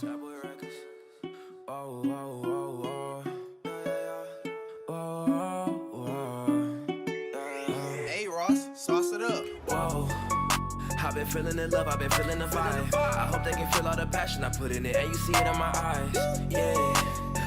Hey Ross, sauce it up. Whoa. I've been feeling the love, I've been feeling the vibe. I hope they can feel all the passion I put in it, and you see it in my eyes. Yeah,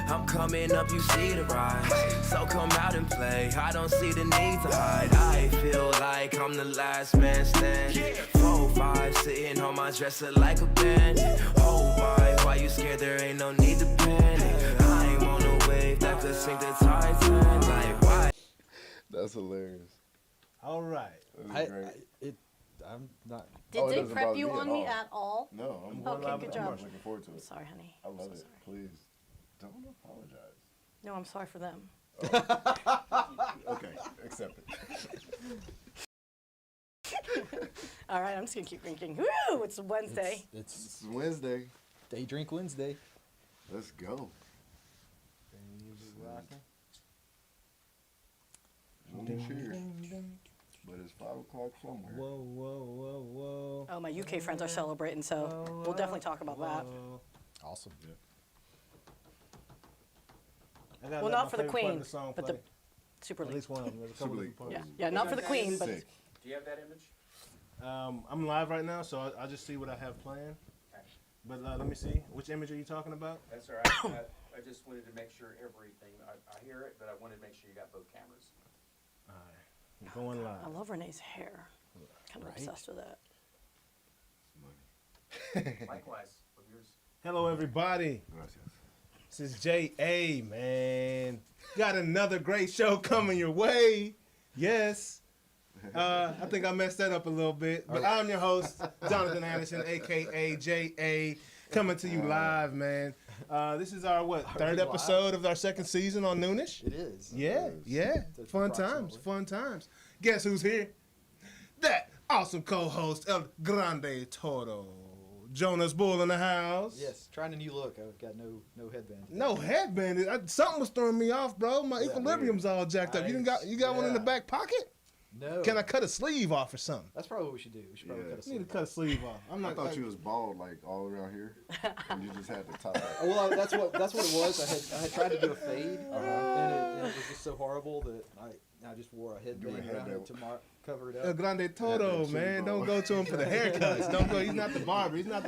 I'm coming up, you see the rise. So come out and play, I don't see the need to hide. I feel like I'm the last man standing. 4, 5, sitting on my dresser like a bandit. Oh my, why you scared? There ain't no need to panic. I'm on a wave that could sink the Titanic. Like, why? That's hilarious. All right. I'm not. Did they prep you on me at all? No, I'm Okay, good job. looking forward to it. I'm sorry, honey. I love it. Sorry. Please, don't apologize. No, I'm sorry for them. Okay, accept it. All right, I'm just gonna keep drinking. Woo! It's Wednesday. It's Wednesday. Day Drink Wednesday. Let's go. Cheers. But it's 5 o'clock somewhere. Whoa. Oh, my UK friends are celebrating, so we'll definitely talk about that. Awesome. Yeah. Well, not for the Queen, but the Super At League. least one of them. There's a couple different parts. Yeah, not for the Queen, but Sick. Do you have that image? I'm live right now, so I'll just see what I have planned. Okay. But let me see. Which image are you talking about? That's all right. I just wanted to make sure everything, I hear it, but I wanted to make sure you got both cameras. All right. I'm going live. I love Renee's hair. Kind of obsessed with that. Likewise, with yours. Hello, everybody. Gracias. This is JA, man. Got another great show coming your way. Yes. I think I messed that up a little bit. But I'm your host, Jonathan Anderson, a.k.a. JA, coming to you live, man. This is our, third episode of our second season on Noonish? It is. Yeah. Fun times. Guess who's here? That awesome co-host, El Grande Toro. Jonas Bull in the house. Yes, trying a new look. I've got no headband. No headband. Something was throwing me off, bro. My equilibrium's all jacked up. You got one in the back pocket? No. Can I cut a sleeve off or something? That's probably what we should do. We should probably cut a I sleeve. need to cut a sleeve off. I thought you was bald like all around here, and you just had the top. Well, that's what it was. I had tried to do a fade, and it was just so horrible that I just wore a headband around it to cover it El up. Grande Toro, man. Don't go to him for the haircuts. Don't go. He's not the barber. Not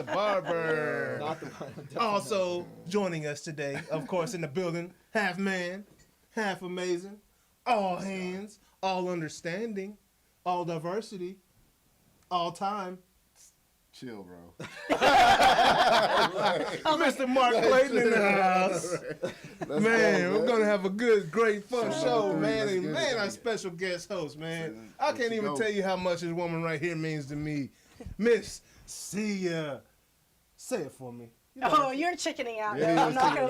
the one. Also joining us today, of course, in the building, half man, half amazing, all hands, all understanding, all diversity, all time. Chill, bro. Mr. Mark Clayton in the house. Man, we're going to have a great, fun show, man. And man, our special guest host, man. I can't even tell you how much this woman right here means to me. Miss Syya. Say it for me. Oh, you're chickening out. Yeah, No, I'm not chickening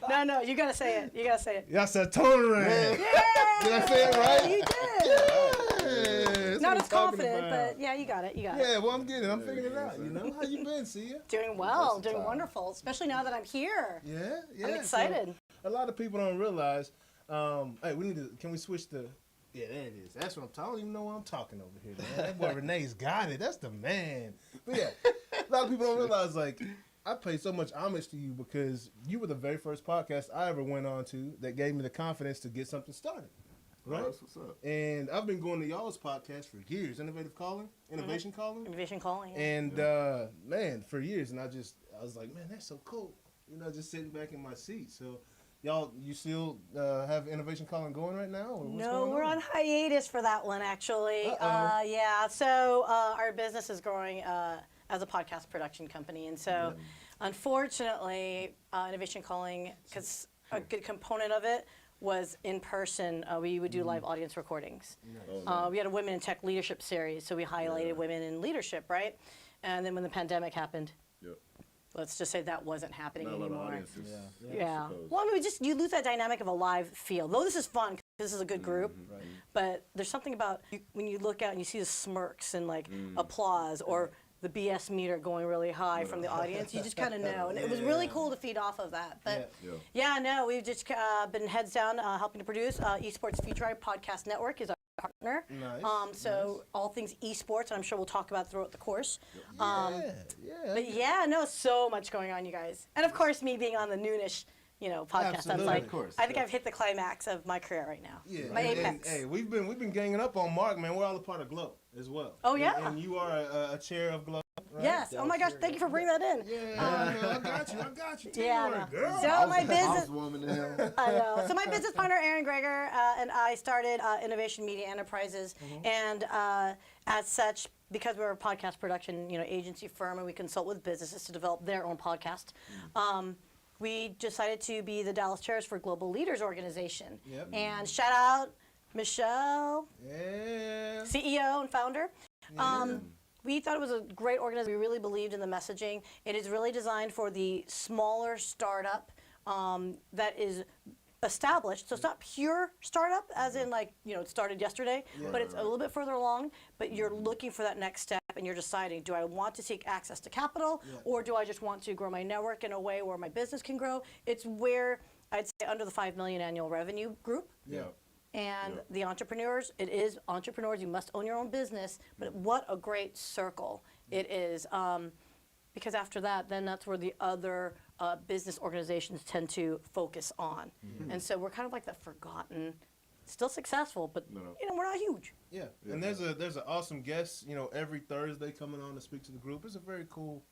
gonna. No, you gotta say it. Yasotornrat. Yeah. Did I say it right? You did. Yeah, Not as confident, but yeah, you got it. Yeah, well, I'm figuring it out, you know? How you been, Syya? Doing well, doing wonderful, especially now that I'm here. Yeah. I'm excited. So, a lot of people don't realize, hey, can we switch the, yeah, there it is. That's what I'm talking, I don't even know what I'm talking over here, man. That boy Renee's got it. That's the man. But yeah, a lot of people don't realize, like, I pay so much homage to you because you were the very first podcast I ever went on to that gave me the confidence to get something started. Right? That's what's up. And I've been going to y'all's podcast for years. Innovation Calling. Innovation calling. And man, for years. And I was like, man, that's so cool. You know, just sitting back in my seat. So y'all, you still have Innovation Calling going right now? Or what's No, going we're on hiatus for that one, actually. Yeah, so our business is growing as a podcast production company. And so, unfortunately, Innovation Calling, because a good component of it was in person. We would do live audience recordings. We had a Women in Tech Leadership series, so we highlighted women in leadership, right? And then when the pandemic happened, let's just say that wasn't happening anymore. Yeah. Well, I mean, you lose that dynamic of a live feel. Though this is fun, because this is a good group, but there's something about when you look out and you see the smirks and like applause or the BS meter going really high from the audience, you just kind of know. And it was really cool to feed off of that. But yeah, no, we've just been heads down helping to produce Esports Future Podcast Network is partner. Nice. So all things esports, and I'm sure we'll talk about throughout the course. Yeah. But yeah, no, so much going on, you guys. And of course, me being on the Noonish, podcast. Absolutely. That's like, Of course. I think I've hit the climax of my career right now. Yeah. My and, apex. hey, we've been ganging up on Mark, man. We're all a part of Glow as well. Oh, yeah? And you are a chair of Glow. Right? Yes. Oh my gosh, thank you for bringing that in. Yeah, I got you. Yeah, Teamwork, no. girl. So my business. Housewoman to him. I know. So my business partner, Aaron Greger, and I started Innovation Media Enterprises, and as such, because we're a podcast production, agency firm, and we consult with businesses to develop their own podcast, we decided to be the Dallas chairs for Global Leaders Organization. Yep. And shout out Michelle, Yeah. CEO and founder. We thought it was a great organization. We really believed in the messaging. It is really designed for the smaller startup that is established. So it's not pure startup, as in it started yesterday, but it's a little bit further along. But you're looking for that next step, and you're deciding: do I want to seek access to capital, or do I just want to grow my network in a way where my business can grow? It's where I'd say under the 5 million annual revenue group. Yeah. And the entrepreneurs, it is entrepreneurs. You must own your own business. But what a great circle it is. Because after that, then that's where the other business organizations tend to focus on. And so we're kind of like the forgotten, still successful, but we're not huge. Yeah. And there's an awesome guest, every Thursday coming on to speak to the group. It's a very cool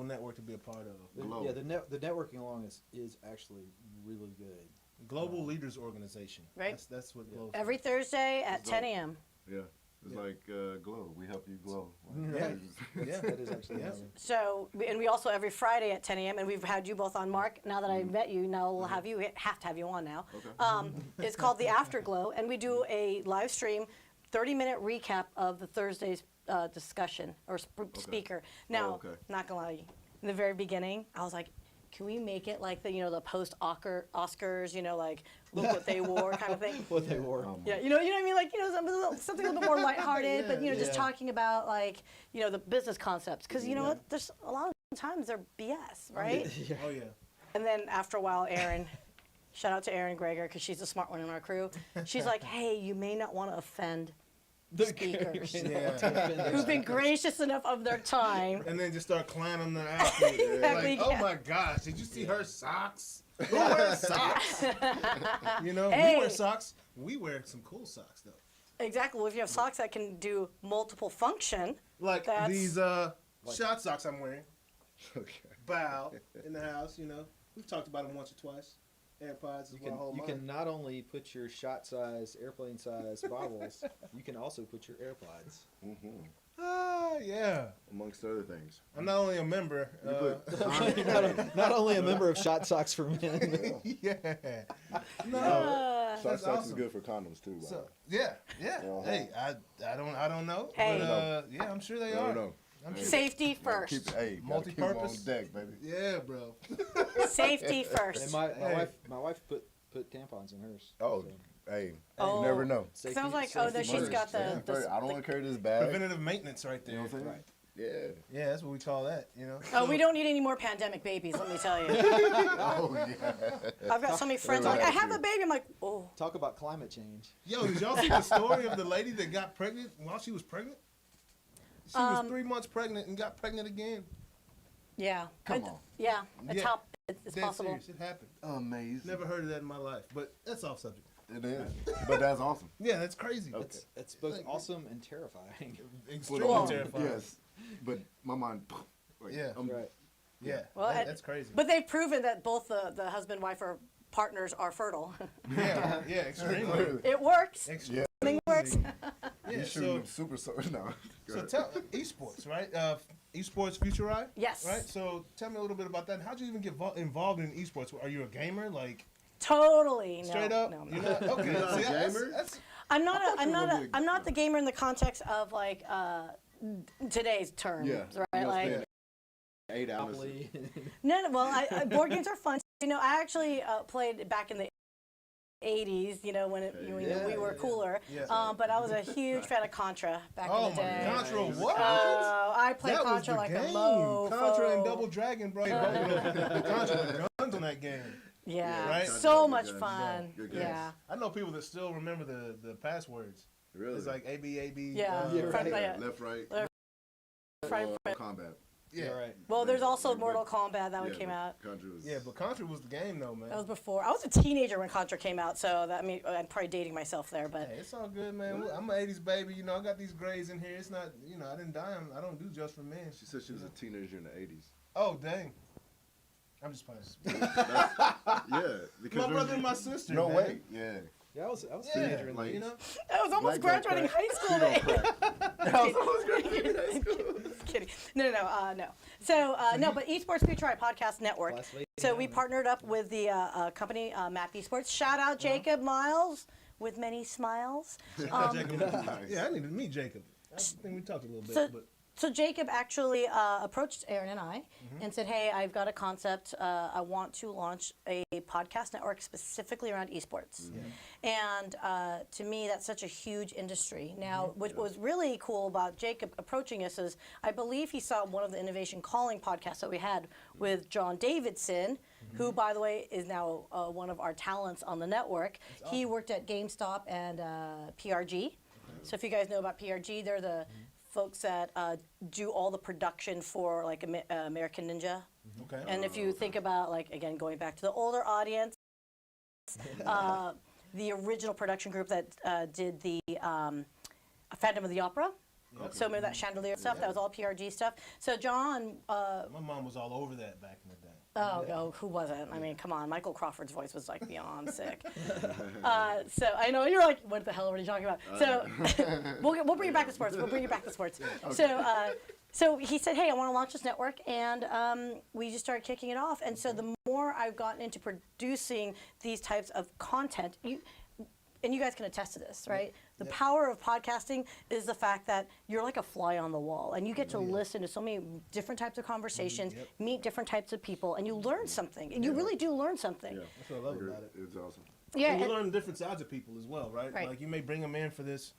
network to be a part of. Glow. Yeah, the networking along is actually really good. Global Leaders Organization. Right. That's what Glow. Every Thursday at 10 a.m. Yeah. It's like Glow. We help you glow. Yeah. Yeah. That is actually amazing. So, and we also every Friday at 10 a.m. and we've had you both on. Mark, now that I've met you, now we'll have to have you on now. Okay. It's called the Afterglow, and we do a live stream, 30-minute recap of the Thursday's discussion or speaker. Now, not gonna lie, in the very beginning, I was like, can we make it like the the post Oscars, like look what they wore kind of thing? What they wore. Yeah, you know what I mean, like something a little bit more lighthearted, but just talking about the business concepts, because what, there's a lot of times they're BS, right? Oh yeah. And then after a while, Erin, shout out to Erin Greger, because she's the smart one in our crew. She's like, hey, you may not want to offend speakers who've been gracious enough of their time. And then just start clowning their outfit. Exactly, Oh yeah. my gosh, did you see her socks? Who wears socks? We Hey. wear socks. We wear some cool socks though. Exactly. Well, if you have socks that can do multiple function, Like That's- these shot socks I'm wearing. Okay. Bow in the house, We've talked about them once or twice. AirPods is what I hold You mine. can not only put your shot size, airplane size bottles, you can also put your AirPods. Yeah. Amongst other things. I'm not only a member. Not only a member of Shot Socks for Men. Yeah. No. Sock That's socks is awesome. good for condoms too. By the So, way. yeah. Hey, I don't know. Hey. But, yeah, I'm sure they I are. don't know. I'm Hey, sure. safety gotta first. Keep it, hey, gotta keep 'em on Multi-purpose. deck, baby. Yeah, bro. Safety And first. my Hey. wife put tampons in hers. Oh, so hey, Oh. you never know. Sounds like, oh, there she's got the I don't want to carry this bag. Preventative maintenance right there. You know what I'm saying? Right. Yeah. Yeah, that's what we call that, Oh, we don't need any more pandemic babies, let me tell you. Oh yeah. I've got so many friends like, I have a baby. I'm like, oh. Talk about climate change. Yo, did y'all see the story of the lady that got pregnant while she was pregnant? She was 3 months pregnant and got pregnant again. Yeah. Come on. Yeah, it's Yeah. how it's Dead possible. serious, it happened. Amazing. Never heard of that in my life, but that's off subject. It is, but that's awesome. Yeah, that's crazy. Okay. It's both awesome and terrifying. Extremely Well, terrifying. Yes, but my mind. Like, Yeah. Right. Yeah, Well, that's crazy. But they've proven that both the husband and wife or partners are fertile. yeah, extremely. It works. Extremely. It works. Yeah, You shooting so, them super no. Go so ahead. tell esports, right? Esports Future Eye? Yes. Right? So tell me a little bit about that. How'd you even get involved in esports? Are you a gamer? Like, Totally. No, straight up? No, You're no. not? Okay. You're not a See, that's- gamer? that's- I'm not. thought you were gonna be a I'm not the gamer in the context of like today's terms, Yeah. right? You Like, spend 8 hours. Monopoly. no. Well, board games are fun. I actually played back in the 80s. When we were cooler. Yeah. But I was a huge fan of Contra back Oh in the my day. Contra, what? I played That was Contra the like game. a low. Contra and Double Dragon, bro. The Contra the guns on that game. Yeah, Right? so Good much guys. fun. Good guys. Yeah. I know people that still remember the passwords. Really? It's like AB. Yeah. Right. Left, right. Combat. Yeah. You're right. Well, there's also Mortal Kombat that one came out. Contra was, Yeah, but Contra was the game though, man. That was before. I was a teenager when Contra came out, so that, I mean, I'm probably dating myself there, but Hey, it's all good, man. I'm an 80s baby. You know, I got these grades in here. It's not, you know, I didn't die. I don't do just for men. She said she was a teenager in the 80s. Oh, dang. I'm just playing. Yeah. Because My there's- brother and my sister. No man. way. Yeah. Yeah, I was a Yeah, teenager in the like- you know. I was almost Black graduating don't high school. crack. She man. don't crack. I was almost graduating high school. Just kidding. No. So, no, but Esports Future Eye Podcast Network. Class lady, So yeah, we man. partnered up with the company, Map Esports. Shout out Jacob Miles with many smiles. Jacob, yeah, I need to meet Jacob. I think we talked a little bit, So- but So Jacob actually approached Aaron and I and said, hey, I've got a concept. I want to launch a podcast network specifically around esports. And to me, that's such a huge industry. Now, what was really cool about Jacob approaching us is I believe he saw one of the Innovation Calling podcasts that we had with John Davidson, who, by the way, is now one of our talents on the network. He worked at GameStop and PRG. So if you guys know about PRG, they're the folks that do all the production for like American Ninja. okay. And if you think about, like, again, going back to the older audience, the original production group that did the Phantom of the Opera. So remember that chandelier stuff? That was all PRG stuff. So John, My mom was all over that back in the day. oh, who wasn't? I mean, come on. Michael Crawford's voice was like beyond sick. So I know you're like, what the hell are you talking about? So we'll bring you back to sports. We'll bring you back to sports. So he said, hey, I want to launch this network, and we just started kicking it off. And so the more I've gotten into producing these types of content, and you guys can attest to this, right? The power of podcasting is the fact that you're like a fly on the wall, and you get to listen to so many different types of conversations, meet different types of people, and you learn something. And you really do learn something. Yeah. That's what I love about it. It's awesome. Yeah. And you and- learn different sides of people as well, right? Right. Like you may bring them in for this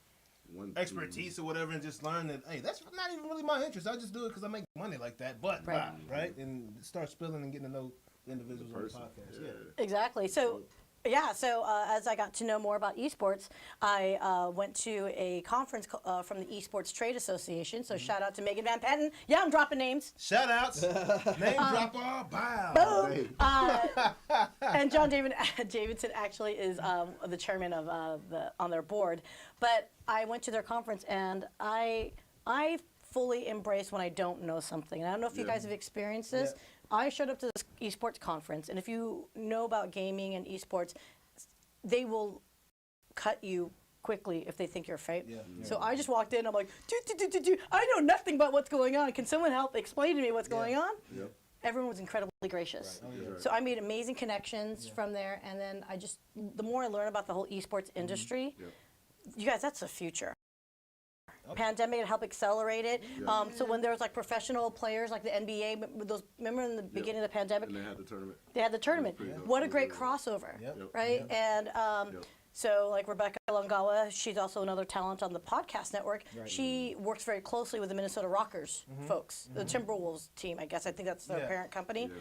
One, expertise or whatever, and just learn that, hey, that's not even really my interest. I just do it because I make money like that. But right, and start spilling and getting to know the individuals on the person. podcast. Yeah. Exactly. So, as I got to know more about esports, I went to a conference from the Esports Trade Association. So shout out to Megan Van Patten. Yeah, I'm dropping names. Shout outs, name dropper, bow. Boom. And John Davidson actually is the chairman of on their board. But I went to their conference, and I fully embrace when I don't know something. And I don't know if you guys have experienced this. Yeah. I showed up to this esports conference, and if you know about gaming and esports, they will cut you quickly if they think you're fake. Yeah. So I just walked in. I'm like, I know nothing about what's going on. Can someone help explain to me what's going on? Yep. Everyone was incredibly gracious. Right. So I made amazing connections from there, and then the more I learn about the whole esports industry, Yep. you guys, that's the future. Pandemic had helped accelerate it. So when there was like professional players like the NBA, remember in the beginning of the pandemic, And they had the tournament. they had the tournament. pretty dope. What a great Yeah. crossover, Yep. right? And Yep. so like Rebecca Longawa, she's also another talent on the podcast network. She works very closely with the Minnesota Rockers folks, the Timberwolves team, I guess. I think that's their Yeah. parent company.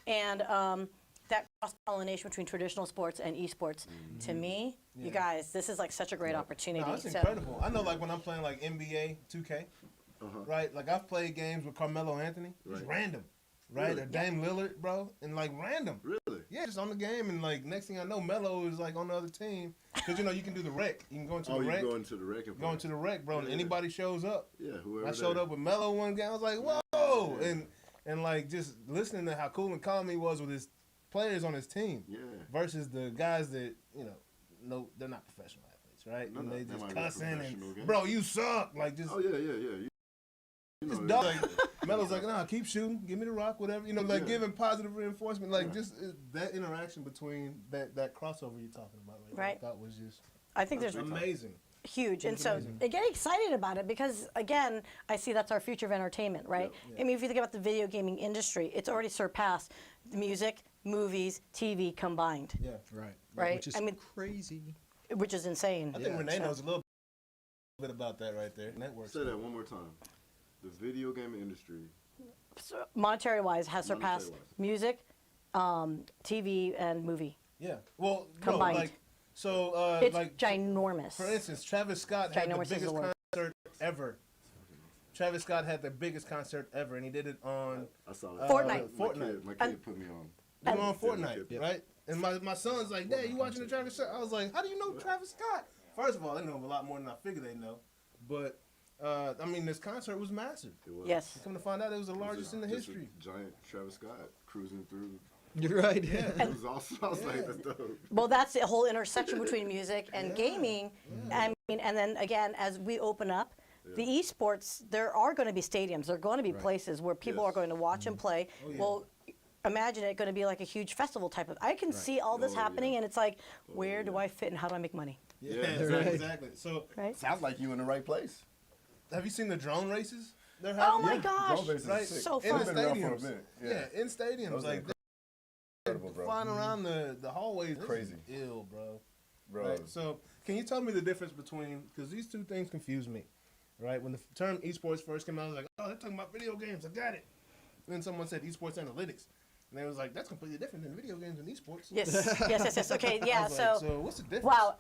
And that cross-pollination between traditional sports and esports, to me, you guys, this is like such a great opportunity. No, it's So- incredible. I know, like when I'm playing like NBA 2K, right? Like I've played games with Carmelo Anthony. It's Right. random, right? Really? Or Dame Lillard, bro, and like random. Really? Yeah, just on the game, and like next thing I know, Melo is like on the other team because you know you can do the rec. You can go into Oh, the you rec, go into the rec and go into the rec, bro, and Yeah. anybody shows up. Yeah, whoever. I showed they- up with Melo one game. I was like, whoa, and like just listening to how cool and calm he was with his players on his team Yeah. versus the guys that no, they're not professional athletes, right? No, and no, they they just might be a cussing professional and game. bro, you suck, like just. Oh yeah. You It's know, dog. Like, Melo's like, nah, keep shooting, give me the rock, whatever. You know, like Yeah. giving positive reinforcement, like just that interaction between that crossover you're talking about, Right. I thought was just I think there's amazing. huge, and It's so amazing. I get excited about it because again, I see that's our future of entertainment, right? I mean, if you think about the video gaming industry, it's already surpassed music, movies, TV combined, Yeah, right? Which is I mean, crazy. which is insane. I think Renee So- knows a little bit about that right there. Network. Say that one more time. The video game industry. So monetary wise has surpassed Monetary-wise. music, TV and movie. Yeah. Well, Combined. no, like so. It's like ginormous. for instance, Travis Scott had the Ginormous is the biggest word. concert ever. Travis Scott had the biggest concert ever, and he did it on I saw that. Fortnite. Fortnite. My kid put me on. They were on Yeah, Fortnite, yeah. right? And my son's like, Dad, you watching the Travis Scott? I was like, how do you know Travis Scott? First of all, they know him a lot more than I figured they know. But, I mean, this concert was massive. It was. Yes. Come to find out, it was the largest in the Just a history. Giant Travis Scott cruising through. You're right. Yeah. It was awesome. I was like, that's dope. Well, that's the whole intersection between music and gaming. I mean, and then again, as we open up, the esports, there are going to be stadiums. There are going to be places where people are going to watch and play. Well, imagine it going to be like a huge festival type of. I can see all this happening, and it's like, where do I fit and how do I make money? Yeah, Right. exactly. So, Right? Sounds like you in the right place. have you seen the drone races? They're Oh having? my gosh! Drone races is Right. sick. So It's fun. In the been around for a stadiums. minute. Yeah, in stadiums. Those Like, are incredible, bro. flying around the hallways. This Crazy. is ill, bro. Bro. Right. So, can you tell me the difference between, because these two things confuse me, right? When the term esports first came out, I was like, oh, they're talking about video games. I got it. And then someone said esports analytics. And they was like, that's completely different than video games and esports. Yes. Okay, I yeah. was like, So, so what's the difference? wow,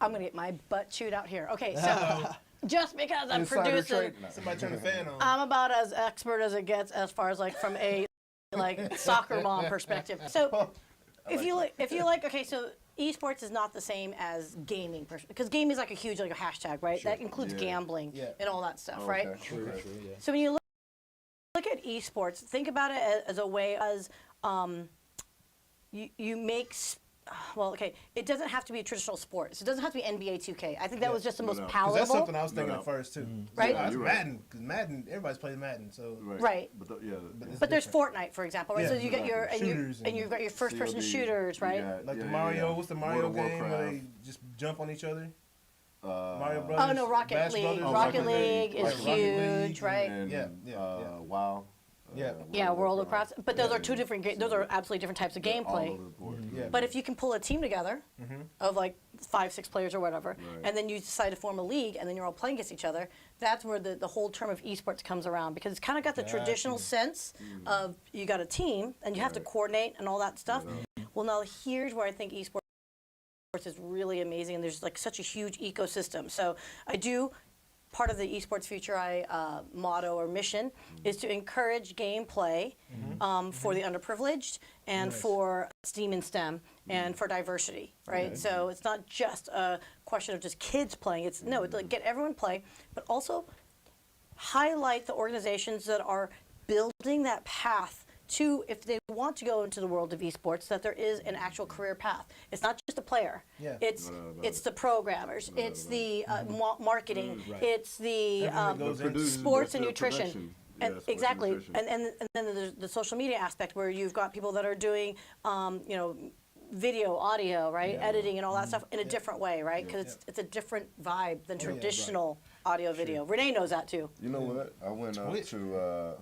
I'm gonna get my butt chewed out here. Okay, so just because I'm Insider producing, trading. Somebody turn the fan on. I'm about as expert as it gets as far as like from a like soccer mom perspective. So if you like, okay, so esports is not the same as gaming because gaming is like a huge like a hashtag, right? That includes Yeah. gambling Yeah. and all that stuff, Oh, right? okay. True, Right. true, yeah. So when you look at esports, think about it as a way as you make. Well, okay, it doesn't have to be a traditional sport. So it doesn't have to be NBA 2K. I think that was just the most no. 'Cause Because palatable. that's something I was thinking No. at first, too. Right? So, that's You're right. Madden. Because Madden, everybody's playing Madden. So, Right. But But there's Fortnite, for example, right? Yeah, so you get your shooters and you've got your first-person COD, shooters, right? like the Mario, what's the Mario game where they just jump on each other? Mario Brothers. Oh no, Rocket Bash League. Brothers? Rocket League is Rocket huge, League, right? And, Yeah. WoW. Yeah, World of Warcraft. But those are two different. Those are absolutely different types of All gameplay. over the board. Yeah. But if you can pull a team together of like 5-6 players or whatever, Right. and then you decide to form a league, and then you're all playing against each other, that's where the whole term of esports comes around because it's kind of got the traditional sense of you got a team and you have to coordinate and all that stuff. Well, now here's where I think esports is really amazing, and there's like such a huge ecosystem. So I do. Part of the esports future motto or mission is to encourage gameplay for the underprivileged and for STEAM and STEM and for diversity, right? So it's not just a question of just kids playing. It's like get everyone play, but also highlight the organizations that are building that path to, if they want to go into the world of esports, that there is an actual career path. It's not just a player. Yeah. It's the programmers. It's the marketing. Right. It's the Everything that goes into sports and the nutrition. production. And Yeah, sports exactly. nutrition. And then there's the social media aspect where you've got people that are doing, video, audio, right, editing and all that stuff in a different way, right? Because it's a different vibe than traditional audio, video. Renee knows that too. You know what? I went up Twitch. to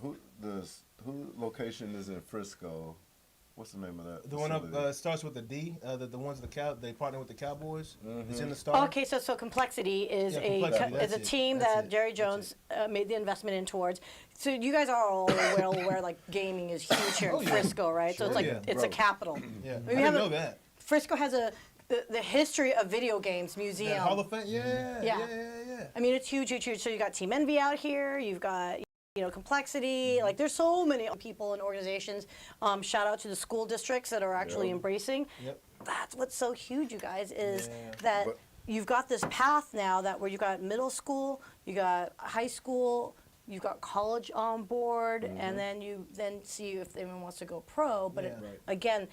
who location is in Frisco? What's the name of that? The one up facility? starts with a D. The ones they partner with the Cowboys. It's in the star. Okay, so Complexity is Complexity, is that's a it, team that's that it, Jerry that's Jones made the investment in towards. So you guys are all well aware like gaming is huge here in Frisco, right? So it's like Yeah. it's a capital. Yeah, We I have didn't a- know that. Frisco has the history of video games museum. That Hall of Fame. Yeah. Yeah. I mean, it's huge. So you got Team Envy out here. You've got Complexity. Like, there's so many people and organizations. Shout out to the school districts that are actually embracing. Yep. That's what's so huge, you guys, is Yeah. that But- you've got this path now that where you got middle school, you got high school, you've got college on board, and then you see if anyone wants to go pro. But Yeah. Right. Again,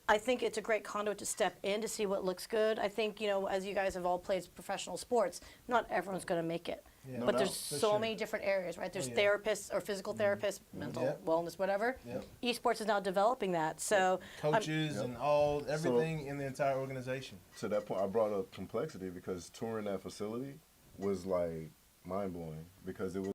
I think it's a great conduit to step in to see what looks good. I think, as you guys have all played professional sports, not everyone's going to make it. Yeah. No But doubt. there's For so sure. many different areas, right? There's yeah. therapists or physical therapists, mental Yep. wellness, whatever. Yep. Esports is now developing that. So Coaches and everything in the entire organization. To that point, I brought up Complexity because touring that facility was like mind blowing because it was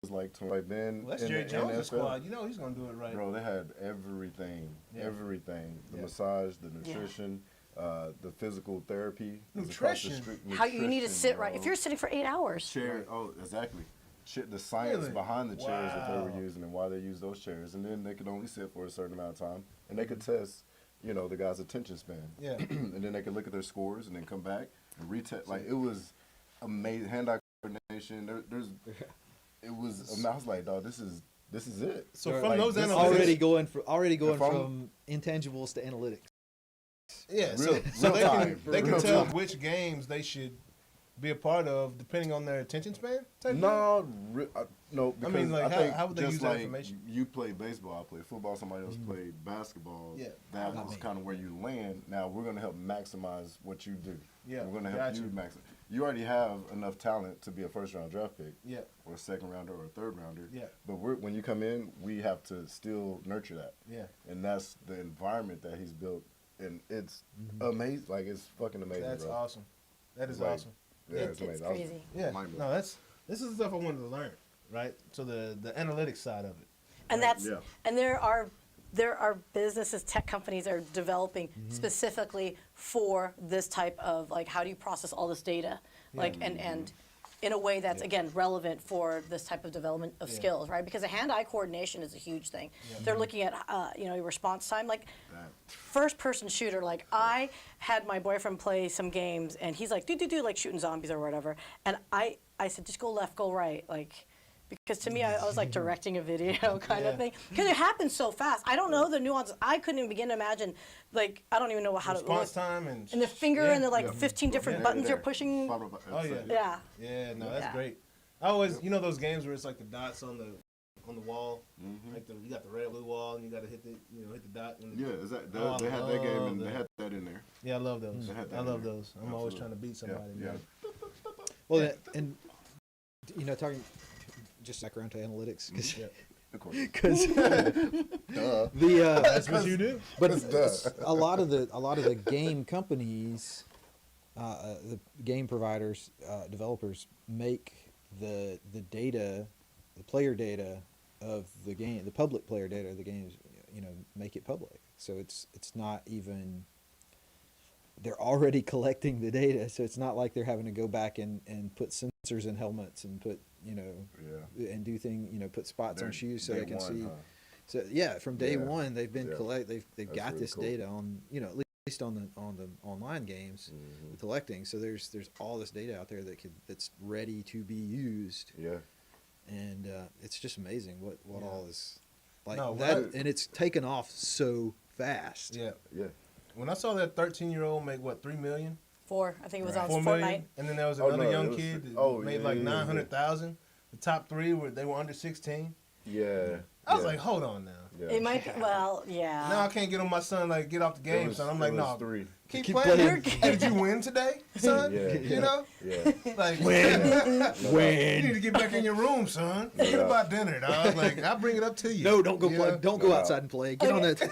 like touring like then Well, that's in Jerry the Jones' NFL. squad. You know he's gonna do it right. Bro, they had everything, Yeah. everything. The Yeah. massage, the nutrition, the physical therapy. was across the Nutrition? street. how you need to Nutrition, sit right. If bro. you're sitting for 8 hours. chair, oh, exactly. the science Really? behind the chairs that they Wow. were using and why they use those chairs, and then they could only sit for a certain amount of time, and they could test, the guy's attention span. Yeah. And then they could look at their scores and then come back and retest. Like it was amazing, hand-eye coordination. It was. I was like, dog, this is it. So They're from like, those this- analytics, already going If I'm- from intangibles to analytics. yeah, Real- so real they time. can Real tell time. which games they should be a part of depending on their attention span. Type thing? No, no, because mean, like, I think how would they just use that like information? you play baseball, I play football, somebody else played basketball. Yeah. That was kind of where you land. Now we're going to help maximize what you do. Yeah, We're going to help gotcha. you maximize. You already have enough talent to be a first-round draft pick. Yeah. Or a second-rounder or a third-rounder. Yeah. But when you come in, we have to still nurture that. Yeah. And that's the environment that he's built. And it's amazing. Like, it's fucking amazing, That's bro. awesome. That is Like, awesome. Yeah, It's amazing. I was crazy. Yeah. mind-blowing. No, this is the stuff I wanted to learn, right? So the analytics side of it. And that's Yeah. and there are businesses, tech companies that are developing specifically for this type of like how do you process all this data, like and in a way that's again relevant for this type of development of skills, right? Because the hand-eye coordination is a huge thing. They're looking at your response time, like first-person shooter. Like I had my boyfriend play some games, and he's like do like shooting zombies or whatever, and I said just go left, go right, like. Because to me, I was like directing a video kind of thing. Because it happens so fast. I don't know the nuances. I couldn't even begin to imagine, like, I don't even know how Response to. time and And the finger and the like 15 different Yeah, buttons yeah. you're pushing. Blah, blah, blah. Oh, yeah. Yeah. Yeah, no, that's Yeah. great. I always, those games where it's like the dots on the wall, like you got the red blue wall, and you got to hit the dot. When Yeah, is that, Oh, they I had that game love and they that. had that in there. Yeah, I love those. They had that I in love there. those. I'm always Absolutely. trying to beat somebody. Yeah. man. Well, and talking just back around to analytics because Yeah. Of course. the That's what you do. but a lot of the game companies, the game providers, developers make the data, the player data of the game, the public player data of the games, make it public. So it's not even. They're already collecting the data, so it's not like they're having to go back and put sensors in helmets and put and do put spots on They're shoes so day they can one, see. huh? So yeah, from day Yeah. one they've been Yeah. they've That's got really this cool. data on at least on the online games collecting. So there's all this data out there that's ready to be used, Yeah. and it's just amazing what all is like No, that, what- and it's taken off so fast. Yeah. Yeah. When I saw that 13-year-old make what, $3 million? 4. I think it was on 4 Fortnite. million, and then there was Oh, another no, young it was- kid that oh, made yeah, like yeah, yeah. 900,000. The top 3 were under 16. Yeah. I was yeah. like, hold on now. Yeah. It might be, well, yeah. Now I can't get on my son like get off the game, was- son. I'm it like, was Oh, no, 3. keep Keep playing. playing. Hey, did you win today, son? Yeah. You know, Yeah. like When you need to get back in your room, son. Think about dinner, dog. Like I'll bring it up to you. no, don't go You play. know? Don't go No. outside and play. Get on that.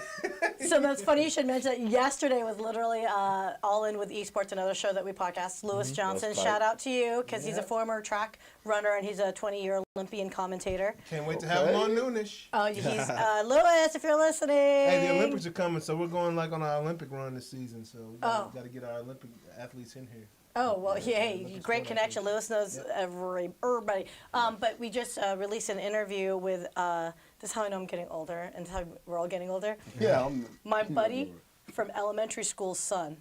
So that's funny you should mention that. Yesterday was literally All In with Esports, another show that we podcast. Lewis Johnson, That's tight. shout out to you because he's a Yeah. former track runner and he's a 20-year Olympian commentator. Can't wait to have him on Okay. Noonish. Oh, he's Lewis, if you're listening. Hey, the Olympics are coming, so we're going like on our Olympic run this season. So we got to get our Olympic athletes in here. Oh, well, hey, Olympics great going connection. out there. Lewis knows everybody. But we just released an interview with, this is how I know I'm getting older, and this is how we're all getting older. Yeah. My buddy from elementary school's son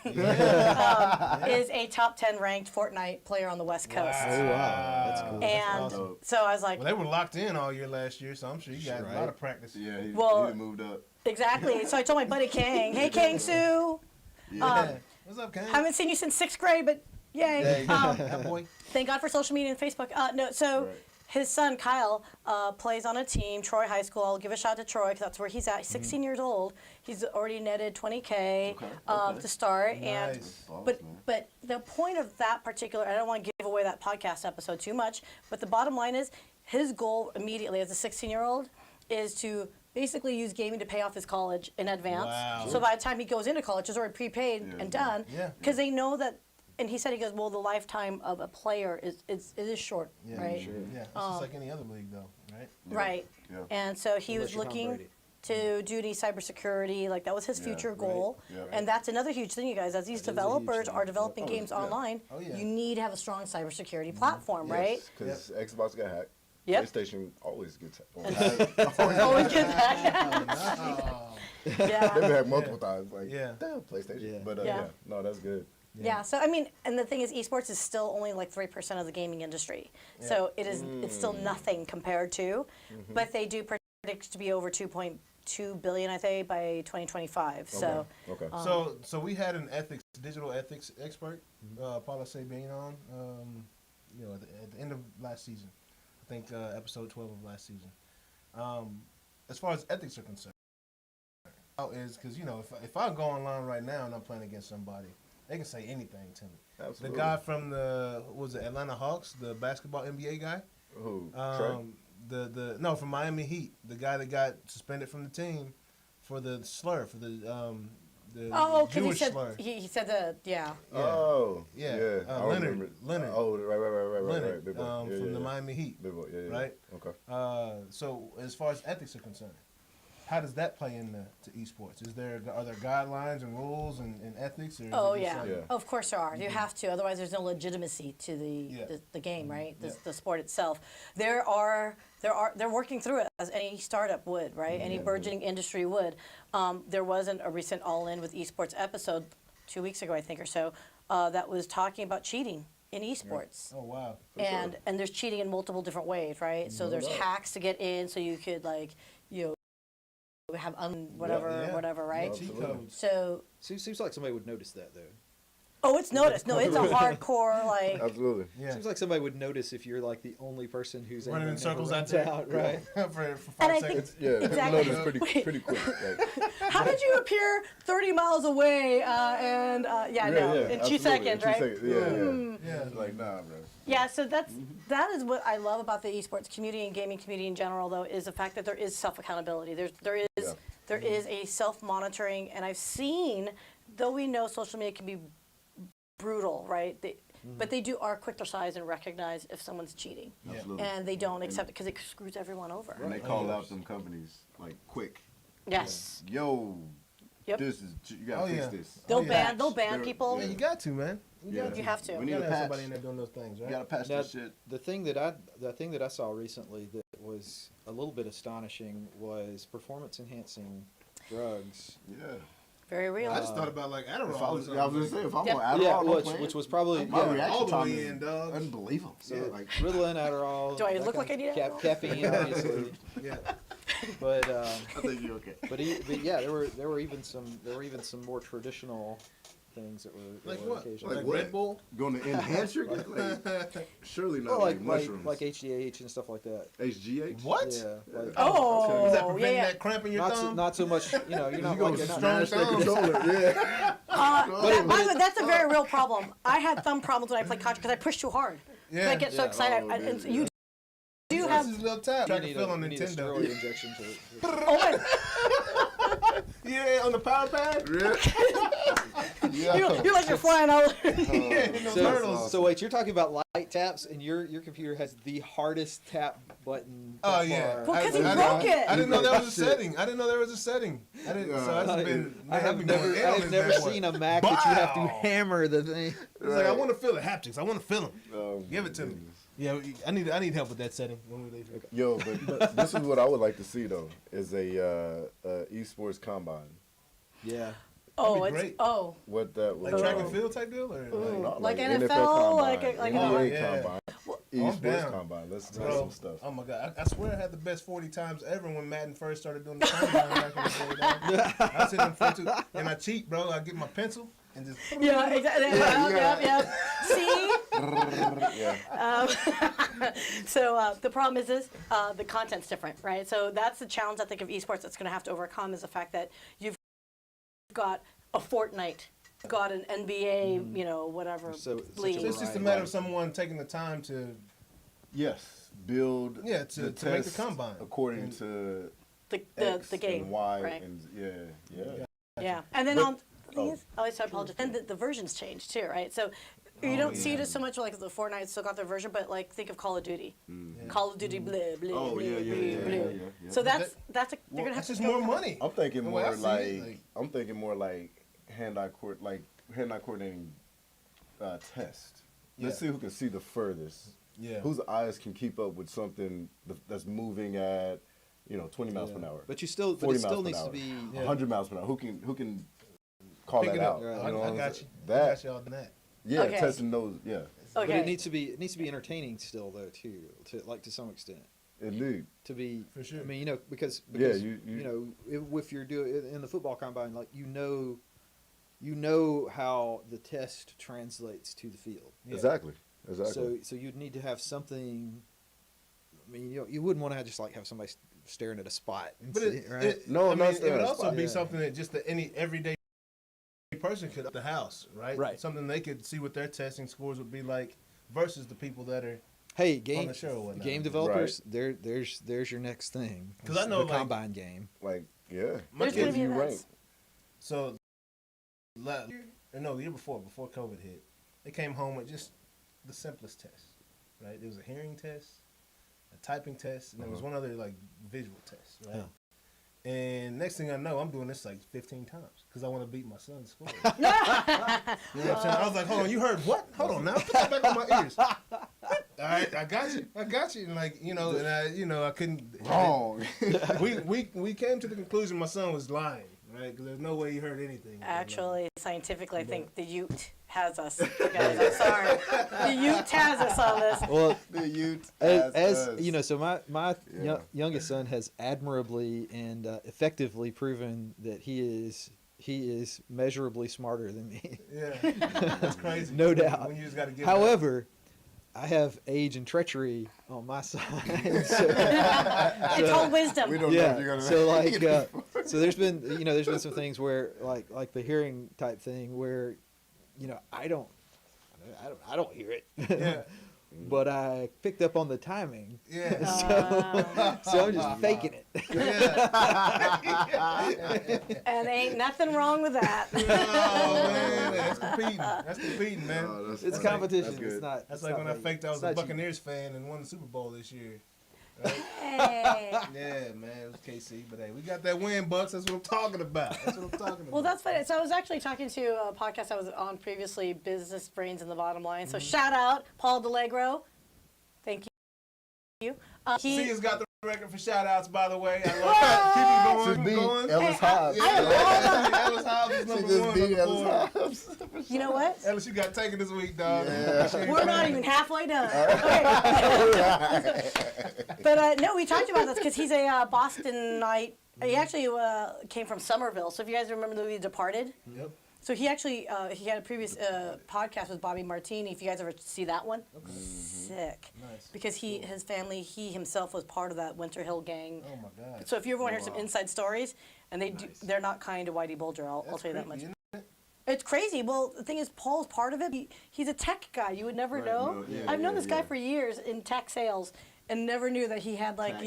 is a top 10 ranked Fortnite player on the West Coast. Oh wow, that's cool. And awesome. so I was like, Well, they were locked in all year last year, so I'm sure you got a lot of practice. Yeah. He Well- moved up. exactly. So I told my buddy Kang, hey, Kang Sue, Yeah. What's up, Kang? haven't seen you since 6th grade, but yay. That boy. Thank God for social media and Facebook. No, so Right. his son Kyle plays on a team, Troy High School. I'll give a shout out to Troy because that's where he's at. He's 16 years old. He's already netted 20K Okay. to start. And Nice. but man. but the point of that particular, I don't want to give away that podcast episode too much, but the bottom line is his goal immediately as a 16-year-old is to basically use gaming to pay off his college in advance. Wow. So by the time he goes into college, it's already prepaid and done. Yeah. Because they know that, and he said, he goes, well, the lifetime of a player is short, Yeah, right? Yeah, it's just like any other league, though, right? Right. Yeah. And so he Unless was you're Tom looking Brady. to do any cybersecurity. Like that was his future goal. Yeah, right. And that's another huge thing, you guys. As these That is a huge developers thing. are developing games online, you need to have a strong cybersecurity platform, right? Because Xbox got hacked. Yep. PlayStation always gets Always get that. They've Yeah. been hacked multiple times. Like, Yeah. damn, PlayStation. Yeah. But Yeah. no, that's good. Yeah. So I mean, and the thing is, esports is still only like 3% of the gaming industry. So it's still nothing compared to, but they do predict to be over 2.2 billion, I think, by 2025. So Okay. So we had an digital ethics expert, Paula Sabine on, at the end of last season. I think episode 12 of last season. As far as ethics are concerned, is because if I go online right now and I'm playing against somebody, they can say anything to me. Absolutely. The guy from the Atlanta Hawks, the basketball NBA guy. Who? Trey? No, from Miami Heat, the guy that got suspended from the team for the slur, for the because Jewish slur. he said that Oh. Yeah. Yeah. I Leonard. remember. Leonard. Oh, right. Leonard, Big boy. Yeah, from yeah, the yeah. Miami Heat. Big boy. Yeah. Right? Okay. So as far as ethics are concerned, how does that play into esports? Are there guidelines and rules and ethics? Or is Oh it just yeah. like- Yeah. Of course there are. You have to, otherwise there's no legitimacy to the game, right? The sport itself. They're working through it as any startup would, right? Any burgeoning industry would. There wasn't a recent All In with Esports episode 2 weeks ago, I think, or so, that was talking about cheating in esports. Oh wow. And there's cheating in multiple different ways, right? So there's hacks to get in, so you could have whatever, right? Cheat codes. So Seems like somebody would notice that, though. it's noticed. No, it's a hardcore like. Absolutely. Yeah. Seems like somebody would notice if you're like the only person who's Running in never circles runs out there. right? for And 5 I seconds. think Yeah. Exactly. Notice pretty quick. Like, How did you appear 30 miles away in 2 absolutely. seconds, In right? 2 seconds. Yeah. Yeah. Like, nah, bro. Yeah, so that is what I love about the esports community and gaming community in general, though, is the fact that there is self-accountability. There is a self-monitoring, and I've seen, though we know social media can be brutal, right? But they are quick to size and recognize if someone's cheating, Absolutely. and they don't accept it because it screws everyone over. And they call out them companies like quick. Yes, Yo, Yep. this is you gotta fix this. they'll yeah. ban They're- people. Yeah, you got to, man. Yeah. You have to. We need You a gotta have patch. somebody in there doing those things, You right? gotta patch Now, this shit. the thing that I saw recently that was a little bit astonishing was performance enhancing drugs. Yeah. Very real. I just thought about like Adderall. If I was or gonna something. say, if I'm Yep. on Adderall, Yeah, I'm which playing, was probably my yeah. reaction all the time way is in, dog. unbelievable. So Yeah, like Ritalin, Adderall. Do I that look kind like I need Adderall? caffeine, obviously. Yeah. But I think you're okay. but yeah, there were even some more traditional things that were Like that were what? occasionally. Like what? Red Bull? Going to enhance your like, surely not Well, like mushrooms. like HGH and stuff like that. HGH. What? Yeah. Like, Oh, Is that preventing yeah. that cramp in your thumb? not so much. You know, you're not You go like you're not, smash that controller. Yeah. By the way, that's a very real problem. I had thumb problems when I played Contra because I pushed too hard. Yeah. I get so Yeah. excited. Oh, And man. you do This have. is a little tap. Track you and need field on you need a Nintendo. steroid injection to Oh my! Yeah, on the power pad. You're like you're flying all. Yeah, those hurdles. So wait, you're talking about light taps, and your computer has the hardest tap button. Oh by yeah. far. Well, 'cause he I broke didn't- it. I didn't know there was a Shit. setting. I didn't know there was a setting. I didn't. So I just been. I have never seen a Mac that you have to Wow. hammer the thing. It's like I want to feel the haptics. I want to feel them. Oh, Give it to me. goodness. Yeah, I need help with that setting when we leave here. Yo, but this is what I would like to see though: is a esports combine. Yeah. Oh, That'd be it's great. oh. What that Like was. track and field type deal, or Ooh. Not Like NFL NFL, like combine, like NBA oh, yeah. combine, I'm esports down. combine. Let's do Bro, some stuff. oh my god! I swear I had the best 40 times ever when Madden first started doing the combine back in the day. Dog. I sit in front of, and I cheat, bro. I get my pencil and just. Yeah, exactly. Yep. See. Yeah. So the problem is the content's different, right? So that's the challenge I think of esports that's going to have to overcome is the fact that you've got a Fortnite, got an NBA, whatever So- such a league. So it's just a Right. matter of someone taking the time to, Yes. Build. yeah, to make the test combine. according And- to the X game, and Y right? and yeah. Yeah, and then But- on the thing is, I apologize. And the versions change too, right? So You don't see it as so much like the Fortnite still got their version, but like think of Call of Duty. Call of Duty, blah blah Oh, blah, yeah, blah, yeah, blah. yeah, yeah. So they're gonna have That's to just go more money. I'm thinking The way I more see like, it, like- I'm thinking more like hand-eye coordinating test. Let's see who can see the furthest. Yeah. Whose eyes can keep up with something that's moving at 20 miles per hour. But you still, but 40 it still miles per needs to hour, be. 100 miles per hour. Who can call Pick that it up. out? Right. You know what I I'm got saying? you. I That got you on that. yeah, Okay. testing those. Yeah, Okay. But it needs to be entertaining still though too, to some extent. indeed. To be For sure. I mean, because Yeah, if you're doing in the football combine, like you know how the test translates to the field. Yeah. Exactly. So you'd need to have something. I mean, you wouldn't want to just like have somebody staring at a spot, and But see, right? it not would also spot, be yeah. something that just any everyday person could up the house, right? Right. Something they could see what their testing scores would be like versus the people that are. Hey, on game the show or whatnot. game developers, there's your next thing. 'Cause I know, the like- combine game. Like yeah, My There's gonna kids, be you events. rank. so, the year before COVID hit, they came home with just the simplest test, right? There was a hearing test, a typing test, and there was one other like visual test, right? And next thing I know, I'm doing this like 15 times because I want to beat my son's score. You know what I'm saying? I was like, hold on, you heard what? Hold on now, put that back on my ears. All right, I got you. And like, I couldn't. Wrong. We came to the conclusion my son was lying, right? Because there's no way he heard anything. Actually, scientifically, I think the Ute has us. Guys, I'm sorry. The Ute has us on this. Well, The youth as us. you know, so my Yeah. youngest son has admirably and effectively proven that he is measurably smarter than me. Yeah, that's crazy. No doubt. When you just got to give. However, I have age and treachery on my side. So, It's called wisdom. We don't know if you're gonna so make like it. so there's been some things where like the hearing type thing where I don't hear it. Yeah. But I picked up on the timing. Yeah. So I'm just faking it. And ain't nothing wrong with that. Oh man, that's competing. That's competing, man. Oh, that's It's funny. competition. That's good. It's not. That's it's like not when I like- faked I was it's a not Buccaneers fan and won the Super Bowl this year. Right? Hey. Yeah, man, it was KC. But hey, we got that win, Bucks. That's what I'm talking about. That's what I'm talking about. Well, that's funny. So I was actually talking to a podcast I was on previously, Business Brains and the Bottom Line. So shout out Paul DeLegro. Thank you. Sya's got the record for shout outs, by the way. I love Just it. Keep beat it going. Ellis Hobbs. Yeah, Ellis Hobbs is She number just one. beat Number Ellis four. Hobbs. You know what? Ellis, you got taken this week, dog. Yeah. We're not even halfway done. Okay. But no, we talked about this because he's a Bostonite. He actually came from Somerville. So if you guys remember the movie Departed. Yep. So he actually he had a previous podcast with Bobby Martini. If you guys ever see that one, sick. Nice. Because his family, he himself was part of that Winter Hill gang. Oh my God. So if you ever want to hear some inside stories, and they're not kind to Whitey Bulger. I'll tell you that much. creepy, isn't It's crazy. Well, the thing is, Paul's part of it. He's a tech guy. You would never know. no, yeah, I've known yeah, this guy yeah. for years in tech sales, and never knew that he had like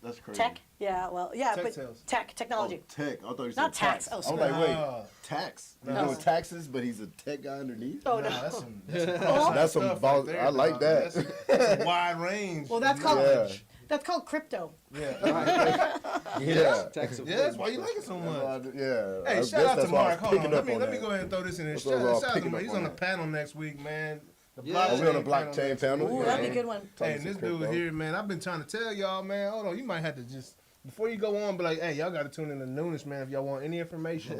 That's crazy. tech. Yeah, well, yeah, Tech but sales. technology. Oh, tech. I thought you said Not tax. tax. Oh, I was sorry. like, wait, No. tax? He's No. doing taxes, but he's a tech guy underneath? Oh Nah, no. that's some That's some stuff ball- right there, I like dog. that. That's a wide range. Well, that's called Yeah. that's called crypto. Yeah. Yeah. Tax Yeah, that's why you like it so much. Yeah. Hey, I shout guess out to that's why I Mark. was Hold on. picking Let up me on let me that. go ahead and throw this in there. That's Shout what I was out to picking Mark. up He's on on the that. panel next week, man. The Yeah. Are we on a blockchain blockchain panel? Ooh, that'd be a good one. Hey, and this dude here, man, I've been trying to tell y'all, man. Hold on, you might have to just before you go on, be like, hey, y'all got to tune in to Noonish, man, if y'all want any information.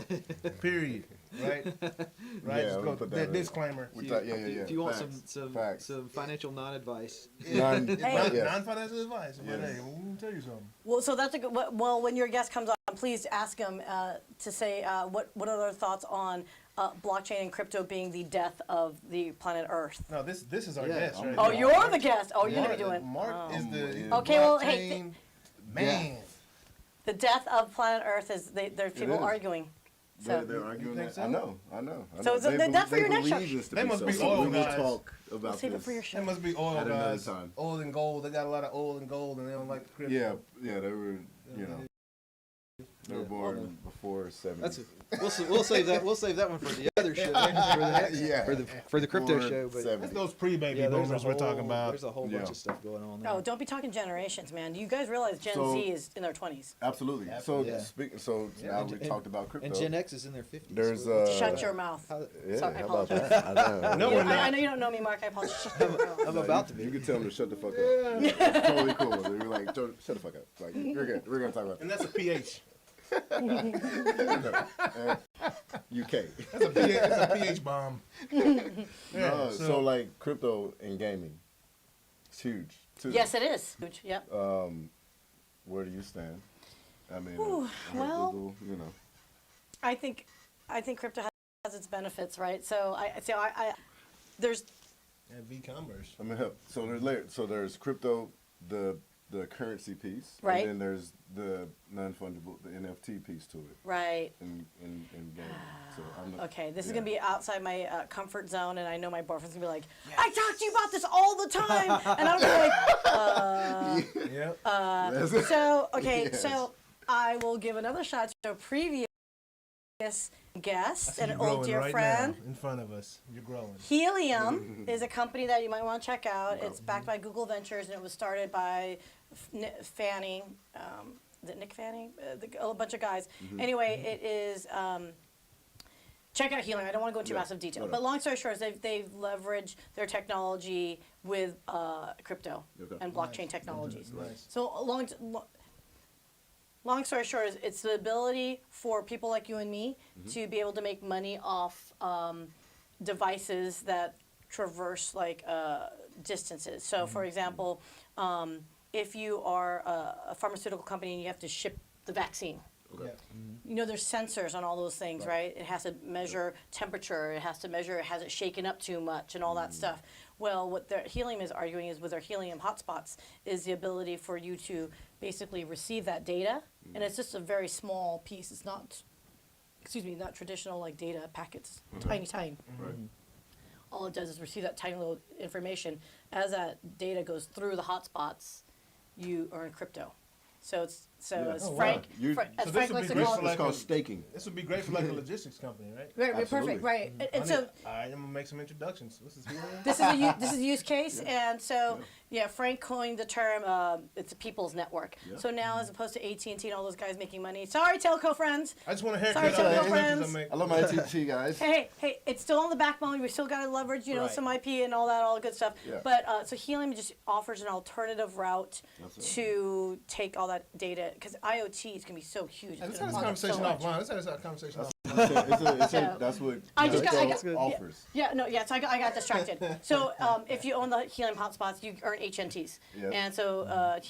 Period. Right? Right. Yeah, Just we'll go put that that in. disclaimer. Yeah. If you want Facts. Facts. some financial non-advice, Yes. Non-financial advice. But Yes. hey, let me tell you something. Well, so that's a good. Well, when your guest comes on, please ask him to say what are their thoughts on blockchain and crypto being the death of the planet Earth. No, this is our Yeah. guest, right? Oh, here. you're the guest. Oh, you're Mark, gonna be doing. Mark oh. is the Okay, well, hey, blockchain man. The death of planet Earth is there's people is. arguing. So They're arguing think that. so? I know. So is it- that's for your next show. They must be so. oil We will guys. talk about save it this. for your show. They must be oil At another guys. time. Oil and gold. They got a lot of oil and gold, and they don't like the crypto. Yeah, they were, you know. They were born before 70s. That's we'll save that. We'll save that one for the other show. For the crypto Before show. But 70s. That's those pre-baby there's a boomers we're talking whole- about. There's a whole bunch of stuff going on there. Oh, don't be talking generations, man. You guys realize Gen So- Z is in their 20s. Absolutely. So Yeah. now we talked about crypto. And Gen X is in their 50s. There's Shut your mouth. yeah, Sorry, I how about apologize. that? I know. No, Yeah, we're not. I know you don't know me, Mark. I apologize. Shut your mouth. I'm about to You be. can tell them to shut the fuck up. It's totally cool. They're like, shut the fuck up. Like, you're good. We're gonna talk about And that's a PH. UK. That's a PH bomb. No, so like crypto and gaming, it's huge. Too. Yes, it is. Huge. Yep. Where do you stand? I mean, Ooh, I heard well- Google, you know. I think crypto has its benefits, right? So there's And V-commerce. I mean, so there's layers. So there's crypto, the currency piece, Right. And then there's the non-fungible, the NFT piece to it right. in gaming. So I'm not, Okay, this is yeah. gonna be outside my comfort zone, and I know my boyfriend's gonna be like, "I talk to you about this all the time," and I'm gonna be like, Yep. "So okay, Yes. so I will give another shot to a previous guest and an old dear right friend." now in front of us. You're growing. Helium is a company that you might want to check out. It's backed by Google Ventures, and it was started by Fanning. Is it Nick Fanning? A bunch of guys. Anyway, it is. Check out Helium. I don't want to go into massive detail, but long story short, is they've leveraged their technology with crypto and blockchain technologies. Nice. So long story short is it's the ability for people like you and me to be able to make money off devices that traverse like distances. So for example, if you are a pharmaceutical company and you have to ship the vaccine, Yeah. you know there's sensors on all those things, right? It has to measure temperature, it has to measure has it shaken up too much and all that stuff. Well, what their Helium is arguing is with their Helium hotspots is the ability for you to basically receive that data, and it's just a very small piece. It's not, not traditional like data packets, tiny. Right. All it does is receive that tiny little information. As that data goes through the hotspots, you earn crypto. So it's as Oh, wow. Frank, You- as So this Frank would likes be to great call for it. It's like called a- staking. This would be great for like a logistics company, right? Right, Absolutely. perfect, right. And so All right, I'm gonna make some introductions. This is Helium. this is a use case, and so Frank coined the term. It's a people's network. Yeah. So now, as opposed to AT&T and all those guys making money, sorry, telco friends. I just want a Sorry, haircut. telco out of the introductions friends. I make. I love my AT&T guys. Hey, it's still on the backbone. We still got to leverage, Right. some IP and all that, all the good stuff. Yeah. But so Helium just offers an alternative route That's it. to take all that data because IoT is going to be so huge. Hey, let's It's have gonna this unlock so conversation much. offline. Let's have this conversation offline. That's what I just got- I crypto got- offers. So I got distracted. So if you own the Helium hotspots, you earn HNTs. Yep. And so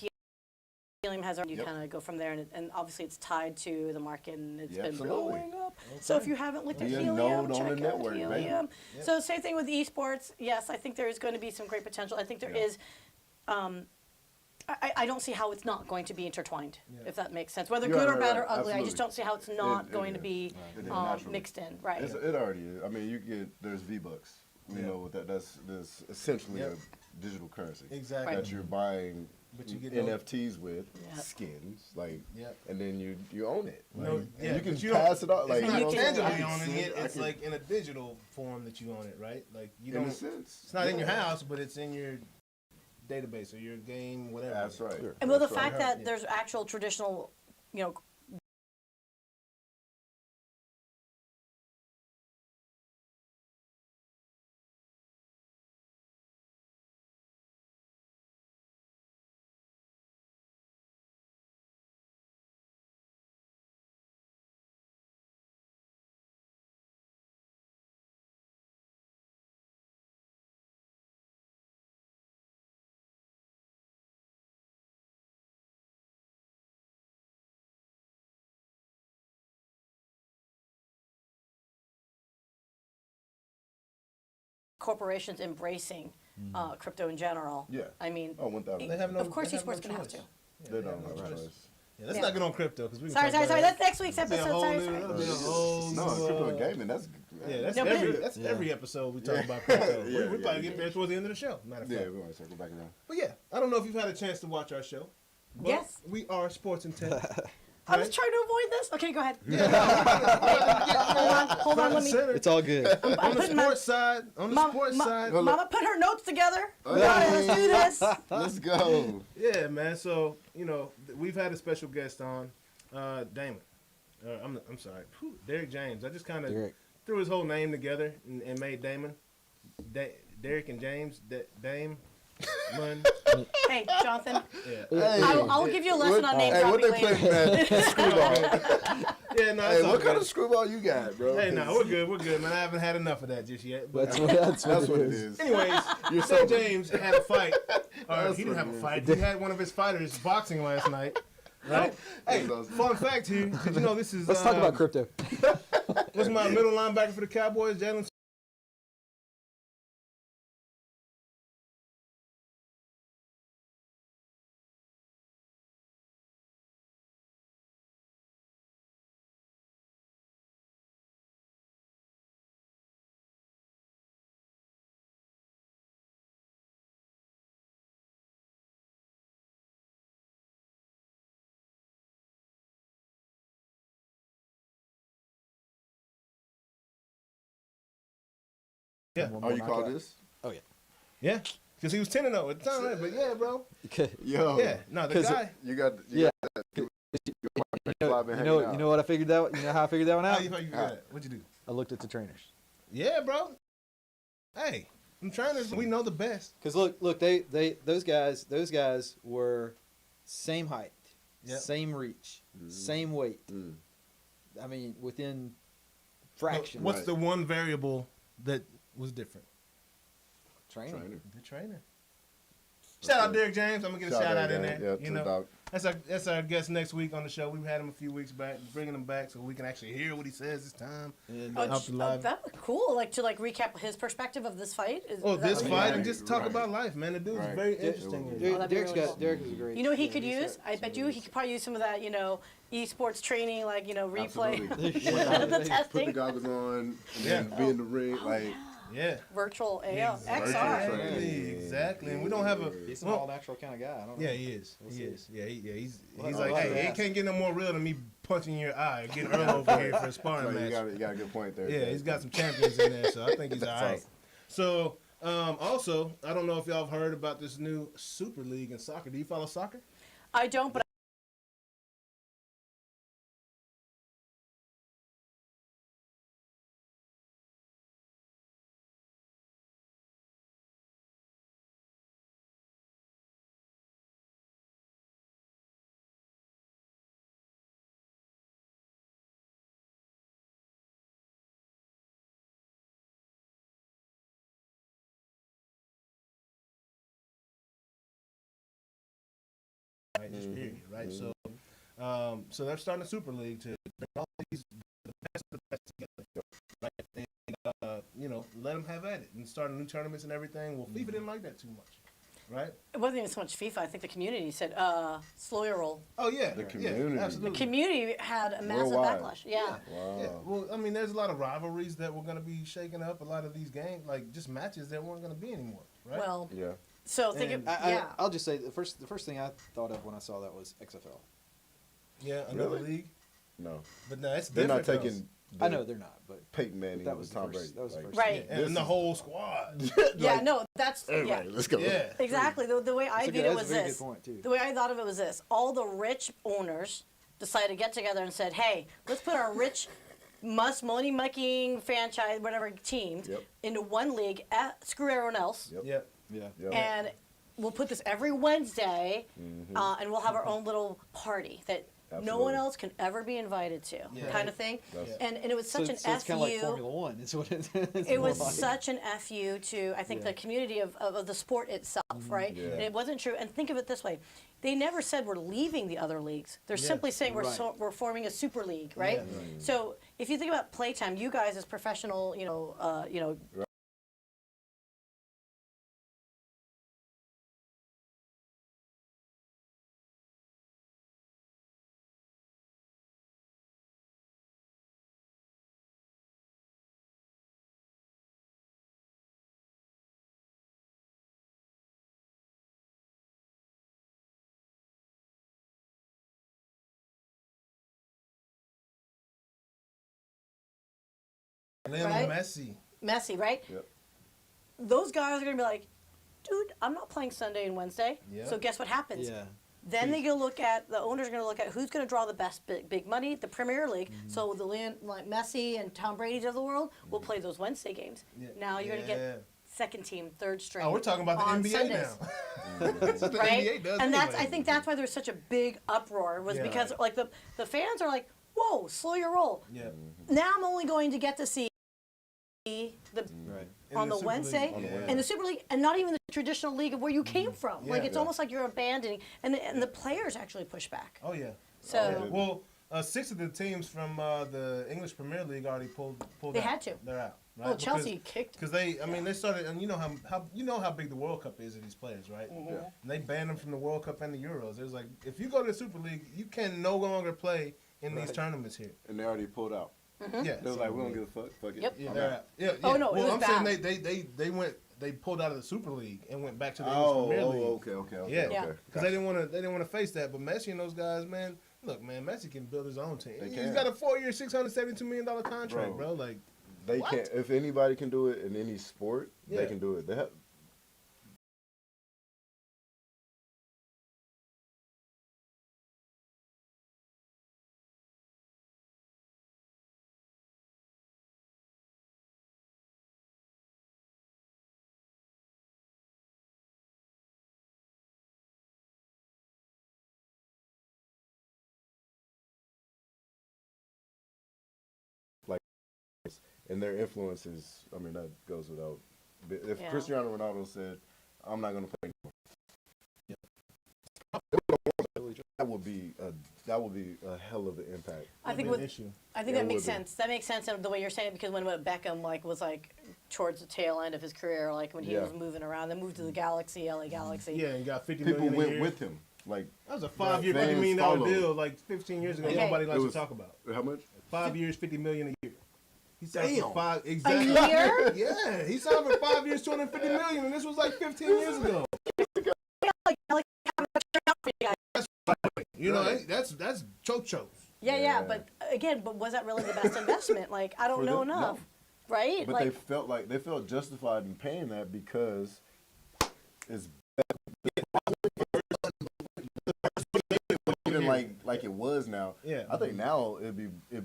Helium has, you Yep. kind of go from there, and obviously it's tied to the market, and it's Yeah, been absolutely. blowing up. So if you haven't looked at Be a Helium, node on check the out network, baby. Helium. So same thing with esports. Yes, I think there is going to be some great potential. I think there is. I don't see how it's not going to be intertwined, if that makes sense. Whether Yeah, good or right, bad right. or ugly, I just Absolutely. don't see how it's not It going to is. be It is naturally. mixed in. Right. It already is. I mean, there's V-Bucks. You know what that's essentially Yep. a digital currency. Exactly. That you're buying But you get NFTs with Yep. skins, like, Yep. and then you own it. Like, No, and yeah, you can but you don't- pass it off. Like, It's not you know what I'm saying? tangibly I can owning send- it. I It's can- like in a digital form that you own it, right? Like you in don't. a sense. It's not in your Yeah. house, but it's in your database or your game, whatever. That's right. And well, the That's right. fact that there's actual traditional, corporations embracing crypto in general. Yeah. I mean, Oh, 1,000. They have no. of course, they have esports no going to have choice. to. Yeah, They they have don't no have a choice. choice. Yeah, let's Yeah. not get on crypto because we. can Sorry. talk about That's next week's That'll be a episode. whole Sorry. new- that'll be a No, whole new, crypto and gaming. That's Yeah, that's No, but every it- that's Yeah. every episode we talk about crypto. Yeah, we yeah, probably yeah. get there towards the end of the show. Matter of yeah. fact. We want to circle back around. But yeah, I don't know if you've had a chance to watch our show. But Yes. We are Sports and Tech. I was trying to avoid this. Okay, go ahead. Hold Front on, and let me. center. It's all good. On the putting my- sports side. On the sports side. Mama put her notes together. We got it. Let's do this. Let's go. Yeah, man. So we've had a special guest on, Damon. I'm sorry, Derek James. I just kind of threw his whole name together and made Damon. Derek and James. Dame. Mun. Hey, Jonathan. Yeah. Hey, I'll give you a lesson on name hey, what dropping they later. play, man? Screwball. Yeah, no, Hey, it's all what kind good. of screwball you got, bro? Hey, no, we're good, man. I haven't had enough of that just yet. But, That's what what it it is. is. anyways, You're Derek sober. James had a fight. Or That's he didn't what have it a is. fight. He had one of his fighters boxing last night. Right? Hey, fun fact here. Did you know this is... Let's talk about crypto. What's my middle linebacker for the Cowboys, Jalen? Yeah. Oh, you call this? Oh yeah. Yeah. Because he was 10-0 at the time, right? But yeah, bro. Yo. Yeah. No, the 'Cause guy... You got. Yeah. You You know what I figured out? You know how I figured that one How out? you figured that? What'd you do? I looked at the trainers. Yeah, bro. Hey, I'm trying to... We know the best. Cause look, those guys were same height, Yep. same reach, same weight. I mean, within fraction. What's the one variable that was different? training? The trainer. Shout out Derek James. I'm gonna get a shout out in there. Yeah, You to know, the dog. that's our guest next week on the show. We had him a few weeks back, bringing him back so we can actually hear what he says this time. And, Oh, Up to live. that was cool. Like to recap his perspective of this fight. Is that This what fight you and wanted? just talk Right. about life, man. The dude's Right. very Yeah, interesting. it Derek, that'd be Derek's really got cool. Derek is a great. You know what he yeah, could he's use? got I some bet you really he could probably use some of that, esports training, replay. Absolutely. the Put the testing. goggles on and Yeah. then be in the ring. Like, Yeah. Virtual AL. Virtual XR. training. Exactly. And we don't have a... He's an well, all natural kind of guy. I don't know. yeah, he is. We'll He see. is. Yeah, he's Well, like, I'll hey, it ask. can't get no more real than me punching in your eye or getting Earl over here for a sparring so match. you got a good point there. Yeah, he's got some champions in there, so I think he's all That's right. awesome. So, also, I don't know if y'all have heard about this new Super League in soccer. Do you follow soccer? I don't, but Right, just period, right? So, so they're starting a Super League to bring all these the best of the best together, right? And, let them have at it and start new tournaments and everything. Well, FIFA didn't like that too much, right? it wasn't even so much FIFA. I think the community said, slow your roll. Oh yeah, The yeah, community. absolutely. Community had a massive Worldwide. backlash. Yeah. Wow. Yeah, well, I mean, there's a lot of rivalries that were going to be shaken up. A lot of these games, like just matches that weren't going to be anymore, right? Well, Yeah. so think And of, yeah. I'll just say the first thing I thought of when I saw that was XFL. yeah, another Really? league, No. but no, it's They're different. not taking. I know they're not, but Peyton Manning. that and was the Tom first. Brady. That was the Like, first. Right. and the whole squad. Yeah, no, that's, yeah. Everybody, let's go. Yeah. Exactly. The way I That's a viewed good- it that's was a very this. good point, too. The way I thought of it was this. All the rich owners decided to get together and said, hey, let's put our rich, money making franchise, whatever teams Yep. into one league, screw everyone else, Yep. Yeah. Yeah. Yep. and we'll put this every Wednesday, and we'll have our own little party that no one Absolutely. else can ever be invited to, Yeah. kind of thing. That's- And it was such so, an so it's kind of like FU. Formula One. It's what it is. It was such an FU to, I think, Yeah. the community of the sport itself, right? Yeah. And it wasn't true. And think of it this way. They never said we're leaving the other leagues. They're Yeah. simply saying Right. we're forming a super league, right? Yeah. So if you think about playtime, you guys as professional, Lionel right? Messi. Right? Yep. Those guys are going to be like, dude, I'm not playing Sunday and Wednesday. Yeah. So guess what happens? Yeah. Then the owners are going to look at who's going to draw the best big money, the Premier League. So the like Messi and Tom Brady's of the world will play those Wednesday games. Yeah. Now you're going to get second team, third string. Oh, we're talking about the on NBA Sundays. now. That's what the Right? NBA does And anyway. I think that's why there's such a big uproar was Yeah. because like the fans are like, whoa, slow your roll. Yeah. Now I'm only going to get to see the Right. In on the the Super Wednesday League. On the Wednesday. in the Super League, and not even the traditional league of where you came from. Like Yeah. it's almost like you're abandoning, and the players actually push back. Oh yeah. So Well, 6 of the teams from the English Premier League already pulled They out. had to. They're out. Right? well, Chelsea kicked. Because they started, and you know how big the World Cup is of these players, right? Mm-hmm. Yeah. And they banned them from the World Cup and the Euros. It was like, if you go to the Super League, you can no longer play in these tournaments here. And they already pulled out. Yeah. They was like, we don't give a fuck. Fuck it. Yep. Yeah, I'm they're out. out. Yeah, Oh, yeah. no, it well, was I'm bad. saying they pulled out of the Super League and went back to the Oh, English Premier League. okay. Yeah. Yeah. Okay. Because they didn't want to face that. But Messi and those guys, man, look, man, Messi can build his own team. They He's can. got a 4-year, $672 million contract, bro. Like, They What? can't. If anybody can do it in any sport, Yeah. they can do it. They have, and their influence is. I mean, that goes without. If Yeah. Cristiano Ronaldo said, "I'm not going to play," that would be a hell of an impact. I think an issue. I think Yeah, that it makes would be. sense. That makes sense of the way you're saying it because when Beckham was towards the tail end of his career, like when he Yeah. was moving around, then moved to the Galaxy, LA Galaxy. Yeah, and got 50 People million a went year. with him. Like That was a 5-year, $50 fans million followed. deal like 15 years ago. Okay. Nobody likes It to was- talk about. how much? 5 years, $50 million a year. He signed Damn. for 5 A exactly. year? Yeah, he signed for 5 years, $250 million, and this was like 15 years ago. You know, that's chochos. Yeah, Yeah. but again, was that really the best investment? Like, I don't For know them? No. enough, right? But Like, they felt justified in paying that because it's even like it was now. Yeah. I think now it'd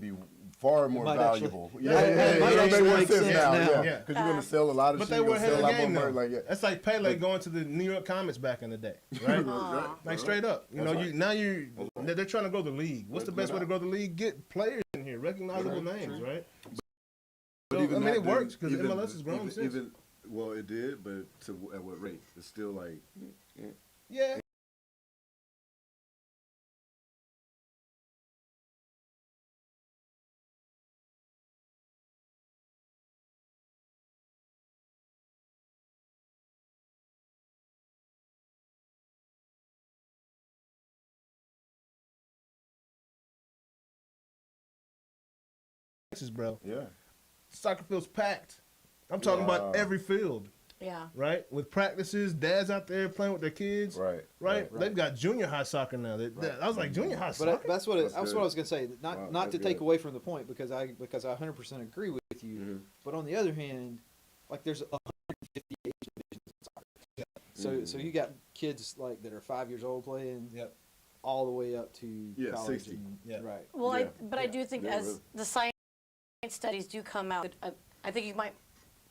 be far more might valuable. actually- Yeah, it might actually make sense now. Yeah, Yeah. because you're gonna sell a lot of But shit. they were You're ahead gonna of sell the a lot game more though. merch. Like, yeah. That's like Pele going to the New York Comets back in the day, right? Like straight up. You know, they're trying to grow the league. What's the best way to grow the league? Get players in here, recognizable names, right? But So, even I mean, that it works didn't- because even- MLS has grown since. Well, it did, but at what rate? It's still like Yeah. Bro, yeah. soccer field's packed. I'm talking about every field, yeah. right? With practices, dads out there playing with their kids, Right. right? They've got junior high soccer now. I was like, junior high But soccer? that's what That's that's good. what I was gonna say. Not Wow, not to that's take good. away from the point because I 100% agree with you. Mm-hmm. But on the other hand, like there's 150 age divisions in soccer. So you got kids like that are 5 years old playing Yep. all the way up to Yeah, college 60. and- Yeah. right. Well, Yeah. I do think Yeah, as really. the science studies do come out, I think you might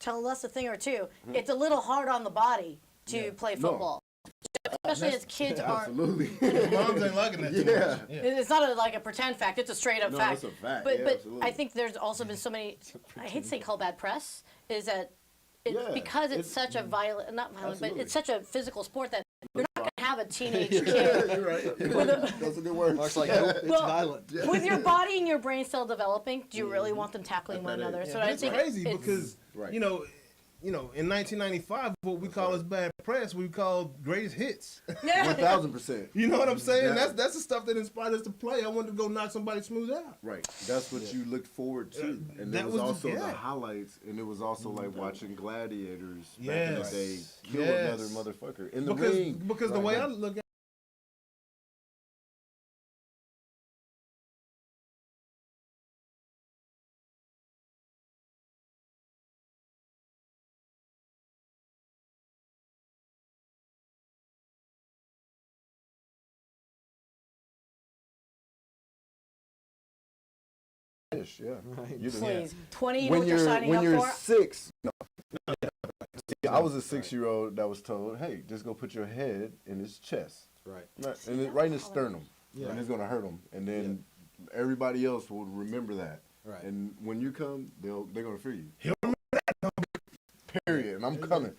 tell us a thing or two. It's a little hard on the body to play No. football, especially as kids aren't. Absolutely. Moms ain't liking that too Yeah. much. Yeah. It's not like a pretend fact; it's a straight up No, fact. it's a fact. But Yeah, but absolutely. I think there's also been so many. I hate to say called bad press. Is that Yeah, because it's it's- such a violent, not violent, but Absolutely. it's such a physical sport that you're not going to have a teenage Yeah, kid you're right. Those are good words. Mark's like, nope, it's Well, violent. with your body and your brain still developing. Do you really want them tackling one that another? is. So But I it's think crazy it's- because Right. you know, in 1995, what we call as bad press, we call greatest hits. 1,000%. You know what I'm saying? Yeah. That's the stuff that inspired us to play. I wanted to go knock somebody smooth out. Right. That's what you looked forward to. And that it was was also the yeah. highlights, and it was also like watching gladiators back in the Yes. day kill Yes. another motherfucker in the Because ring. because the Like, way like, I look at ish, yeah. Right. You the- Please, 20, you know When what you're you're signing when up you're for? 6, no. See, I was a 6-year-old that was told, hey, just go put your head in his chest, Right. right in his sternum, Yeah. and it's gonna hurt him, and then everybody else will remember that. Right. And when you come, they're gonna fear you. He'll remember that. Period. And I'm coming.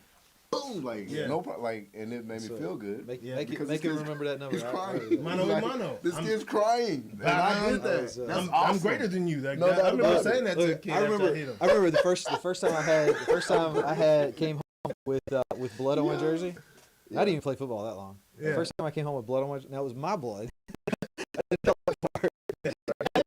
Boom, like Yeah. no problem. Like, and it made me So, feel good. Make because it this kid's- remember that number. He's I- crying. Mano Like, a mano. This I'm- kid's crying. And I did that. was, That's I'm awesome. greater than you. That No guy. doubt I remember about saying it. that to a Look, kid I after I remember. hit him. I remember the first time I had came home with blood on my jersey. I didn't even play football that long. Yeah. The first time I came home with blood on my jersey, that was my blood.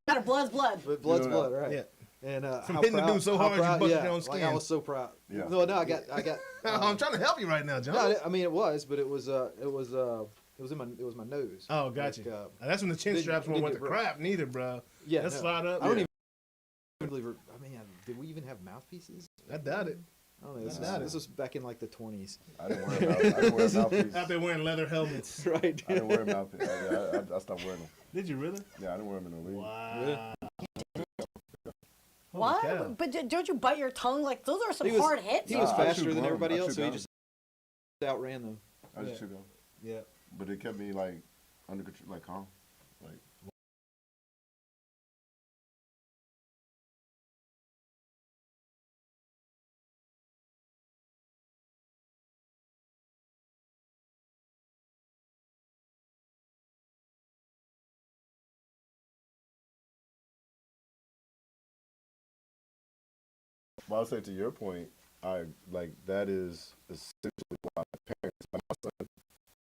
Matter, blood's blood. But blood's You know blood, that. right? Yeah. And From how hitting the proud- dude so how hard you proud- busted yeah, your own like, skin. I was so proud. Yeah. No, I got. I'm trying to help you right now, John. No, I mean it was, but it was my nose. Oh, gotcha. Like, And that's when the chin didn't- straps went didn't with get the broke. crap, neither, bro. Yeah, Let's no. slide up. I don't Yeah. even believe. I mean, did we even have mouthpieces? I doubt it. I don't know. This, I doubt it. this was back in like the 20s. I didn't wear a mouthpiece. Out there wearing leather helmets. Right. I didn't wear a mouthpiece. I stopped wearing them. Did you really? Yeah, I didn't wear them in the league. Wow. What? cow. But don't you bite your tongue? Like, those are some He was- hard hits. He was Nah, I faster shoot than gum. everybody I else, shoot so he gum. just outran them. I just Yeah. took them. Yeah. But it kept me like under control, like calm. Like But I'll say to your point, I like that is essentially why parents, like my son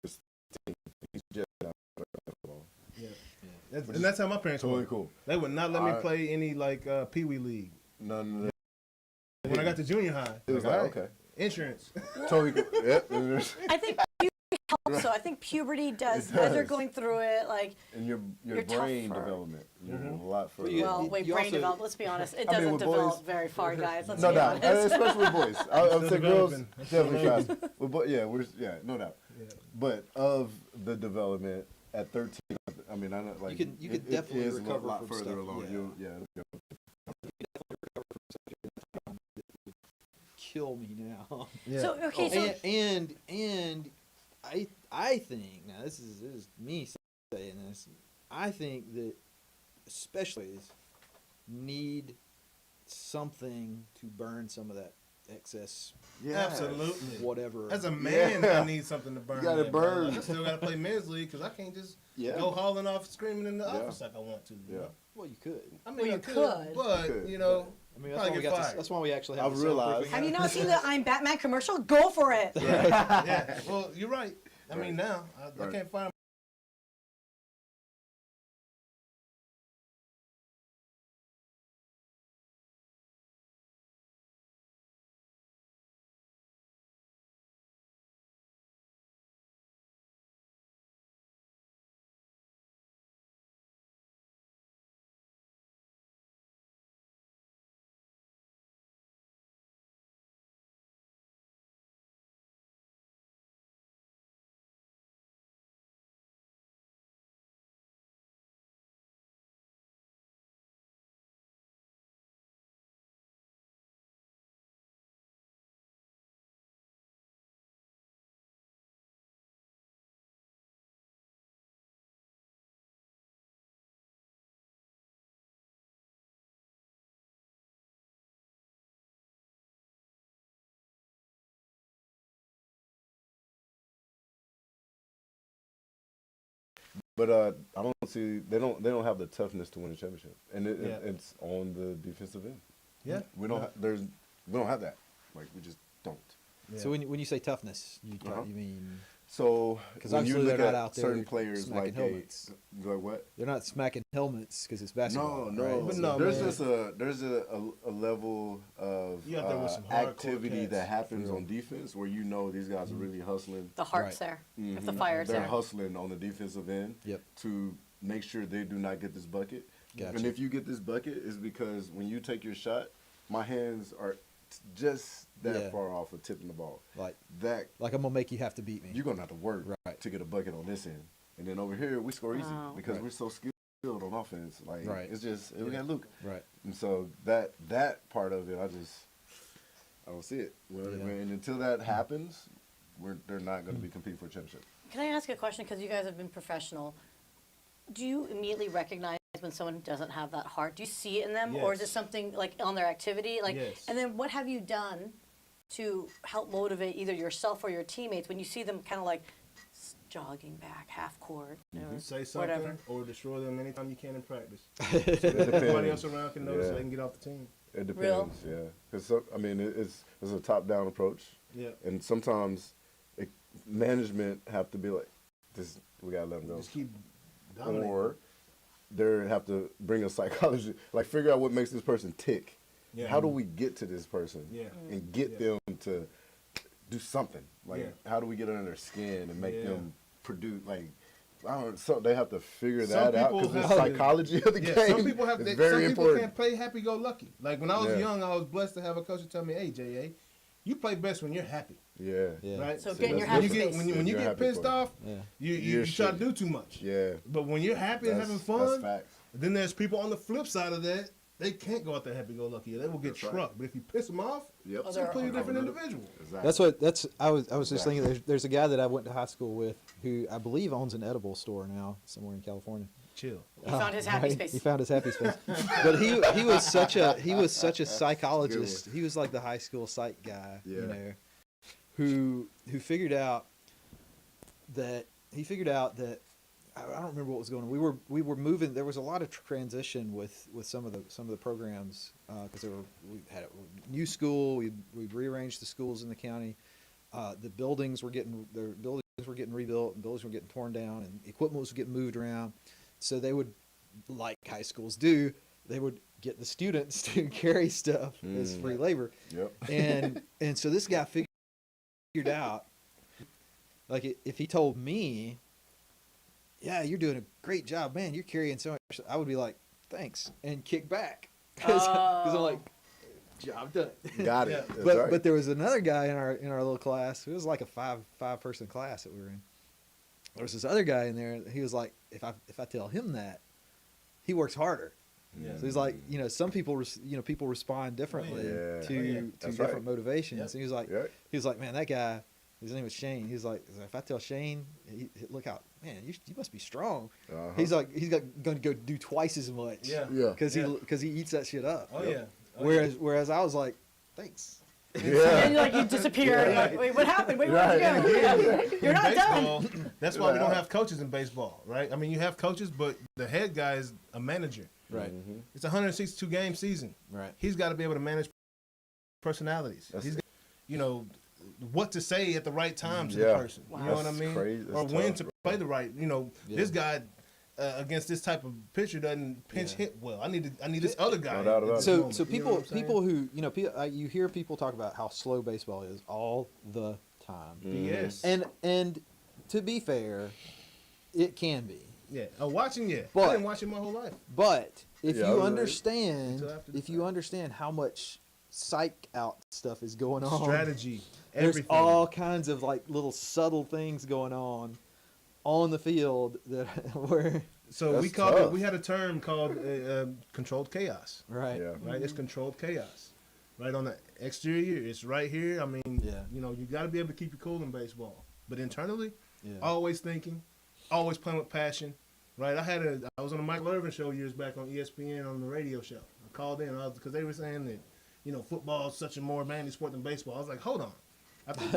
is 10, he's just not basketball. Yeah. And that's how my parents Totally were. cool. They would not let me I- play any like Pee Wee League. None of that. When I got to junior high, It was all like, right, okay. insurance. Totally cool. Yep. And there's- I think puberty helps. So I think puberty does. It As they're does. going through it, like, and your You're brain tougher. development. You're a lot further. you- well, along. wait, you brain also- develop. Let's be honest. It I mean, doesn't with develop boys- very far, guys. Let's No be doubt, honest. especially with boys. I would Still say girls developing. definitely Still faster. Yeah, no doubt. Yeah. But of the development at 13, I mean, I know like You could it definitely is a recover lot from further stuff, along. yeah. Kill me now. Yeah. So okay, so and I think now this is me saying this. I think that especially need something to burn some of that excess Absolutely. whatever. As a man, Yeah. I need something to burn. gotta that, bro. burn. Like, I still gotta play men's league because I can't just Yeah. go hauling off, screaming in the Yeah. office like I want to. you Yeah. know? Well, you could. I mean, Well, I you could, could. but You could, you know, I mean, probably get fired. that's why we actually have. I've the realized- soundproofing. have you not seen the I'm Batman commercial? Go for it. Yeah. Well, you're right. I Right. mean, now I Right. can't find. But I don't see they don't have the toughness to win a championship, and Yeah. it's on the defensive end. Yeah. We don't we don't have that. Like we just don't. So when you say toughness, Uh-huh. you mean So 'Cause when you obviously look they're not at out there certain players smacking like helmets. like what? they're not smacking helmets because it's basketball. No, right? But So no, there's man. just there's a level of You out there with some hardcore activity cats. that happens For on defense where you know these guys are really hustling. The heart's Right. there. If Mhm. the fire's They're there. hustling on the defensive end Yep. to make sure they do not get this bucket. Gotcha. And if you get this bucket, is because when you take your shot, my hands are just that Yeah. far off of tipping the ball. Like That I'm gonna make you have to beat me. you're gonna have to work Right. to get a bucket on this end, and then over here we score easy Oh. because Right. we're so skilled. field on offense. Like Right. it's just we got Luke. Right. And so that part of it, I don't see it. And until that happens, they're not going to be competing for a championship. Can I ask a question? Because you guys have been professional. Do you immediately recognize when someone doesn't have that heart? Do you see it in them, or is it Yes. something like on their activity? Like, Yes. and then what have you done to help motivate either yourself or your teammates when you see them kind of like jogging back half court or Say something whatever? or destroy them anytime you can in practice. It Everybody depends. else around can notice Yeah. so they can get off the team. It depends. Real? Yeah. Because I mean, it's a top-down approach. Yeah. And sometimes management have to be like, this we gotta let them go, Just keep dominating. or they have to bring a psychology, like figure out what makes this person tick. Yeah. How do we get to this person? Yeah. And get Yeah. them to do something. Like, Yeah. how do we get under their skin and make Yeah. them produce? Like, I don't know. So they have to figure Some that out people because the have to- psychology of the Yeah, game some people have. is Some very people important. can't play happy-go-lucky. Like when I was Yeah. young, I was blessed to have a coach who tell me, "Hey, JA, you play best when you're happy." Yeah. Yeah. Right. So See, get in your that's happy when you different. get space. when you You're get happy pissed for it. off, Yeah. you You're try to shitty. do too much. Yeah. But when you're happy and having That's fun, facts. then there's people on the flip side of that. They can't go out there happy-go-lucky. They will get That's right. trucked. But if you piss them off, Yep. it's a completely different individual. Exactly. I was just thinking. There's a guy that I went to high school with who I believe owns an edible store now somewhere in California. Chill. He found his happy Right? space. He found his happy space. But he was such a psychologist. He was like the high school psych guy, you Yeah. know, who figured out that I don't remember what was going on. We were moving. There was a lot of transition with some of the programs because we had a new school. We rearranged the schools in the county. The buildings were getting rebuilt, and buildings were getting torn down, and equipment was getting moved around. So they would, like high schools do, they would get the students to carry stuff as free labor. Yep. And so this guy figured out, like, if he told me, yeah, you're doing a great job, man, you're carrying so much, I would be like, thanks, and kick back. Because I'm like, job done. Got it. Yeah. That's But right. but there was another guy in our little class. It was like a five person class that we were in. There was this other guy in there. He was like, if I tell him that, he works harder. Yeah. So he's like, some people people respond differently Yeah. to Oh, yeah. to That's different right. motivations. Yep. And he was like, man, that guy, his name was Shane. He's like, if I tell Shane, look out, man, you must be strong. Uh-huh. He's like, he's going to go do twice as much. Yeah. Yeah. Because Yeah. he eats that shit up. Oh yeah. Oh, Whereas I was like, thanks. And Yeah. then like you disappear. And you're like, wait, what happened? Wait, where'd Right. you go? You're not baseball, done. that's why we don't have coaches in baseball, right? I mean, you have coaches, but the head guy is a manager. Right. It's a 162 game season. Right. He's got to be able to manage personalities. That's He's it. got, what to say at the right time to the Yeah. person. Wow. You know what I That's mean? crazy. That's Or when tough, to bro. play the right. Yeah. This guy against this type of pitcher doesn't pinch Yeah. hit well. I need this other guy. No doubt at about this it. moment. So You know what I'm saying? people who you hear people talk about how slow baseball is all the time, BS. and to be fair, it can be. Yeah. Watching, yeah. But- I didn't watch it my whole life. But if Yeah, I you was- understand, Until after the if you understand how much psych out stuff is going on, Strategy. there's Everything. all kinds of like little subtle things going on the field that where So we That's called it. tough. We had a term called controlled chaos. right. Yeah. Right, it's controlled chaos. Right on the exterior, it's right here. I mean, Yeah. you got to be able to keep your cool in baseball. But internally, Yeah. always thinking, always playing with passion. Right, I was on a Mike Irvin show years back on ESPN on the radio show. I called in because they were saying that football is such a more manly sport than baseball. I was like, hold on. I think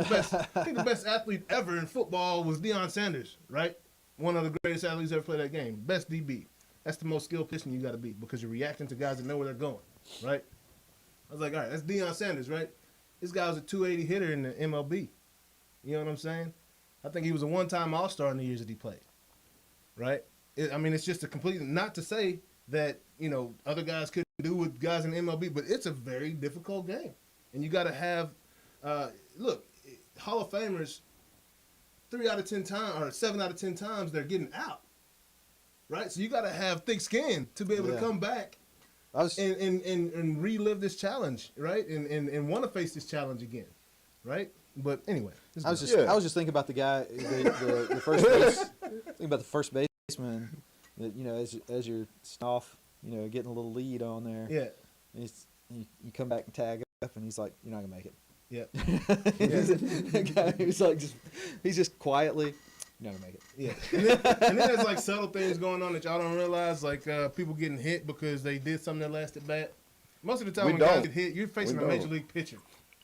the best athlete ever in football was Deion Sanders, right? One of the greatest athletes ever played that game. Best DB. That's the most skilled pitching you got to be because you're reacting to guys that know where they're going, right? I was like, all right, that's Deion Sanders, right? This guy was a 280 hitter in the MLB. You know what I'm saying? I think he was a one-time All-Star in the years that he played, right? It's just a complete, not to say that, other guys couldn't do what guys in the MLB, but it's a very difficult game. And you got to have, look, Hall of Famers, 3 out of 10 times, or 7 out of 10 times, they're getting out, right? So you got to have thick skin to be able to Yeah. come back I was and relive this challenge, right? And want to face this challenge again, right? But anyway. I was Yeah. just thinking about the guy, the first base, thinking about the first baseman that, you know, as you're off, you know, getting a little lead on there. Yeah. You come back and tag up, and he's like, "You're not gonna make it." Yeah. He's like, he's just quietly, "You're not gonna make it." Yeah. And then there's like subtle things going on that y'all don't realize, like people getting hit because they did something that lasted bad. Most of the time We when guys don't. get hit, you're facing We a major don't. league pitcher.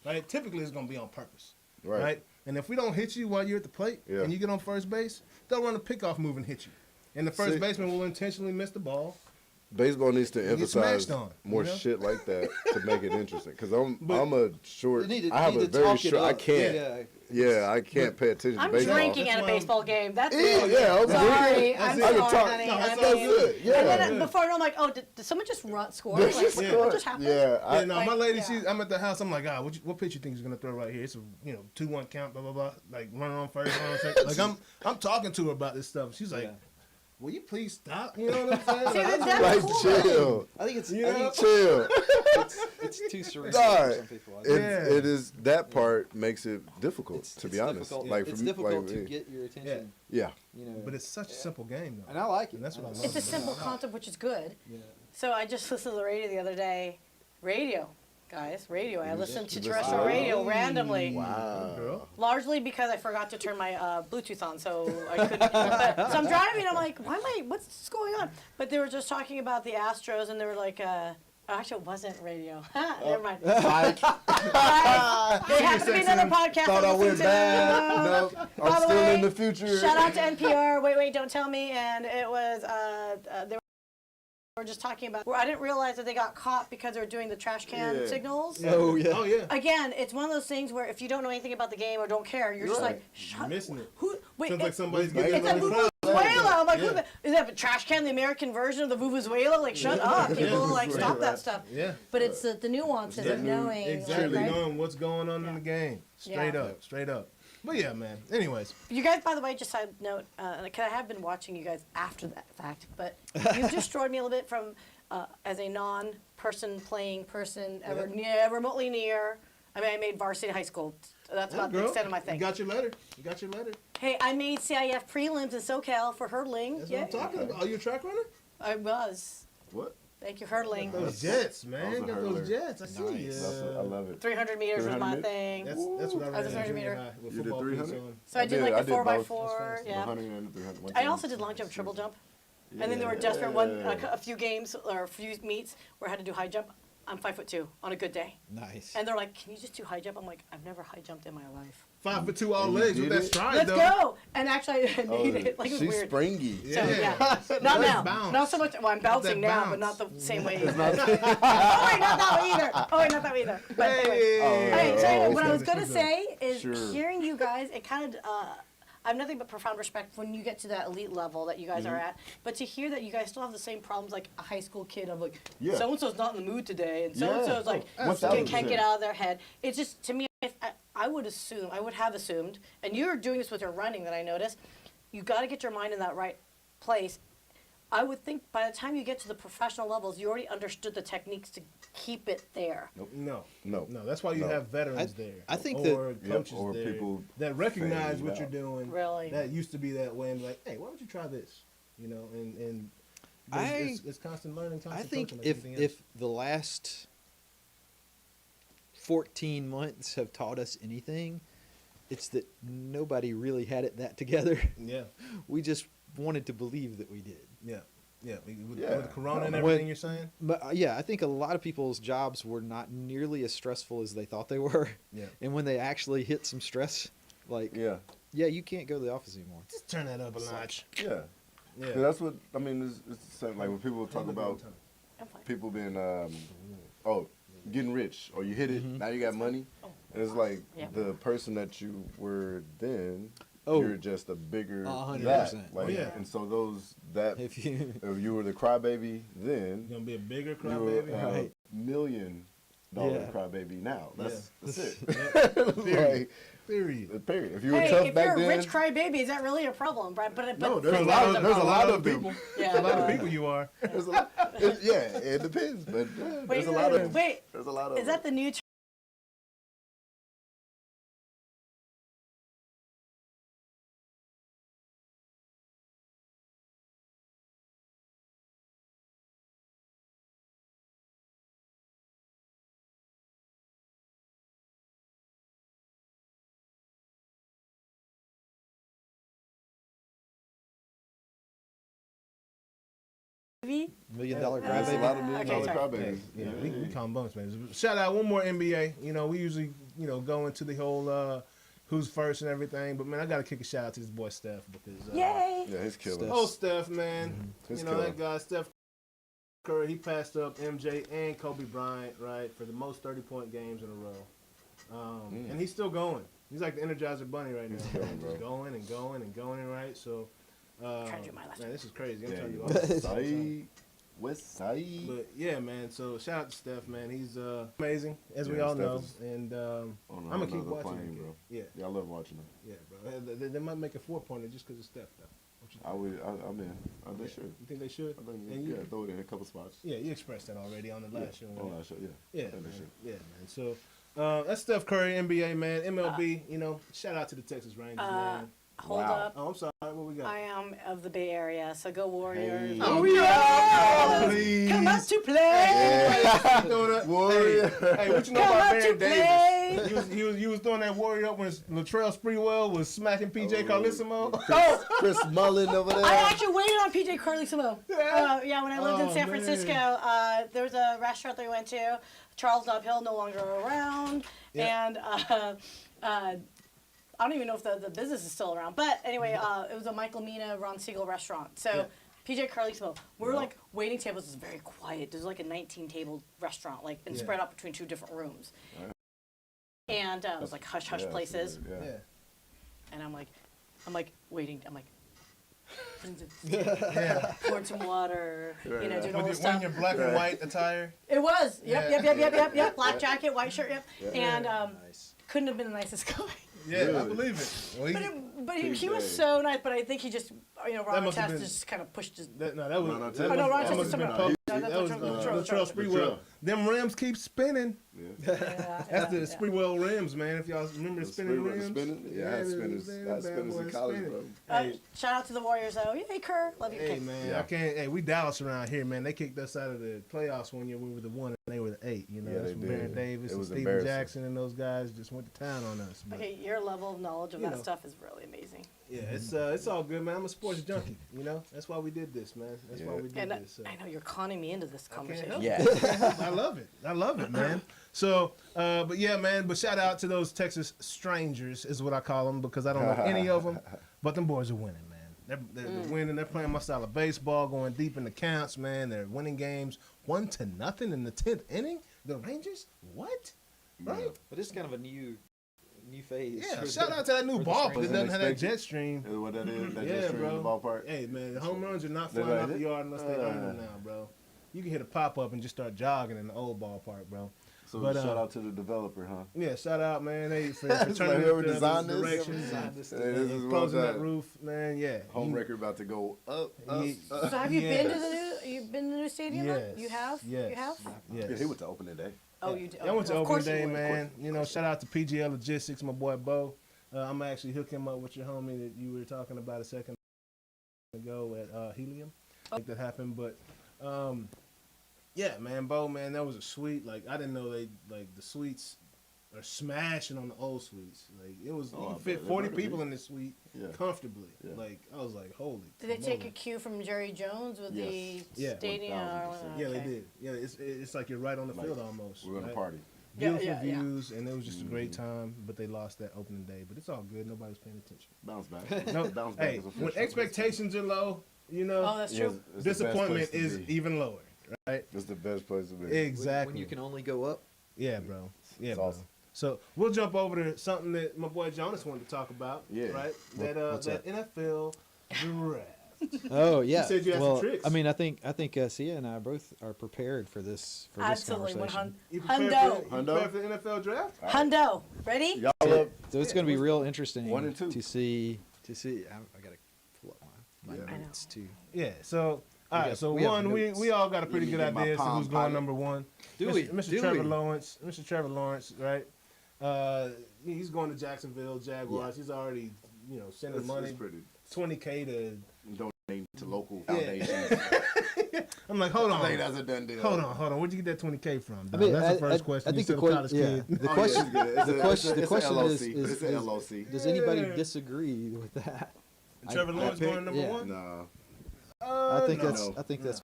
Right? Typically it's gonna be on purpose. Right. And if we don't hit you while you're at the plate Yeah. and you get on first base, they'll run a pickoff move and hit you. And the first See? baseman will intentionally miss the ball. Baseball needs to get emphasize smashed on, more you know? shit like that to make it interesting. Because I'm But- a short. You need to, I have need a to very talk it short. I up. can't. Yeah, I can't pay attention to I'm baseball. drinking at a That's why baseball game. That's Yeah, it. yeah, I'm Sorry, drinking. I'm I can sorry, talk. honey. No, I that's mean, it. Yeah. And then Yeah. before I know, I'm like, oh, did someone just score? Like, Yeah. what just happened? Yeah, Yeah, no, my Like, lady, yeah. I'm at the house. I'm like, what pitch you think he's gonna throw right here? It's a 2-1 count, blah blah blah. Like running on first, running on second. Like I'm talking to her about this stuff. She's like, Yeah. will you please stop? You know what I'm saying? See, Like, that's like cool. chill, I think it's, You I know? think chill. it's too surreal Nah, for some people. I think. It, it is that part makes it difficult It's to be honest. difficult. Like it's for me, difficult like, to get your attention. Yeah, You know, But it's such a simple game, though. and I like it. And that's what I love. It's a simple concept, which is good. Yeah. So I just listened to the radio the other day. Radio, guys, radio. I listened to listen to terrestrial radio radio? randomly. wow. Girl. Largely because I forgot to turn my Bluetooth on, so I couldn't. So I'm driving, I'm like, what's going on? But they were just talking about the Astros, and they were like, actually, it wasn't radio. Never mind. There has to be another podcast. Thought I listen went to. bad. No, By I'm the still way, in the future. Shout out to NPR. Wait, don't tell me. And it was they were just talking about. I didn't realize that they got caught because they were doing the trash can Yeah. signals. Oh yeah. Oh yeah. Again, it's one of those things where if you don't know anything about the game or don't care, you're just Right. like, shut. You're missing it. Who? Wait, Sounds like somebody's it's getting a on the Vuvuzuela. I'm like, Yeah. is that a trash can, the American version of the Vuvuzuela? Like, shut up, people! Like, stop that stuff. Yeah. But it's the nuances of knowing. Exactly. Like, right? Knowing what's going on in the game. Straight Yeah. up. Straight up. But yeah, man. Anyways. You guys, by the way, just side note, because I have been watching you guys after that fact, but you've destroyed me a little bit from as a non-person playing person ever remotely near. I mean, I made varsity high school. That's about the Girl, extent of my thing. You got your letter. You got your letter. Hey, I made CIF prelims in SoCal for hurdling. That's Yeah, what I'm talking about. Are you a track runner? I was. What? Thank you, hurdling. Those jets, man. That was a Got those hurdler. jets. I see Nice. you. I love it. 300 meters was 300 my meters? thing. That's what I I was ran a in 300 junior meter. high with You did football 300? cleats on. So I did like the 4x4. both. Yeah. 100 and 300. One I time. also did long jump, triple jump. And then there were desperate a few games or a few meets where I had to do high jump. I'm 5'2" on a good day. Nice. And they're like, can you just do high jump? I'm like, I've never high jumped in my life. 5'2" all And you legs with did that it? stride, Let's though. go! And actually, I Oh, made it. Like, it was she's weird. springy. So, yeah. Not Let's now. bounce. Not so much. Well, I'm bouncing that now, bounce. but not the same way. Oh, wait, not that way either. Oh, wait, not that way either. But anyway. Hey, so anyway, what I was going to say is Sure. hearing you guys, it kind of, I have nothing but profound respect when you get to that elite level that you guys are at. But to hear that you guys still have the same problems like a high school kid of like, Yeah. so-and-so's not in the mood today, and so-and-so's like, Oh, can't 1000%. get out of their head. It's just, to me, I would have assumed, and you're doing this with your running that I noticed, you got to get your mind in that right place. I would think by the time you get to the professional levels, you already understood the techniques to keep it there. No. No. No, that's why you No. have veterans there. I think or that- coaches or there people that recognize fade what you're out. doing. Really? That used to be that way and like, hey, why don't you try this? You know, and it's constant learning, constant I think coaching, like if everything else. the last 14 months have taught us anything, it's that nobody really had it that together. Yeah, We just wanted to believe that we did. yeah. With Yeah. the corona and When- everything you're saying? But yeah, I think a lot of people's jobs were not nearly as stressful as they thought they were. Yeah. And when they actually hit some stress, like, Yeah. you can't go to the office anymore. Just turn that up a notch. Yeah. Yeah. 'Cause that's what I mean. It's the same. Like when people talk about I'm fine. people being getting rich or you hit it, now you got money, Oh. and it's like Yeah. the person that you were then. Oh. You're just a bigger 100%. that. Like, Oh, yeah. And so those that If you if you were the crybaby then, You're gonna be a bigger you were crybaby. Right. $1 million Yeah. crybaby now. That's it. Yeah. Like, Period. period. If you were Hey, tough if back you're a then, rich crybaby, is that really a problem, Brad? But No, there's a lot of people. Yeah, A lot of people you are. There's a lot. It depends, but Wait, there's a lot of. wait. There's a lot of. Is that the new crybaby. $1 million That's a crybaby. lot of $1 million sorry. crybabies. Yeah, we call them bonus babies. Shout out one more NBA. You know, we usually, go into the whole who's first and everything. But, man, I got to kick a shout out to this boy, Steph. Because, Yay! Yeah, his killer. Oh, Steph, man. His That killer. guy, Steph Curry, he passed up MJ and Kobe Bryant, right, for the most 30-point games in a row. And he's still going. He's like the Energizer Bunny right now. He's going and going and going, right? So, Trying to do my last man, this is crazy. I'm Yeah, telling you. West Side. West Side. But, yeah, man, so shout out to Steph, man. He's amazing, as we Yeah, all Steph know. is And on I'm going to keep another watching plane, him. bro. Yeah, Yeah, I love watching him. yeah, bro. They might make a 4-pointer just because of Steph, though. What you think? I'm in. They should. You think they should? I think, And yeah, you, throw it in a couple spots. yeah, you expressed that already on the last show. On Right? that show, yeah. Yeah, I think man. they should. Yeah, man. So that's Steph Curry, NBA, man. MLB, shout out to the Texas Rangers, man. Hold Wow. up. Oh, I'm sorry. What we got? I am of the Bay Area, so go Warriors. Hey. Oh, yeah! Please. Come out to play! Throwing that- Warrior. Hey, what you know Come about out to Baron play! Davis? He was throwing that warrior up when Latrell Sprewell was smacking PJ Carlissimo. Chris Mullen over there. I actually waited on PJ Carlissimo. Yeah? When I lived in Oh, San man. Francisco, there was a restaurant that we went to. Charles Uphill, no longer around. Yeah. And I don't even know if the business is still around. But anyway, it was a Michael Mina, Ron Siegel restaurant. So Yeah. PJ Carlissimo, we're like waiting tables is very quiet. There's like a 19-table restaurant, like, and Yeah. spread out between 2 different rooms. And it was like hush-hush Yeah, places. Yeah. Yeah. And I'm like waiting. I'm like, Yeah. pouring some water, doing all this When stuff. your black and white attire. It was. Yeah. Yep. Black jacket, white shirt, yep. And Nice. couldn't have been the nicest guy. Yeah, I Really? believe it. Well, But he was PJ. so nice, but I think he just, Ron must have Artest been- just kind of pushed his... that was. No, no, that oh, no, must- Rochester's that must have been somewhere. post- No, that's That was Latrell. Sprewell. Them rims keep spinning. Yeah, That's the yeah. Sprewell rims, man. If y'all remember the spinning rims. Yeah, I had spinners. I had spinners in college, bro. Hey, Shout out to the Warriors, though. Yay, Kerr. Love you, hey, kid. man, Yeah. I can't. Hey, we Dallas around here, man. They kicked us out of the playoffs one year. We were the 1 and they were the 8. Yeah, That's they when did. Baron Davis It and was Steven embarrassing. Jackson and those guys just went to town on us. But Okay, your level of knowledge of You that know. stuff is really amazing. yeah, it's all good, man. I'm a sports junkie. That's why we did this, man. That's why we did And this. So. I know you're conning me into this Can't conversation. help Yeah. I love it. I love it, man. So, but yeah, man. But shout out to those Texas strangers, is what I call them, because I don't know any of them. But them boys are winning, man. They're winning. They're playing my style of baseball, going deep in the counts, man. They're winning games 1-0 in the 10th inning. The Rangers, what? Right? But it's kind of a new phase. Yeah. for Shout the- out to that new for the ballpark that Strangers. doesn't have that Expected. jet stream. Is what that is? That Yeah, just bro. in the ballpark? Hey, man, the home runs are not They flying like out the it? yard unless they own them now, bro. You can hit a pop up and just start jogging in the old ballpark, bro. So But, shout out to the developer, huh? Yeah, shout out, man. They for It's turning like whoever it the designed this, direction, Designed and- this Hey, thing. this and is closing what that that roof, man. Yeah, home record about to go up. Ye- So have you been to Yes. the new? You've been to the new stadium? Yes. You have. Yes. You have. Yeah, Yes. he went to opening day. Oh, you did. I went to of opening course you day, would. man. Shout out to PGL Logistics, my boy Bo. I'm gonna actually hook him up with your homie that you were talking about a second ago at Helium. Make that happen, but yeah, man, Bo, man, that was a suite. Like I didn't know they like the suites are smashing on the old suites. Like it was, Oh, you I could fit bet. 40 They better people be. in this suite Yeah. comfortably. Yeah. Like I was like, holy. Did they take a moly. cue from Jerry Jones with Yes. Yeah. the stadium? 1000%. Yeah, they Okay. did. Yeah, it's like you're right on the Like, field almost. We're gonna right? party. Beautiful Yeah, yeah. views, and it was just a great time. But they lost that opening day. But it's all good. Nobody's paying attention. Bounce back. No, Bounce back hey, is official. when expectations are low, Oh, that's Yeah, true. it's the best disappointment place to is be. even lower. Right? It's the best place to be. Exactly. When you can only go up. Yeah, bro. Yeah, It's bro. awesome. So we'll jump over to something that my boy Jonas wanted to talk about. Yeah. Right. What's That NFL draft. Oh yeah. said you had some well, tricks. I mean, I think Syya and I both are prepared for this Absolutely, conversation. You prepared Hundo. for the NFL draft? Hundo, ready? Y'all up? So it's going to be real interesting 1 and 2. to see. I got to pull up my Yeah. notes too. Yeah. So all right. got- So we have one, notes. we all got a pretty me good get my idea as to Palm who's going Pilot. number one. Do Mr. we? Mr. Do Trevor we? Lawrence. Mr. Trevor Lawrence, right? He's going to Jacksonville Jaguars. He's already, sending money, It's pretty. $20K to. Donate to local foundations. I'm like, hold I think on. that's a done deal. Hold on. Where'd you get that $20K from? I mean, that's the first question. I think You the still a college question. Yeah, kid. the Oh, question. yeah, it's good. It's The a- question. it's The a question is. LLC. It's a LLC. Does anybody Yeah. disagree with that? Trevor Lawrence pick- going number yeah. one? Nah. I think no. that's. I think that's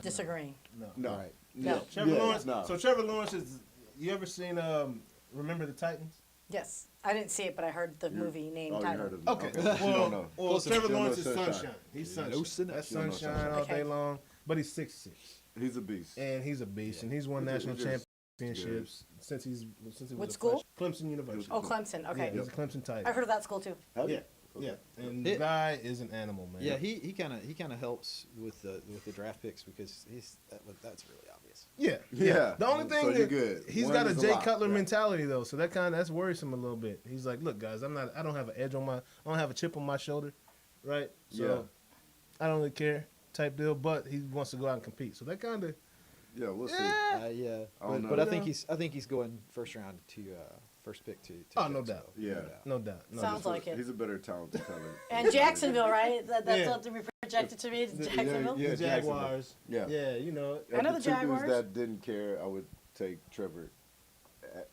disagreeing. No. Right. No. Trevor Yeah, Lawrence. no. So Trevor Lawrence is. You ever seen Remember the Titans? Yes, I didn't see it, but I heard the movie name Oh, you title. heard of it. Okay. You don't Well, know. well You Trevor don't know Lawrence is Sunshine. sunshine. He's sunshine. No sunshine. That's You don't know sunshine sunshine. all Okay. day long. But he's 6'6", He's a beast. and he's a beast, and he's won He national just- championships since he was What a school? Clemson University. Oh, Clemson. Okay. Yeah, he's a Clemson Titan. I heard of that school too. Have Yeah, you? yeah, and Yeah. the guy is an animal, man. Yeah, he kind of helps with the draft picks because that's really obvious. Yeah, Yeah. The only So thing you're that good. he's One got a is a Jay lot. Cutler Yeah. mentality though, so that's worrisome a little bit. He's like, look, guys, I don't have an edge on I don't have a chip on my shoulder, right? So I don't really care, type deal. But he wants to go out and compete, so that kind of Yeah, we'll see. Yeah, I don't but know. I think he's going first round to first pick to. Oh, no Jets, doubt. so, Yeah. no doubt. No Sounds doubt. like it. He's a better talent than Cutler. And Jacksonville, right? That's Yeah. what we projected to be. It's Jacksonville. Yeah, The Jaguars. Yeah. Yeah, you know. I know Of the two dudes Jaguars. that didn't care, I would take Trevor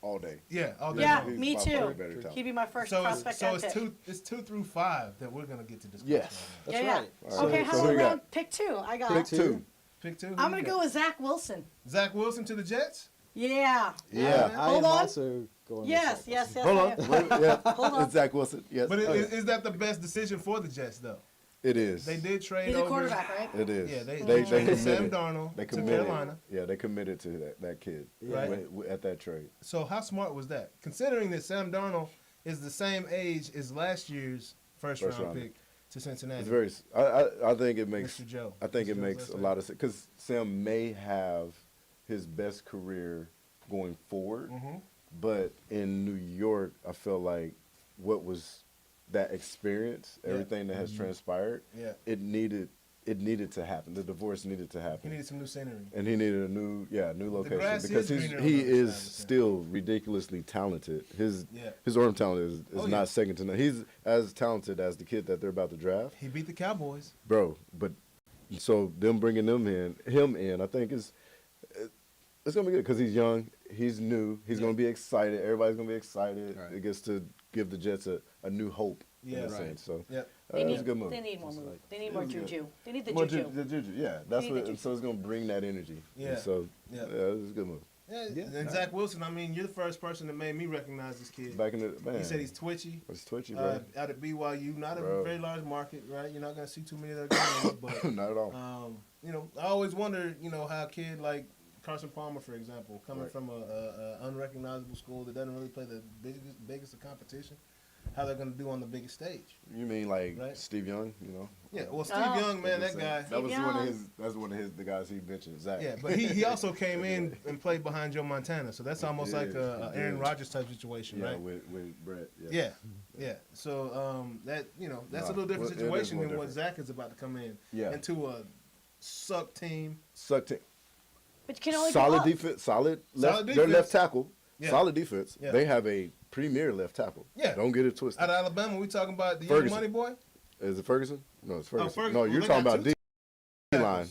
all day. Yeah, all day Yeah, long. He's me by too. far a better talent. He'd be my first So prospect. so I'd pick. it's 2 through 5 that we're gonna get to discuss. Yes. Right That's yeah, right. yeah. All right. Okay, how So about who we got? round pick 2? I got. Pick two. now. Pick 2. I'm gonna go with Zach Wilson. Zach Wilson to the Jets. Yeah. Yeah. I Hold am on. also going. Yes, with yes, yes. Hold I on. am. Wait, yeah. Hold on. It's Zach Wilson. Yes. But Oh, yeah. is that the best decision for the Jets though? It is. They did trade He's a over. quarterback, right? It is. Yeah, they they traded Sam committed. Darnold They to committed. Carolina. Yeah, they committed to that kid Right. at that trade. So how smart was that? Considering that Sam Darnold is the same age as last year's first round round. pick to Cincinnati. It's very. I think it makes. Mr. Joe. I think Mr. it Joe's makes last a name. lot of sense because Sam may have his best career going forward, Mm-hmm. but in New York, I feel like what was that experience, Yeah. everything that has transpired, Yeah. it needed to happen. The divorce needed to He happen. needed some new scenery. And he needed a new location grass because is greener on he the other is side of the still ridiculously talented. His arm talent is Oh, not yeah. second to none. He's as talented as the kid that they're about to draft, He beat the Cowboys. bro. But so them bringing him in, I think it's gonna be good because he's young, he's new, he's gonna be excited. Everybody's gonna be excited. Right. It gets to give the Jets a new hope. Yeah. in a Right. sense. So Yep. They it's need, a good move. They need more move. They need It more was good. juju. They need the More juju. the juju, yeah. That's Need the what. juju. So it's gonna bring that energy. Yeah. And so Yeah. it's a good move. Yeah. And Zach Wilson, I mean, you're the first person that made me recognize this kid. Back in the man. He said he's twitchy. It's twitchy, bro. Out at BYU, not a Bro. very large market, right? You're not gonna see too many of their games, but Not at all. I always wonder, how a kid like Carson Palmer, for example, coming Right. from a unrecognizable school that doesn't really play the biggest of competition, how they're gonna do on the biggest stage. You mean like Right. Steve Young? Yeah, well, Steve Oh. Young, man, that guy. That was Steve one of Young. his. That's one of his. The guys he mentioned, Zach. Yeah, but he also came in and played behind Joe Montana, so that's almost like a he Aaron did. Rodgers type situation, Yeah, right? with Brett. Yeah. So that's a Nah, little different well, it is situation a than little what Zach is about to come in Yeah. into a suck team. Sucked it. But you can only Solid go up. defense. Solid left. Solid Their defense. left tackle. Yeah. Solid defense. Yeah. They have a premier left tackle. Yeah. Don't get it twisted. Out of Alabama, we talking about the young Ferguson. money boy. Is it Ferguson? No, it's Ferguson. Ferguson. No, Well, you're they talking got about two D line.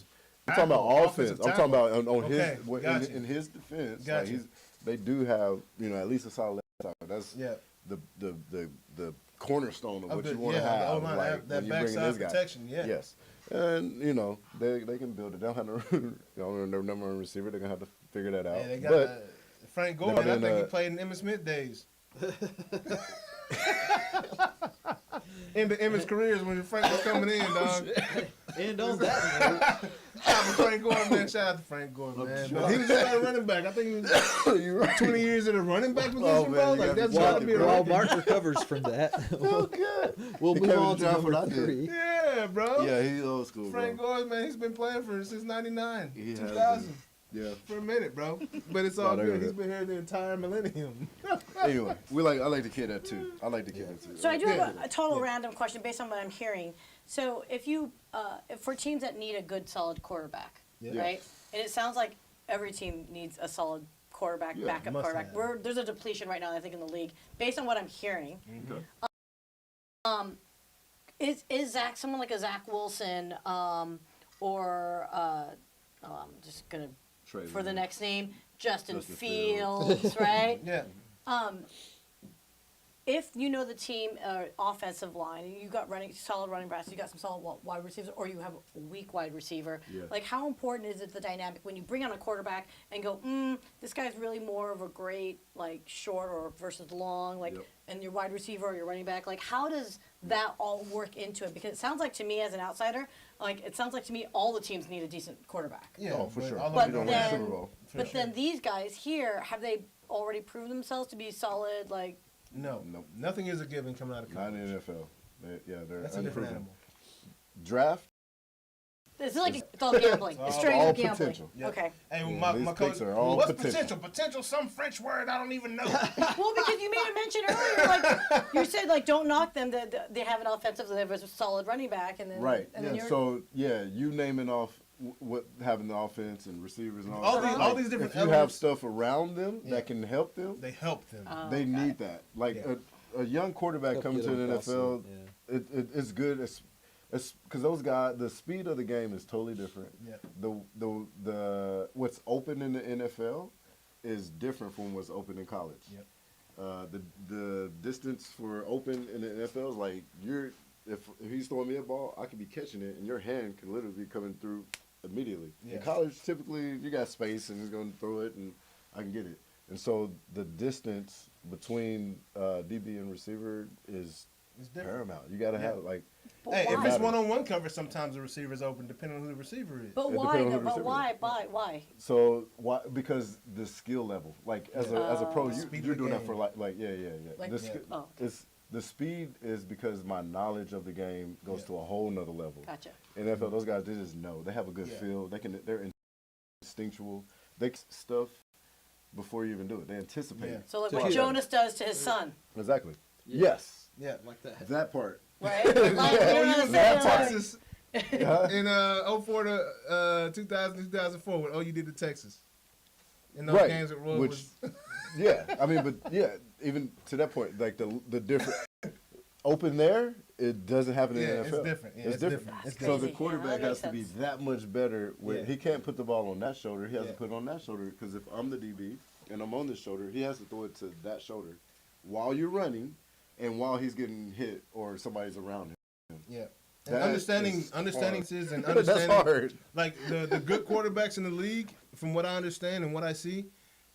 I'm talking about Tackle, offense. offensive I'm talking about on Okay, his well, gotcha. in his defense. Gotcha. Like they do have at least a solid left tackle. That's Yeah. the cornerstone of Of what the- you want to the have. O-line, Like, that when you bring in backside this guy. protection, yeah. Yes. And they can build it. They don't have no number one receiver. They're gonna have to figure that out. Yeah, they got but Frank Gore. But I then, think he played in Emmitt Smith days. In the Emmitt's careers when Frank was coming in, dog. And on that note, Shout out to Frank Gore, man. Shout out to Frank Gore, man. But he was just a running back. I think he was you're right. 20 years in a running back position, Oh, man, bro. you Like, gotta that's be gotta joking, be a bro. while record. Mark recovers from that, we'll He move came on to to draft when I number did. 3. Yeah, bro. Yeah, he's old school, Frank bro. Gore, man, he's been playing since 99, He has 2000. been. Yeah. For a minute, bro. But it's all No, good. they're He's been here the entire millennium. Anyway, I like the kid that too. I like the kid that too. So I do have Yeah. a total random question based on what I'm hearing. So if for teams that need a good, solid quarterback, Yeah. right? And it sounds like every team needs a solid quarterback, Yeah, backup must quarterback. have. There's a depletion right now, I think, in the league, based on what I'm hearing. Okay. Is Zach someone like a Zach Wilson, or I'm just gonna Trey for the Lance. next name, Justin Justin Fields. Fields, right? Yeah. if you know the team offensive line, and you got solid running backs, you got some solid wide receivers, or you have a weak wide receiver, Yeah. like how important is it the dynamic when you bring on a quarterback and go, this guy's really more of a great like short or versus long, like, Yep. and your wide receiver or your running back, like how does that all work into it? Because it sounds like to me as an outsider, like it sounds like to me all the teams need a decent quarterback. Yeah, Oh, for sure. all of But You don't them- win a then, Super Bowl. but then these guys here, have they already proven themselves to be solid? Like, No, Nope. nothing is a given coming out of Not college. in the NFL. They're That's a different unproven. animal. Draft. it's like it's all gambling. It's straight all up gambling. potential. Yep. Okay. Hey, Yeah, my these coach, picks are all what's potential. potential? Potential, some French word I don't even know. Well, because you made a mention earlier, like you said, like don't knock them. That they have an offensive, they have a solid running back, and then Right. And then Yeah. you're, So you naming off what having the offense and receivers and all, All that. these- Like, all these different If you have elements- stuff around them Yeah. that can help them, They help them. they need that. Like Yeah. a young quarterback Help coming get to the them across NFL, the- it's good. It's because those guys, the speed of the game is totally different. Yeah. The what's open in the NFL is different from what's open in college. Yep. The distance for open in the NFL is like if he's throwing me a ball, I could be catching it, and your hand can literally be coming through immediately. Yeah. In college, typically you got space, and he's going to throw it, and I can get it. And so the distance between DB and receiver is It's different. paramount. You got to have like. but Hey, why? if it's matters. one-on-one coverage, sometimes the receiver's open, depending on who the receiver is. But It why? depends on though? who the But receiver why? is. Why? So why? Because the skill level, like as a pro, Speed of you're the doing that game. for like yeah. Like- The Yeah. sk- Oh, okay. it's the speed is because my knowledge of the game goes Yeah. to a whole nother level. Gotcha. In NFL, those guys they just know. They have a good Yeah. feel. They're instinctual. They stuff before you even do it. They anticipate. Yeah. So like So what here- Jonas does to his son, Exactly. Yeah. Yes. Yeah. Like that. That part. right? Like, you know what I'm saying? That Like, Texas Huh? in 04 to 2000, 2004 when OU did to Texas. In those Right. games that Roy Which, was. yeah. I mean, but yeah, even to that point, like the different open there, it doesn't happen in Yeah, the it's NFL. different. Yeah, it's it's different. different. It's So the crazy. Yeah, quarterback that has makes to be sense. that much better. Yeah. He can't put the ball on that shoulder. He has to Yeah. put it on that shoulder because if I'm the DB and I'm on this shoulder, he has to throw it to that shoulder while you're running and while he's getting hit or somebody's around him. Yeah. And That understanding is is and That's understanding hard. like the good quarterbacks in the league, from what I understand and what I see,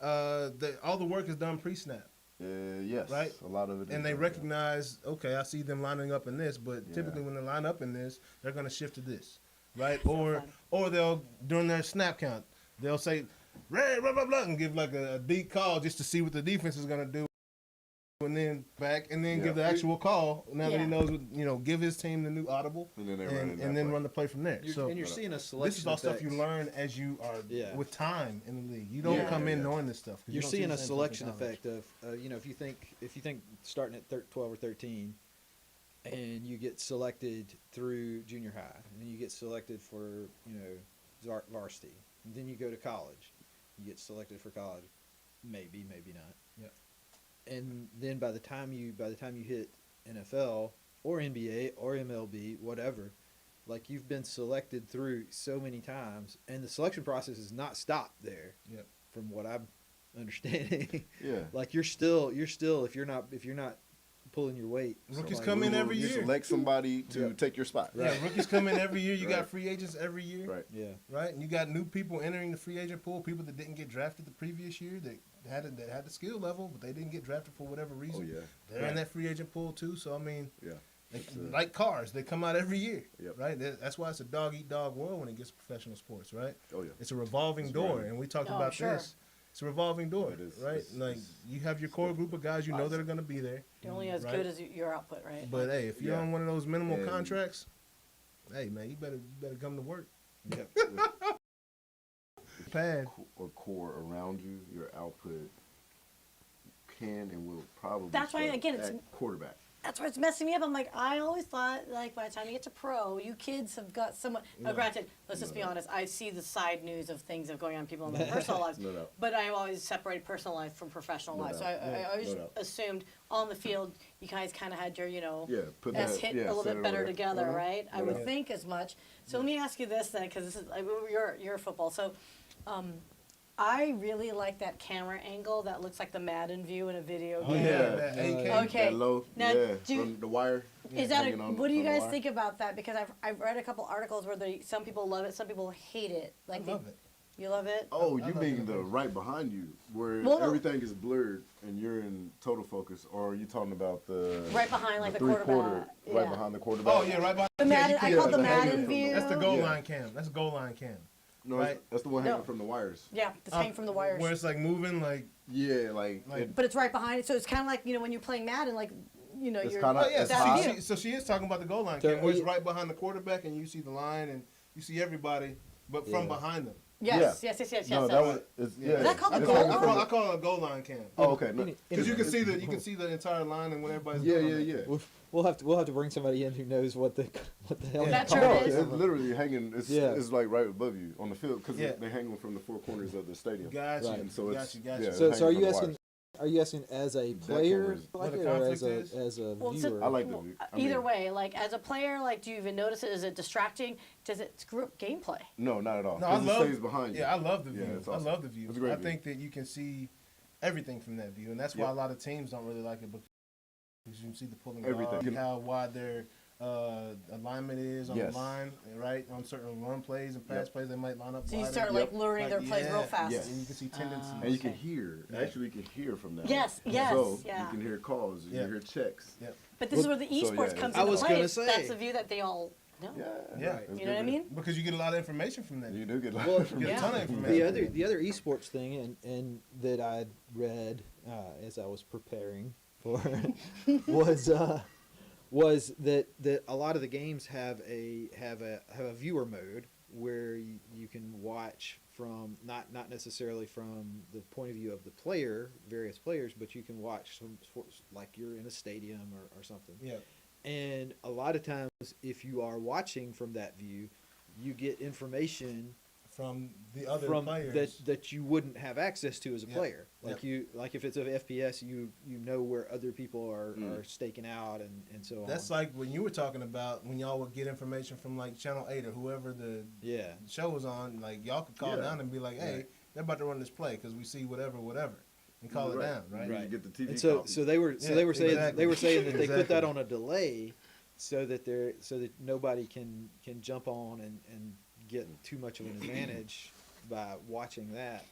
all the work is done pre-snap, Yes. Right? A lot of it. and is they like that. recognize, okay, I see them lining up in this, but Yeah. typically when they line up in this, they're going to shift to this, right? fun. Or they'll during their snap count, they'll say, "Red, blah blah blah," and give like a deep call just to see what the defense is going to do. And then back, and then Yeah. give the actual call. Now that Yeah. he knows, give his team the new audible, And then they run it and that then play. run the play from there. So And you're seeing a selection. this is all stuff you effect. learn as you are Yeah. with time in the league. You don't Yeah, come in yeah. knowing this stuff. 'cause you You're don't see seeing the a same stuff in selection college. effect of if you think starting at 12 or 13 and you get selected through junior high and then you get selected for varsity and then you go to college, you get selected for college, maybe not. Yep. And then by the time you hit NFL or NBA or MLB, whatever, like you've been selected through so many times, and the selection process is not stopped there. Yep. From what I'm understanding, Yeah. like you're still if you're not pulling your weight. Rookies like, come in You every you year. select somebody to Yeah. take your spot. Yeah, rookies come in every year. You got Right. free agents every year, Right. Yeah. right? And you got new people entering the free agent pool. People that didn't get drafted the previous year that had the skill level, but they didn't get drafted for whatever Oh reason. yeah. They're in that free agent pool too. So I mean, Yeah. like cars, they come out every year, Yep. right? That's why it's a dog eat dog world when it gets to professional sports, right? Oh yeah. It's a revolving It's door, right. and we talked Oh, about sure. this. It's a revolving door, It is. right? It's- like it's- you have your core group of guys you know that are going to be there. You're only as Right. good as your output, right? But hey, if you're Yeah. on one of those minimal And- contracts, hey man, you better come to work. With Pad. or core around you, your output can and will probably. That's why, start again, it's- at quarterback. That's where it's messing me up. I'm like, I always thought, like, by the time you get to pro, you kids have got somewhat. Now, granted, let's just be honest. I see the side news of things that are going on in people in their personal lives, No doubt. but I always separate personal life from professional No life. So doubt. I always no doubt. assumed on the field, you guys kind of had your, Yeah, put S that. hit yeah, a little set bit it better over there. together, Uh-huh. right? I No would doubt. think as much. So let me ask you this then, because this is you're football. So I really like that camera angle that looks like the Madden view in a video Oh game. yeah, that 8K. Okay. That low, Now, from the wire. Is that hanging on what do you from the guys wire. think about that? Because I've read a couple articles where some people love it, some people hate it. I love it. You love it? Oh, I you love mean it. the right behind you, where Well, no. everything is blurred and you're in total focus, or are you talking about the Right behind, like the three-quarter, quarterback, right yeah. behind the quarterback? Oh yeah, right behind. The Madden, I yeah, call it the the Madden hanging from the- view. That's the goal Yeah. line cam. That's goal line cam. No, right? that's the one hanging No. from the wires. Yeah, it's hanging from the wires. Where it's like moving, like Yeah, like But it's right behind it, so it's kind of like when you're playing Madden, like It's you're. kinda- oh yeah. That's that high. view. So she is talking about the goal line So cam, where it's you- right behind the quarterback, and you see the line, and you see everybody, but from Yeah. behind them. Yes, Yeah. yes. no, that was it's, yeah. Is that called a it's goal hanging line? from I the- call it a goal line cam. Oh, okay. No. Because you can see the entire line and when everybody's Yeah, going yeah, on yeah. it. We'll have to bring somebody in who knows what the hell Yeah. That you term call No, it. is- it's literally hanging. It's, Yeah. it's like right above you on the field because Yeah. they hang them from the four corners of the stadium. Gotcha. Right. And so it's Gotcha. yeah, So it's are hanging you from the asking? wires. Are you asking as a That player, camera's- like What the it, or as conflict is? a Well, viewer? I like the view. I Either mean, way, like as a player, like do you even notice it? Is it distracting? Does it screw up gameplay? No, not at all. No, I 'Cause it love. stays behind you. Yeah, I love the view. Yeah, it's I awesome. love the view. It's a great I view. think that you can see everything from that view, and that's why Yep. a lot of teams don't really like it because you can see the pulling Everything. guard, how wide their alignment is on Yes. the line, right? On certain run plays and pass Yep. plays, they might line up. So you wider. start like luring their plays real yeah, fast. Yes. and you can see tendencies. And you can Okay. hear. Yeah. Actually, you can hear from that. Yes, one. yes, So yeah. you can hear calls. You Yeah. can hear checks. Yeah. But this is where the So, esports yeah, comes I into was play. gonna say. That's the view that they all know. Yeah. Yeah. it's You know what I good. mean? Because you get a lot of information from that. You do get Well, from You get Yeah. a ton of the information. other esports thing, and that I read as I was preparing for was that a lot of the games have a viewer mode where you can watch from not necessarily from the point of view of the various players, but you can watch some sports like you're in a stadium or something. Yeah. And a lot of times, if you are watching from that view, you get information From the other from players. that you wouldn't have access to as a Yep. player. Yep. Like if it's a FPS, you know where other people are staking out and so on. That's like when you were talking about when y'all would get information from like Channel 8 or whoever the yeah. show was on. Like y'all could call Yeah. down and be like, "Hey, Right. they're about to run this play because we see whatever, and call it down." Right. You get the TV And so copy. they were Yeah, they were saying exactly. they were saying that they put that Exactly. on a delay so that nobody can jump on and get too much of an advantage by watching that.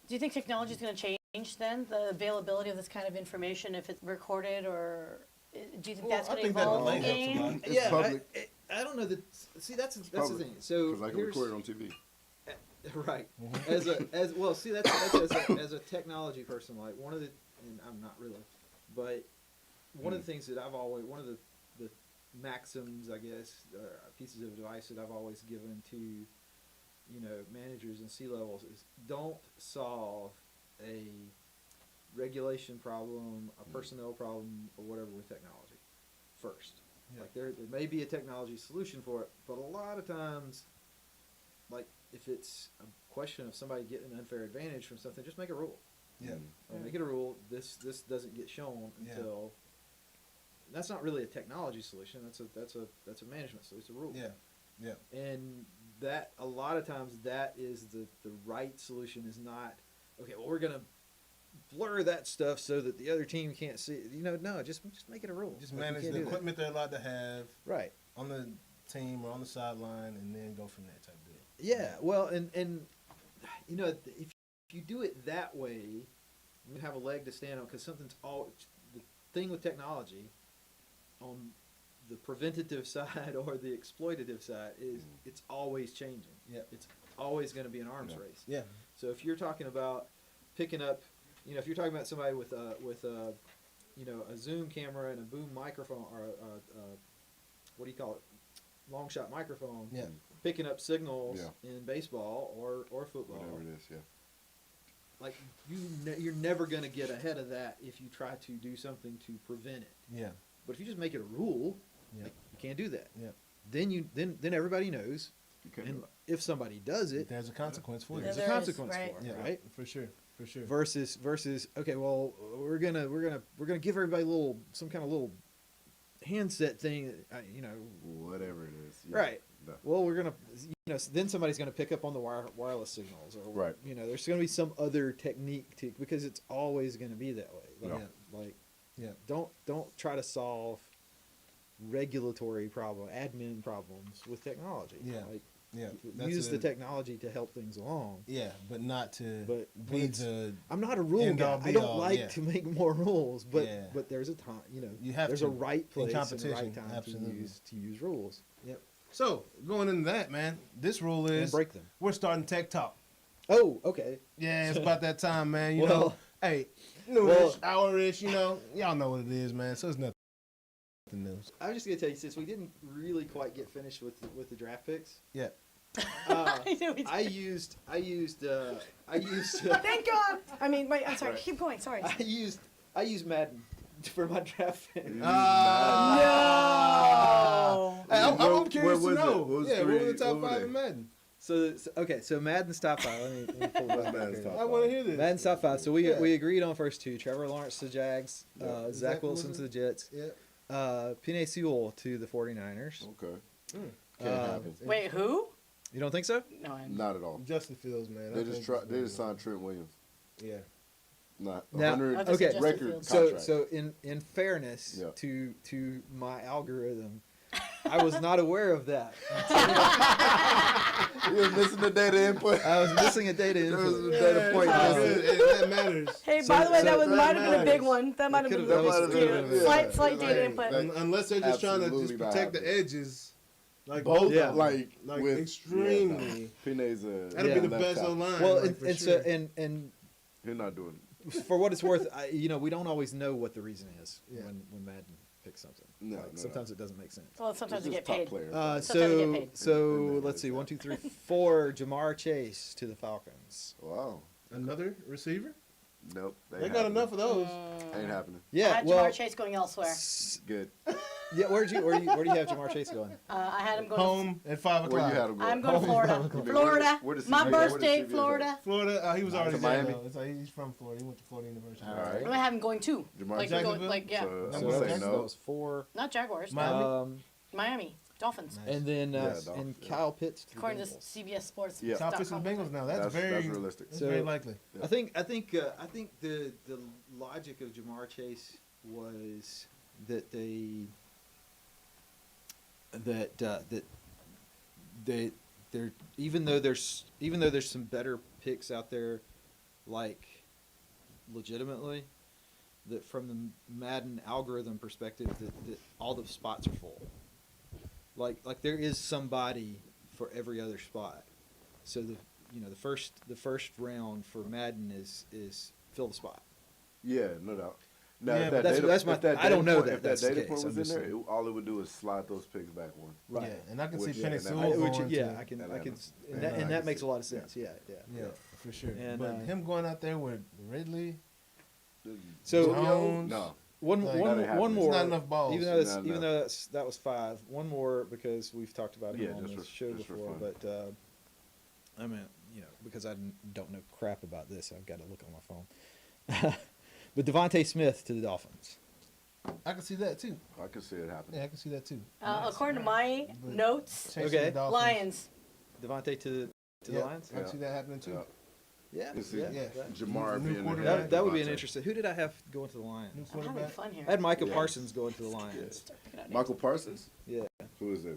Do you think technology is going to change then the availability of this kind of information if it's recorded, or do you think Well, that's I going to think that evolve the delay helps a game? lot. It's public. I don't know that. See, that's the public. thing. So Because I can here's- record it on TV. Right. As well, see as a technology person, like one of the, and I'm not really, but one of the things that one of the maxims, I guess, pieces of advice that I've always given to, managers and C-levels is don't solve a regulation problem, a personnel problem, or whatever with technology first. Yeah. Like there may be a technology solution for it, but a lot of times, like if it's a question of somebody getting an unfair advantage from something, just make a rule. Yeah. Or make it a rule. This doesn't get shown Yeah. until. That's not really a technology solution. That's a management solution. It's a rule. Yeah. Yeah. And that a lot of times that is the right solution is not okay. Well, we're gonna blur that stuff so that the other team can't see. No, just make it a rule. Just Like, you manage can't the do that. equipment they're allowed to have Right. on the team or on the sideline, and then go from there type deal. Yeah, well, and if you do it that way, you have a leg to stand on because something's all the thing with technology on the preventative side or the exploitative side is it's always changing. Yeah. It's always going to be an arms Yeah. race. Yeah. So if you're talking about picking up, if you're talking about somebody with a Zoom camera and a boom microphone or what do you call it, long shot microphone, Yeah. picking up signals Yeah. in baseball or football, Whatever it is, yeah. like you're never going to get ahead of that if you try to do something to prevent it. Yeah. But if you just make it a rule, Yeah. like, you can't do that. Yeah. Then everybody knows, You can't and do it. if somebody does it, There's a consequence for there's it. a there is, consequence right. for it, Yeah. right? For sure. For sure. Versus okay, well we're gonna give everybody some kind of little handset thing, Whatever it is. Yeah. right? No. Well, we're gonna then somebody's going to pick up on the wireless signals, or Right. there's going to be some other technique to, because it's always going to be that way. Yeah. Don't try to solve regulatory admin problems with technology. Yeah. Use That's the technology to help things along. Yeah, but not to But be it's- the. I'm not a rule End guy. all, I be don't all, like yeah. to make more rules, but Yeah. but there's a time. You have there's to, a right in place and a competition, right time absolutely. to use rules Yep. So going into that, man, this rule and is break them. we're starting tech talk. Oh, okay. Yeah, it's about that time, man. You Well- know, hey, noonish, hour-ish. Y'all know what it is, man. So it's nothing new. I was just gonna tell you, since we didn't really quite get finished with the draft picks. Yeah. I knew we did. I used Thank God. I mean, wait. I'm sorry. Right. Keep going. Sorry. I used Madden for my draft pick. No. Hey, I'm Where curious to was it? know. What was Yeah, what were the three- top what were 5 they? in Madden? So Madden's top 5. Let me pull it up Madden's here. top I want to hear this. Madden's top 5. So Yeah. we agreed on first 2. Trevor Lawrence to the Jags, Yeah. Zach Wilson to the Jets, Yeah. Penei Sewell to the 49ers. Okay. Mm. Can't happen. Wait, who? You don't think so? No, I'm. Not at all. Justin Fields, man. They just signed Trent Williams. Yeah. Not Now- 100 I'll just say okay, Justin record Fields. contract. So in fairness Yeah. to my algorithm, I was not aware of that. You was missing the data input. I was missing a data There was input. a data point It's all missing. good. That matters. Hey, So- by the way, so that that might have been a big matters. one. That might have been could've- that might have been a big slight one. data Like, input. Unless they're just trying to Absolutely just not protect the happening. edges. Like Both, both Yeah. of them. like Like extremely. Penei's a That'll be be the the left best tackle. O-line. Well, like, for and sure. so and You're not doing it. for what it's worth, we don't always know what the reason is Yeah. when Madden picks something. No, Like, no, sometimes it doesn't make sense. Well, sometimes you It's get just top paid. players. Sometimes you get So paid. so let's see, 1, 2, 3, 4. Jamar Chase to the Falcons. Wow. Another receiver? Nope. They got enough of those. Ain't happening. I Yeah, had well, Jamar Chase going elsewhere. Good. yeah. Where do you have Jamar Chase going? I had him going. Home at 5 Where o'clock. you had him go? I'm going to Florida. You mean, Florida. where does My CBS birth where does date, CBS Florida. Florida. He was already there. Miami? Though. It's like he's from Florida. He went to Florida University. All right. I'm gonna have him going too. Jamar Like, Chase? going, like yeah, So, I'm That gonna was- say That no. was 4. not Jaguars. Miami? Miami Dolphins. And then Dolphins, and yeah. Kyle Pitts to the According to Bengals. CBS Sports. Yeah. Top Pitts and Bengals now. That's That's realistic. That's So- very likely. Yeah. I think the logic of Jamar Chase was that they're even though there's some better picks out there, like legitimately, that from the Madden algorithm perspective that all the spots are full. Like there is somebody for every other spot. So the first round for Madden is fill the spot. Yeah, no doubt. Now, Yeah, if but that that's data, my- if that I data don't know point, that if that that's the data case, point I'm was in just there, saying. all it would do is slide those picks back one. Yeah, and I can see Which- Penny yeah, Sewell that- Which, going yeah, to. I can Atlanta. and Yeah, I that can makes see a lot of it. sense. Yeah. Yeah, for sure. And, but him going out there with Ridley, So Jones, No. one Like, one that ain't one happening. more. It's not enough balls. Even though Not that's, even enough. though that was 5. One more because we've talked about him Yeah, on just this for- show just for before. fun. But I mean, because I don't know crap about this, I've got to look on my phone. But Devonta Smith to the Dolphins. I can see that too. I could see it happening. Yeah, I can see that too. According to my But- notes, Chasing Okay. the Dolphins. Lions. Devonta to the Yeah, Lions. I can see that happening too. Yeah. Yeah, You see yeah. Yeah. That, Jamar New being quarterback. ahead that of would be an Devontae. interesting. Who did I have going to the New Lions? I'm having quarterback. fun here. I had Micah Yeah. Parsons going to the Lions. Start picking out names. Michael Parsons, Yeah, who is a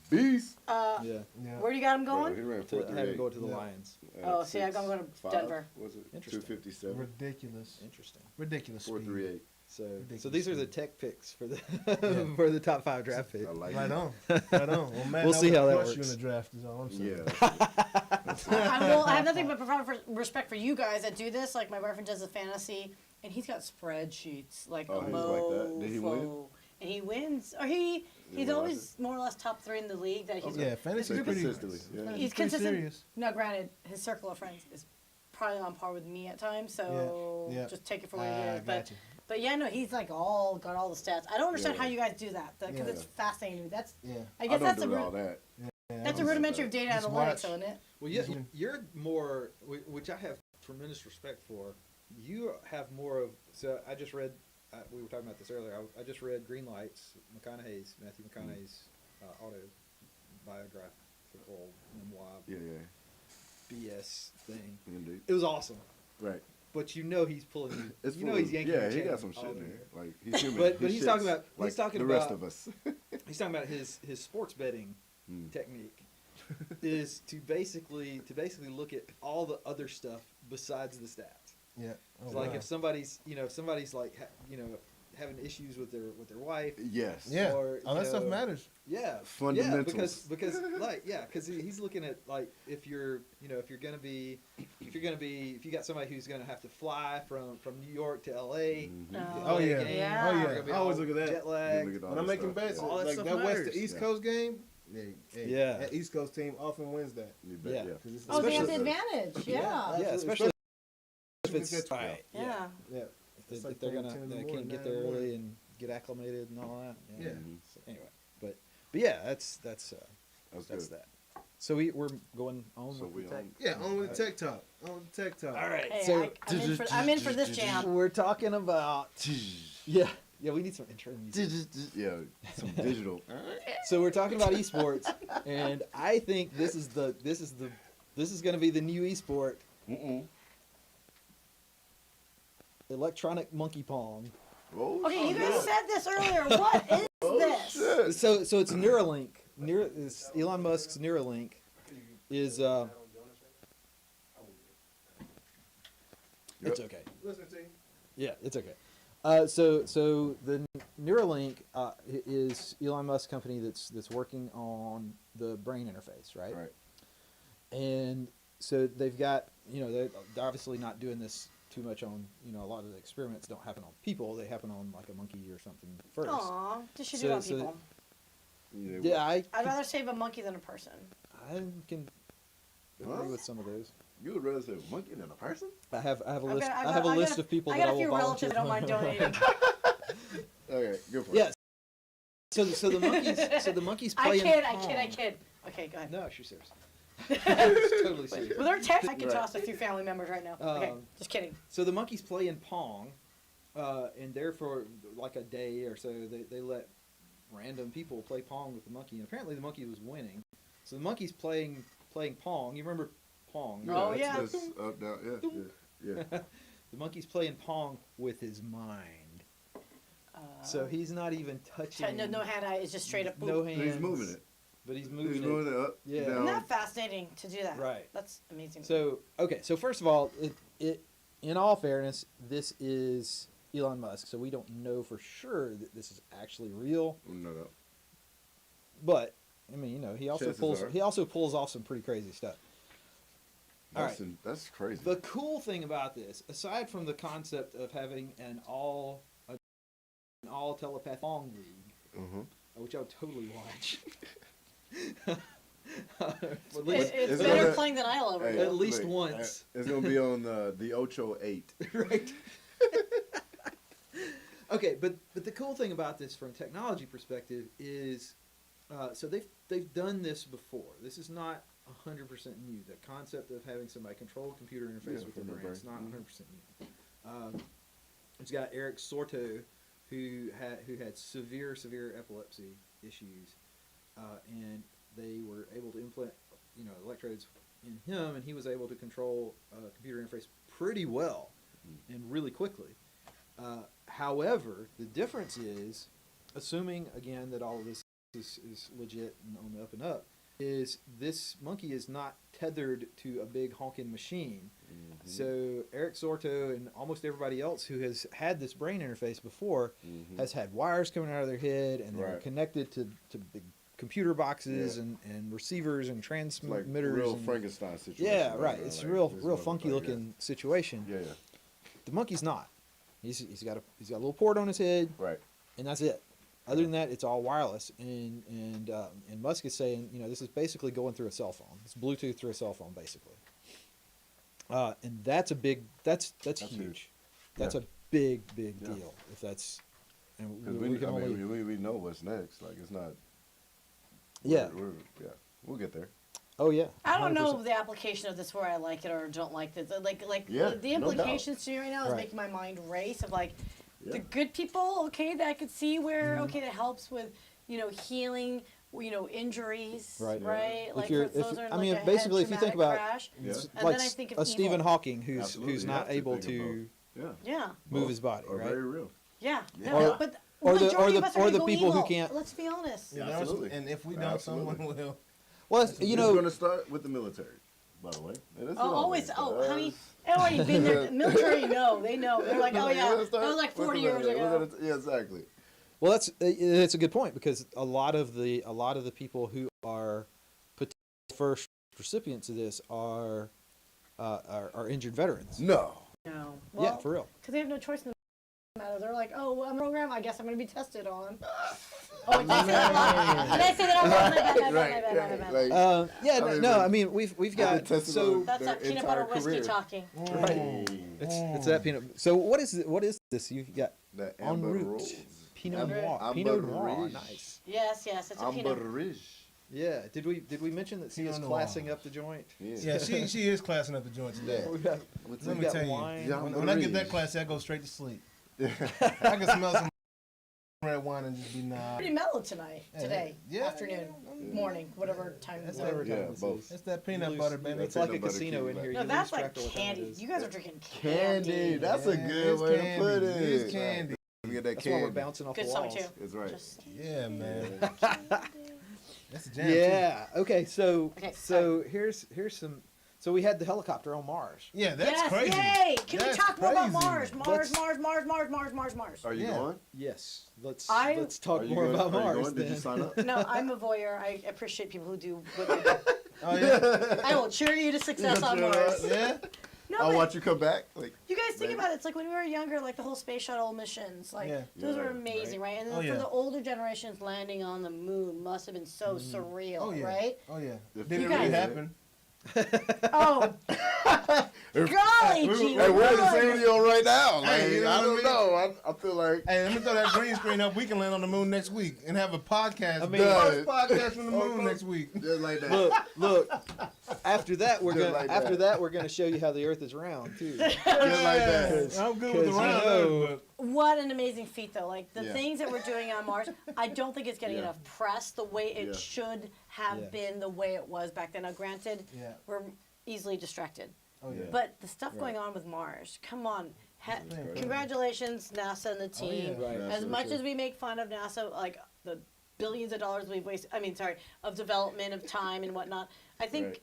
beast. yeah. Yeah. Where do you got him Bro, going? he ran I had him going 4.38. to the Yeah. Lions. Oh, see, I'm going to Denver. Was it Interesting. 257? Ridiculous. Interesting. Ridiculous. speed. 438. So Ridiculous these are the speed. tech picks for the Yeah. for the top 5 draft picks. I like Right it. on. Right on. Well, man, We'll see how that crush you works. in the draft is all I'm saying. Yeah. I have nothing but profound respect for you guys that do this. Like my boyfriend does a fantasy, and he's got spreadsheets like Oh, a he's like that? Did he win? mofo. And he wins, or he's realize always more or less top 3 in the league. That he's Yeah, fantasy So is pretty. consistently, yeah. he's pretty consistent. serious. Now, granted, his circle of friends is probably on par with me at times, so Yeah, yeah. just take it for what it is. Gotcha. But yeah, no, he's like got all the stats. I don't understand Yeah. how you guys do that because Yeah. it's fascinating to me. That's Yeah. I I guess don't that's do the all that. Yeah, that's a don't rudimentary do of data Just analytics, watch. isn't it? Well, you're more, which I have tremendous respect for. You have more of. So I just read. We were talking about this earlier. I just read Green Lights, Matthew McConaughey's auto biography football memoir Yeah, BS thing. indeed. It was awesome, Right. but you know he's pulling you. It's You know full he's of- yanking. Yeah, your he chain got some shit all in over there. Like he's human. But He he's talking shits about- he's like talking the rest about- of us. He's talking about his sports betting Mm. technique is to basically look at all the other stuff besides the stats. Yeah. It's like if somebody's like having issues with their wife. Yes. Yeah. Or, All that stuff know, matters. Yeah, Fundamentals. Yeah, because he's looking at like if you got somebody who's gonna have to fly from New York to LA. Oh yeah. Yeah. Oh They're yeah. gonna be I always all look at that. jet lag. Look at all When I'm that making stuff. bets, All that like stuff that West matters. to East Yeah. Coast game. Yeah. That East Coast team often wins that. You bet, Yeah. yeah. 'Cause it's- Oh, they have the Especially- advantage. Yeah. Yeah, especially if it's Especially- right. Yeah. Yeah. If It's like they're playing gonna 10 in the they morning, can't get 9 there in the morning. early and get acclimated and all that. Yeah. So anyway, but yeah, that's That's that's good. that. So we're going on So with we the tech. on. Yeah, on with the tech talk. On with the tech talk. All right. Hey, so I'm in for this jam. we're talking about yeah. We need some intro music. Yeah, some digital. So we're talking about esports, and I think this is going to be the new esport, electronic monkey pong. Oh, Okay, you guys shit. said this earlier. What is this? Shit. So it's Neuralink. It's Elon Musk's Neuralink is it's okay. Listen to you. Yeah, it's okay. So the Neuralink is Elon Musk's company that's working on the brain interface, right? Right. And so they've got, they're obviously not doing this too much on, a lot of the experiments don't happen on people. They happen on like a monkey or something first. Aw, just should do it on people. Yeah, I'd rather save a monkey than a person. I can agree with some of those. You would rather say a monkey than a person? I have a I've list. got- I have a I've list got of people I that got I a few will relatives volunteer. that don't mind donating. Okay, go for it. Yes. So the monkeys I playing. kid. Okay, go ahead. No, she's serious. It's totally serious. With our text, I can Right. toss a few family members right now. Okay, just kidding. So the monkeys playing pong, and there for like a day or so, they let random people play pong with the monkey, and apparently the monkey was winning. So the monkey's playing pong. You remember pong? Oh, that's- yeah. that's up, down, yeah. The monkey's playing pong with his mind. So he's not even touching. No hand eye. It's just straight up. No boop. hands. He's moving it. But he's moving He's it. moving it up, Yeah. Isn't down. that fascinating to do that? Right. That's amazing. So so first of all, it in all fairness, this is Elon Musk, so we don't know for sure that this is actually real. No. But I mean, he also Chances are. pulls off some pretty crazy stuff. All right. That's crazy. The cool thing about this, aside from the concept of having an all telepathic pong league, which I would totally watch. It's It's better gonna- playing than I'll ever Hey, do. At least look, once. It's gonna be on the Ocho 8. Right. Okay, but the cool thing about this from a technology perspective is, so they've done this before. This is not 100% new. The concept of having somebody control a computer interface with their from their brain is brain. not 100% new. It's got Eric Sorto, who had severe epilepsy issues, and they were able to implant electrodes in him, and he was able to control a computer interface pretty well and really quickly. However, the difference is, assuming again that all of this is legit and on the up and up, is this monkey is not tethered to a big honking machine. So Eric Sorto and almost everybody else who has had this brain interface before has had wires coming out of their head, and they're Right. connected to big computer boxes and receivers and Like transmitters. real and, Frankenstein situation. yeah, right. It's Like, real this real motherfucker, funky looking situation. Yeah. The monkey's not. He's got a little port on his head, Right. and that's it. Other than that, it's all wireless. And Musk is saying, this is basically going through a cell phone. It's Bluetooth through a cell phone, basically. And that's huge. huge. That's Yeah. a big Yeah. deal. If that's, and Because we can only, we know what's next. Like it's not. yeah. We'll get there. Oh yeah. I don't 100%. know the application of this where I like it or don't like it. Like Yeah, the no doubt. implications to me right now is Right. making my mind race of like Yeah. the good people, okay, that I could see where okay that helps with healing injuries, Right. right? Like you're- for those are I like mean, a basically, head if you think traumatic about- crash. Yeah. And like then I think of a Stephen evil. Hawking Absolutely, who's you not have to able think of to Yeah. Yeah. move his body, Are right? very real. Yeah. Or- No, but or the- majority or of us the- are or gonna the go people who evil. can't- Let's be honest. Yeah, Absolutely. and if we don't, Absolutely. someone will. Well, It's you going know, to start with the military, by the way. It Always. Oh, honey. does. Oh, you've been there. The military, no, they know. They're like, oh We're yeah, gonna that start was like with 40 the years military. ago. Yeah, exactly. well, it's a good point because a lot of the people who are potential first recipients of this are injured veterans. No. No. Yeah, Well, for real. because they have no choice in the matter. They're like, oh, well, I'm a program. I guess I'm going to be tested on. Oh, did I say that wrong? Did I say that wrong? My bad, my bad. Like, Yeah, I mean, no, I mean we've they've got been tested so on That's their that peanut entire butter whiskey career. talking. right. It's that peanut. So what is this? You've got The en Amber route Rose. Pinot Amber- Noir. Amber Pinot Noir, Rouge. nice. Yes, it's a Amber peanut. Rouge. Yeah. Did we mention that Syya's Pinot Noir. classing up the joint? Yeah, she is classing up the joint today. We've got, What's Let we've me got tell you, wine. Yeah. when I get that classy, I go straight to sleep. I can smell some red wine and just be nah. Pretty mellow tonight, today, Yeah. afternoon, morning, whatever time That's it Whatever is. Yeah, time this both. is. It's that peanut You lose- butter, baby. It's like a Peanut butter casino in cube, here. No, You that's lose like track of what time it candy. is. You guys are drinking Candy. candy. That's a Yeah, good it's way to candy. put it. It's candy. Let me get that That's why we're candy. bouncing off Good the song walls. too. That's right. Just Yeah, man. Yeah. That's a jam. Too. Yeah. Okay. So Okay, so here's some. So we had the helicopter on Mars. Yeah, that's yes, crazy. yay! Can we That's talk more about crazy. Mars? Let's- Mars. Are you Yeah. going? Yes. Let's I- talk Are you more going? about Are you Mars. going? Did you then. sign up? No, I'm a voyeur. I appreciate people who do what they do. Oh yeah. I will cheer you to success on cheer Mars. Yeah. No, I'll but watch you come back. Like, you guys think Maybe. about it. It's like when we were younger, like the whole space shuttle missions. Like Yeah. those Yeah, were amazing, right? And then Oh, for yeah. the older generations, landing on the moon must have been so surreal, Oh yeah. right? Oh yeah. If Did you it really guys- happen? Oh, golly gee, hey, we're in the golly. same video right now. Like, Hey, you know I what I don't mean? know. I feel like. Hey, let me throw that green screen up. We can land on the moon next week and have a podcast. I mean- first podcast from the Oh, moon next week. Just like that. Look. After that, we're Just gonna like after that. that we're gonna show you how the Earth is round too. Just like that. I'm good with the 'Cause you round, know- but What an amazing feat, though. Like the Yeah. things that we're doing on Mars, I don't think it's getting Yeah. enough press the way it Yeah. should have Yeah. been, the way it was back then. Now, granted, yeah. we're easily distracted, Oh yeah. but the stuff Right. going on with Mars, come on. Right. Congratulations, NASA and the team. yeah. Right. As That's much true. as we make fun of NASA, like the billions of dollars we've wasted, of development, of time and whatnot, I think Right.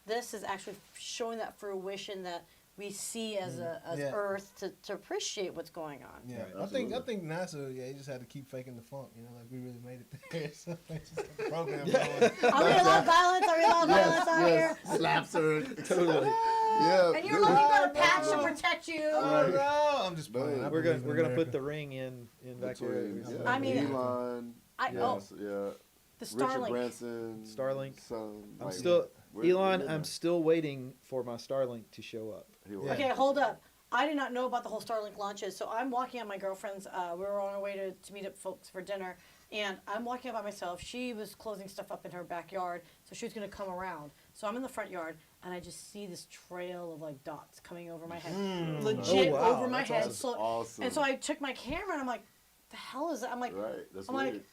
this is actually showing that fruition that we see as Yeah. Earth to appreciate what's going on. Yeah, Right, I think absolutely. NASA. Yeah, he just had to keep faking the funk. You know, like we really made it there. So they just got the program going. Are we allowed violence? Are we allowed violence out here? Slaps her. Totally. Yeah. And you're lucky you got a patch to protect you. Oh no, I'm just playing. I We're believe gonna in put America. the ring in back there. Between, yeah, I mean- Elon. I Yes, yeah. the Richard Starlink. Branson. Starlink. Son, I'm like, still we're Elon. in I'm there. still waiting for my Starlink to show up. He will. Yeah. Okay, hold up. I did not know about the whole Starlink launches, so I'm walking out my girlfriend's. We were on our way to meet up folks for dinner, and I'm walking out by myself. She was closing stuff up in her backyard, so she was going to come around. So I'm in the front yard, and I just see this trail of like dots coming over my head, legit Oh, wow, over my that's head. awesome. So, Awesome. and so I took my camera, and I'm like, "The hell is that?" I'm like, Right. That's I'm like, weird.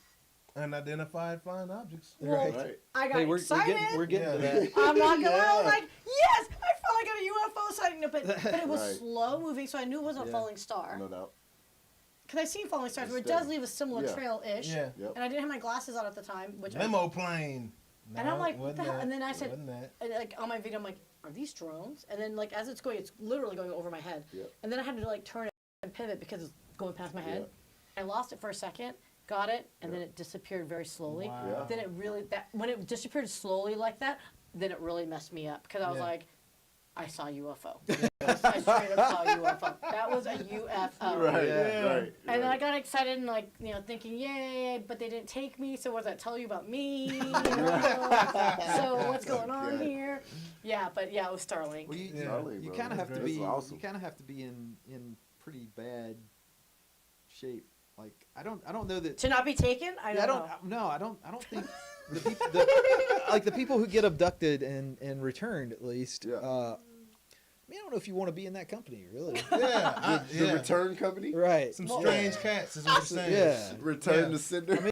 Unidentified flying objects. well, Right. I got Hey, we're excited. getting to Yeah. that. I'm not gonna lie. I was Yeah. like, yes, I felt like a UFO sighting, no, but it was Right. slow moving, so I knew it wasn't a Yeah. falling star. No doubt. Because I've seen falling stars, where it Steady. does leave a similar Yeah. trail-ish. Yeah. Yep. And I didn't have my glasses on at the time, which Limo plane. And I'm like, what the hell? And then I said, wasn't that. like on my video, I'm like, are these drones? And then like as it's going, it's literally going over my head. Yep. And then I had to like turn it and pivot because it's going past my head. Yep. I lost it for a second, got it, and then it disappeared very slowly. Wow. Yeah. Then it really when it disappeared slowly like that, then it really messed me up because I was Yeah. like, I saw UFO. I straight up saw UFO. That was a UFO. Right. Yeah. Right. And then I right. got excited and like, thinking, yay, but they didn't take me, so what does that tell you about me? You know? So what's going on Yeah. here? Yeah, but yeah, it was Starlink. Well, you, Yeah. Starlink, you bro. kind of have to That's be awesome. you kind of have to be in pretty bad shape. Like I don't know that. To not be taken? I don't know. No, I don't think the people like the people who get abducted and returned at least. Yeah. I don't know if you want to be in that company, really. Yeah, The return company? Right. Some strange cats is what you're saying. Yeah. Return to sender? I mean,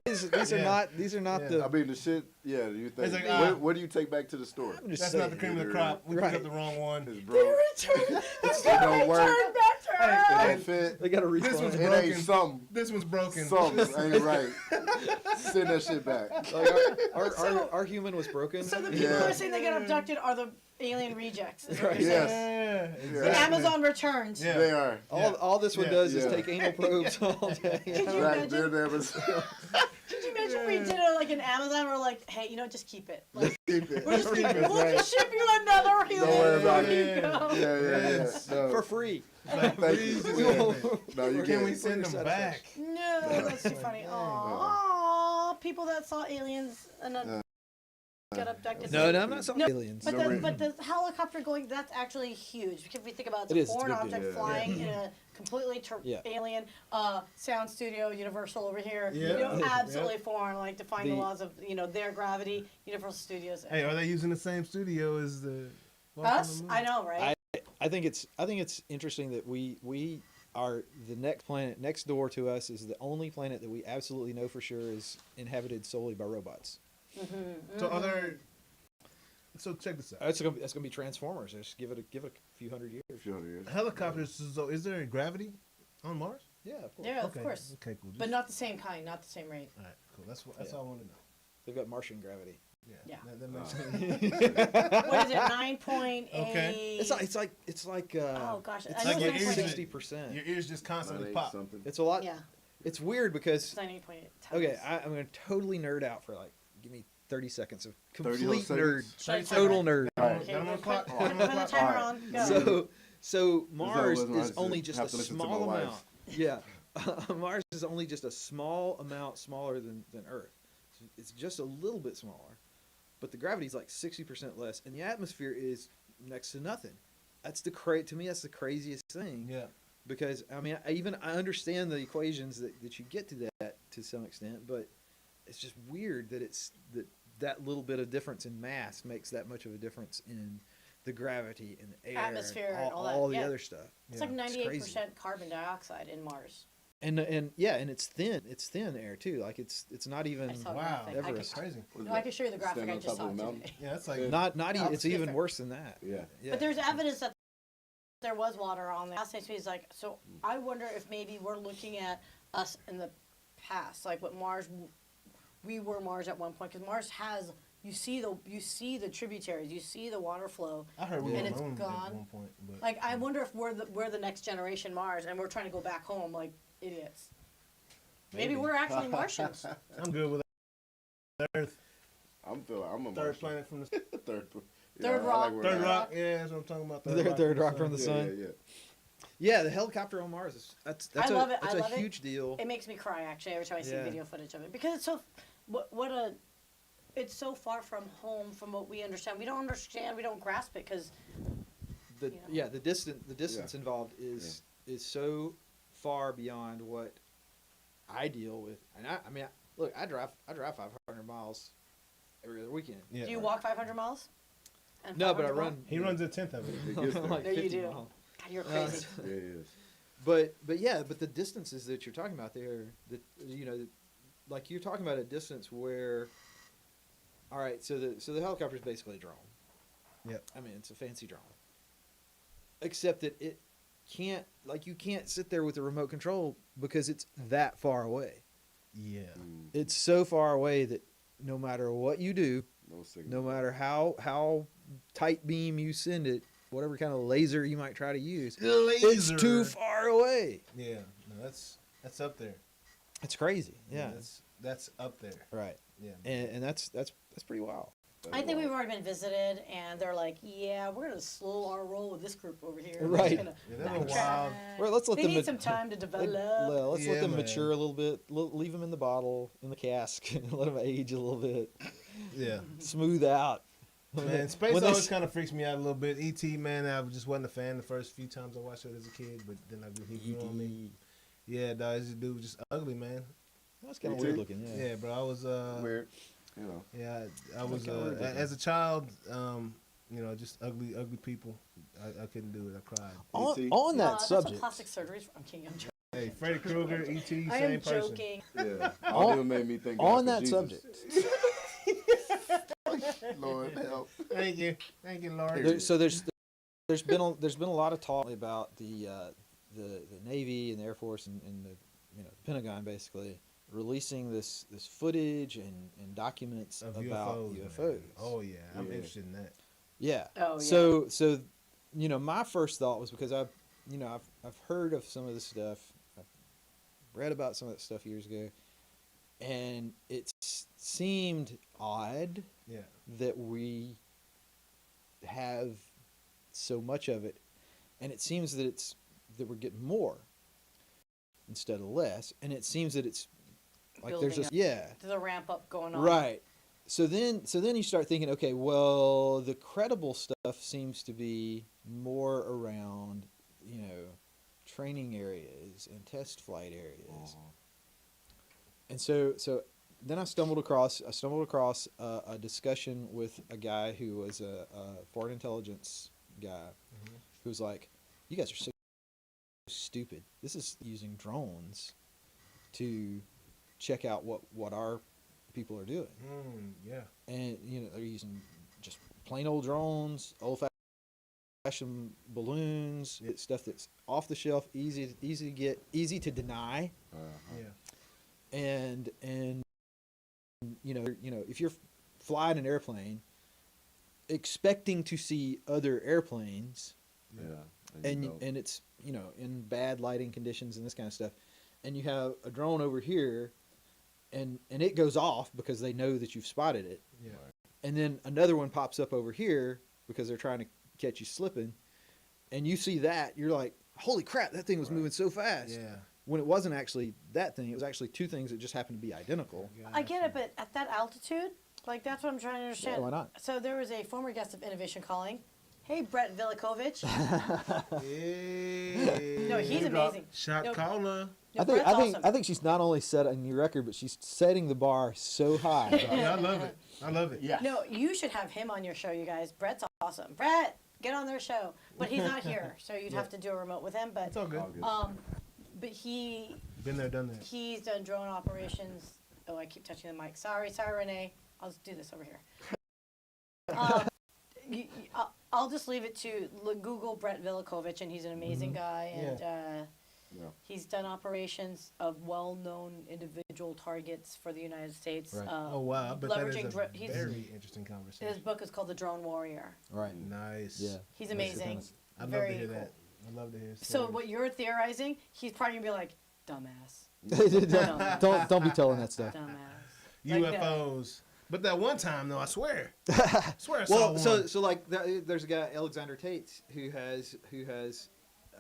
these are not Yeah. the. I mean, the shit, yeah, you think. It's like, what do you take back to the store? I'm just That's saying. not the cream of the crop. We Right. picked up the wrong one. It's broke. It's It don't work. It ain't Hey, fit. They got to This refund. one's It broken. ain't something. This one's broken. Something ain't right. Send that shit back. Like our human was broken. So the people Yeah. who are saying they get abducted are the alien rejects. Is what Right. you're saying. Yes. Yeah, Yeah. exactly. Amazon returns. Yeah. They are. All this one Yeah. does is Yeah. take anal probes all day. Could you Back imagine? then, there was. Could you imagine if we did it like an Amazon? We're like, hey, just keep it. Like, Keep it. we'll just keep it. We'll Right. just ship you another human. Don't worry about There it. you go. Yeah. No. For free. Thank you. Please, Yeah. No, you Can we can't. send them back? No, that's too funny. Aww, people that saw aliens and got abducted. No, I'm not talking No, aliens. But the helicopter going, that's actually huge. Because if we think about It it, is, it's a it's a foreign big object deal. flying in a completely Yeah. alien sound studio, Universal over here. Yeah. Absolutely foreign, like defying the The- laws of their gravity. Universal Studios. Hey, are they using the same studio as the Us? I know, right? I think it's interesting that we are the next planet next door to us is the only planet that we absolutely know for sure is inhabited solely by robots. So are there? So check this out. That's gonna be Transformers. Just give it a few hundred years. Helicopters. So is there gravity on Mars? Yeah, of course. Yeah, Okay. of course. Okay, cool. But not the same kind, not the same rate. All right, cool. That's Yeah. all I want to know. They've got Martian gravity. Yeah. That makes sense. What is it? 9.8. Okay. It's like Oh gosh, It's I like know your it's ears 60%. Your ears just constantly pop. It's a lot. Yeah, It's weird because it's 9.8. okay, I'm gonna totally nerd out for give me 30 seconds of 30 complete nerd, seconds? total nerd. Okay, Got 'em on put clock? put Got 'em on the clock? timer All right. on. Go. So Mars what I is have only to just a listen to my small wife. amount. Yeah, Mars is only just a small amount smaller than Earth. It's just a little bit smaller, but the gravity's like 60% less, and the atmosphere is next to nothing. That's to me that's the craziest thing. Yeah. Because I mean, I understand the equations that you get to that to some extent, but it's just weird that that little bit of difference in mass makes that much of a difference in the gravity and the air, Atmosphere and and all that, all the yeah. other stuff. It's Yeah. like It's 98% carbon dioxide in Mars. And it's thin. It's thin air too. Like it's not even I saw a Wow, graphic. I Everest. could, crazy. no, I can show you the graphic Stand I on just top saw of a mountain? today. Yeah, that's like not No, it's it's even different. worse than that. Yeah. But there's evidence that there was water on there. Fascinates me is like, so I wonder if maybe we're looking at us in the past, like what Mars, we were Mars at one point, because Mars has, you see the tributaries, you see the water flow. I heard we and were it's alone gone. at one point, but Like, I wonder if we're the next generation Mars, and we're trying to go back home like idiots. Maybe we're actually Martians. I'm good with Earth. I'm a Third Martian. planet from the Third. Third I rock. where third we're at. rock. Yeah, that's what I'm talking about. Third rock from the Yeah, sun. yeah. Yeah, the helicopter on Mars is that's I love it. That's I a love it. huge deal. It makes me cry actually every time I see Yeah. video footage of it because it's so it's so far from home from what we understand. We don't understand. We don't grasp it because The distance involved is so far beyond what I deal with. And I mean, look, I drive 500 miles every other weekend. Yeah. do you walk 500 miles? And No, but I 500 miles? run. He runs a tenth of it. It gets there. like No, you 50 do. miles. God, you're crazy. Yeah, it is. But the distances that you're talking about there, like you're talking about a distance where, all right, so the helicopter is basically a drone. Yep. I mean, it's a fancy drone. Except that it can't, you can't sit there with a remote control because it's that far away. Yeah. It's so far away that no matter what you do, No signal. no matter how tight beam you send it, whatever kind of laser you might try to use, it's too far away. Yeah. No, that's up there. It's crazy. Yeah. That's up there. Right. Yeah. And that's pretty wild. I think we've already been visited, and they're like, "Yeah, we're gonna slow our roll with this group over here. We're just Right. gonna Yeah, they're backtrack." wild. Well, let's let They them need some time to develop. Let's let Yeah, them man. mature a little bit. Leave them in the bottle, in the cask, and let them age a little bit, Yeah. smooth out. Man, space When they always s- kind of freaks me out a little bit. E.T., man, I just wasn't a fan the first few times I watched it as a kid, but then he grew on me. Yeah, dog, this dude was just ugly, man. That's kind of Me weird too. looking. Yeah. Yeah, bro, I was Weird. You know. yeah, I was kinda weird looking. as a child, just ugly people. I couldn't do it. I cried. On that That's subject. what plastic surgery is. I'm kidding. I'm joking. Hey, Freddy Krueger, E.T., I same am person. joking. Yeah. All of them made me think On God that for subject. Lord help. Thank you, Lord. There's been a lot of talk about the Navy and the Air Force and the Pentagon basically releasing this footage and documents Of about UFOs. UFOs. Oh yeah, I'm interested in that. Yeah. Oh, yeah. So my first thought was because I've heard of some of this stuff. I've read about some of that stuff years ago, and it seemed odd Yeah. that we have so much of it, and it seems that we're getting more instead of less, and it seems that it's like there's Building just up. There's a ramp up going on. right. So then you start thinking, okay, well, the credible stuff seems to be more around, training areas and test flight areas. And so then I stumbled across a discussion with a guy who was a foreign intelligence guy who was like, you guys are so stupid. This is using drones to check out what our people are doing. Yeah. And they're using just plain old drones, old-fashioned balloons, stuff that's off the shelf, easy to get, easy to deny. Yeah. And if you're flying an airplane expecting to see other airplanes, and it's in bad lighting conditions and this kind of stuff, and you have a drone over here and it goes off because they know that you've spotted it. Yeah. And then another one pops up over here because they're trying to catch you slipping, and you see that, you're like, holy crap, that thing was moving so fast. Yeah. When it wasn't actually that thing, it was actually two things that just happened to be identical. I get it, but at that altitude, like that's what I'm trying to understand. Yeah, why not? So there was a former guest of Innovation Calling. Hey, Brett Vilikovich. Hey. No, he's amazing. Shot No, caller. no, Brett's awesome. I think she's not only set a new record, but she's setting the bar so high. Yeah, I love it. Yeah. No, you should have him on your show, you guys. Brett's awesome. Brett, get on their show. But he's not here, so you'd have to do a remote with him. But It's all good. but he Been there, done that. he's done drone operations. Oh, I keep touching the mic. Sorry, Renee. I'll just do this over here. I'll just leave it to Google Brett Vilikovich, and he's an amazing guy, and he's done operations of well-known individual targets for the United States. Right. Oh wow, I bet that is leveraging a very interesting conversation. His book is called The Drone Warrior. Right. Nice. Yeah. He's amazing. I'd love Very to hear cool. that. I'd love to hear. So stories. what you're theorizing, he's probably gonna be like, dumbass, don't be telling that stuff. dumbass. Like, UFOs. But that one time though, I swear I saw Well, one. so like there's a guy, Alexander Tate, who has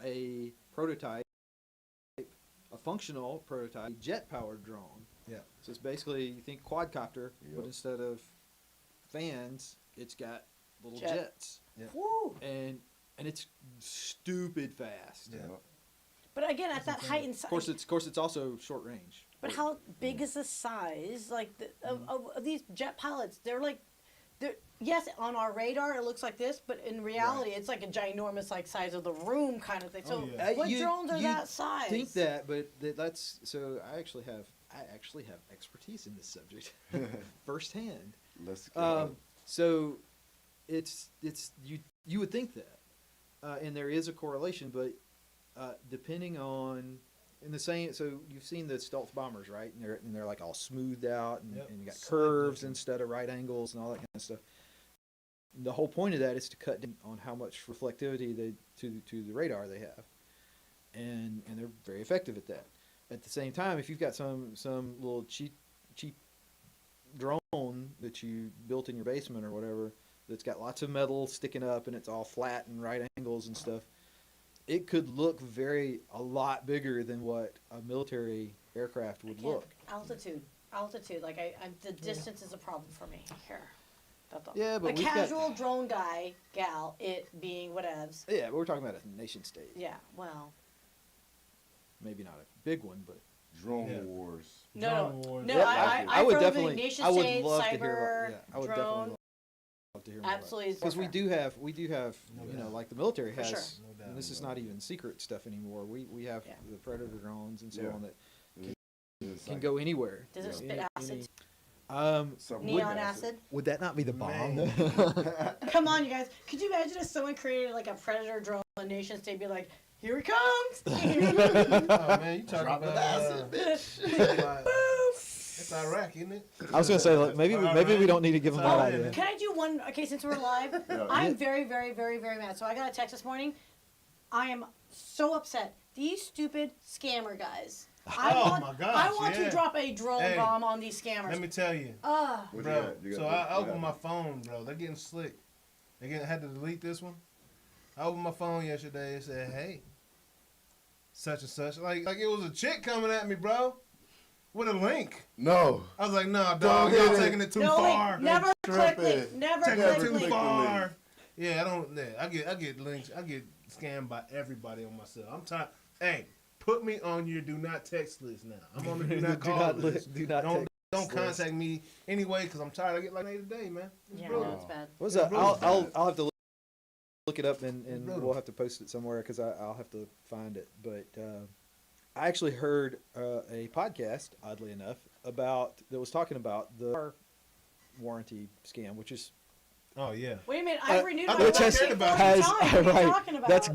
a prototype, a functional prototype, jet-powered drone. Yeah. So it's basically, you think quadcopter, but instead of fans, it's got little jets. Yeah. Woo. And it's stupid fast. Yeah. But again, at that height and size. Of course, it's also short range. But how big is the size, like, of these jet pilots? They're yes, on our radar it looks like this, but in reality it's like a ginormous, like, size of the room kind of thing. So what drones are that size? Think that, but that's so. I actually have expertise in this subject, firsthand. Let's go. So it's you would think that, and there is a correlation, but depending on. In the same, so you've seen the stealth bombers, right? And they're like all smoothed out, and you got curves instead of right angles and all that kind of stuff. The whole point of that is to cut down on how much reflectivity to the radar they have, and they're very effective at that. At the same time, if you've got some little cheap drone that you built in your basement or whatever, that's got lots of metal sticking up and it's all flat and right angles and stuff, it could look a lot bigger than what a military aircraft would look. Altitude. Like the distance is a problem for me here. That's all. Yeah, but a we've got- casual drone guy, gal, it being whatevs. Yeah, but we're talking about a nation state. Yeah, well. Maybe not a big one, but Drone wars. No, Drone wars. no. Yeah, I I would throw definitely. nation I would state, love cyber, to hear about. Yeah, I would drone. definitely love to hear more. Absolutely. Because we do have you know, like the military has, sure. No doubt. and this is not even secret stuff anymore. We have Yeah. the Predator drones and so Yeah. on that It's can like go anywhere. Does it You spit know, acid? something Neon like acid? Would that not be the bomb? Man. Come on, you guys. Could you imagine if someone created like a Predator drone on nation state, be like, here it comes? Oh man, you talking Drop about the acid, bitch. It's Iraq, isn't it? I was gonna say, like, maybe we don't need to give them that Alright. idea. Can I do one? Okay, since we're live, Yeah. I'm very, very, very, very mad. So I got a text this morning. I am so upset. These stupid scammer guys. I Oh want, my gosh, I want yeah. to drop a drone Hey, bomb on these scammers. Let me tell you, Ah, What you bro. got? You So got- I you opened got- my phone, bro. They're getting slick. Had to delete this one. I opened my phone yesterday and said, "Hey, such and such." Like it was a chick coming at me, bro, with a link. No. I was like, "Nah, Don't dog, hit y'all it. taking it too no far. link. Never click tripping. link. Never Taking click it too link. far." Yeah, I don't. Yeah, I get links. I get scammed by everybody on my cell. I'm tired. Hey, put me on your do not text list now. I'm on the do not call list. do not Don't text list. contact me anyway because I'm tired. I get like 8 a day, man. It's Yeah, brutal. no, it's bad. What's It's that? brutal. I'll have to look it up and brutal. we'll have to post it somewhere because I'll have to find it. But I actually heard a podcast, oddly enough, that was talking about the car warranty scam, which is Oh yeah. Wait a minute. I renewed I my thought you warranty cared 40 about times. it. What are you talking about? That's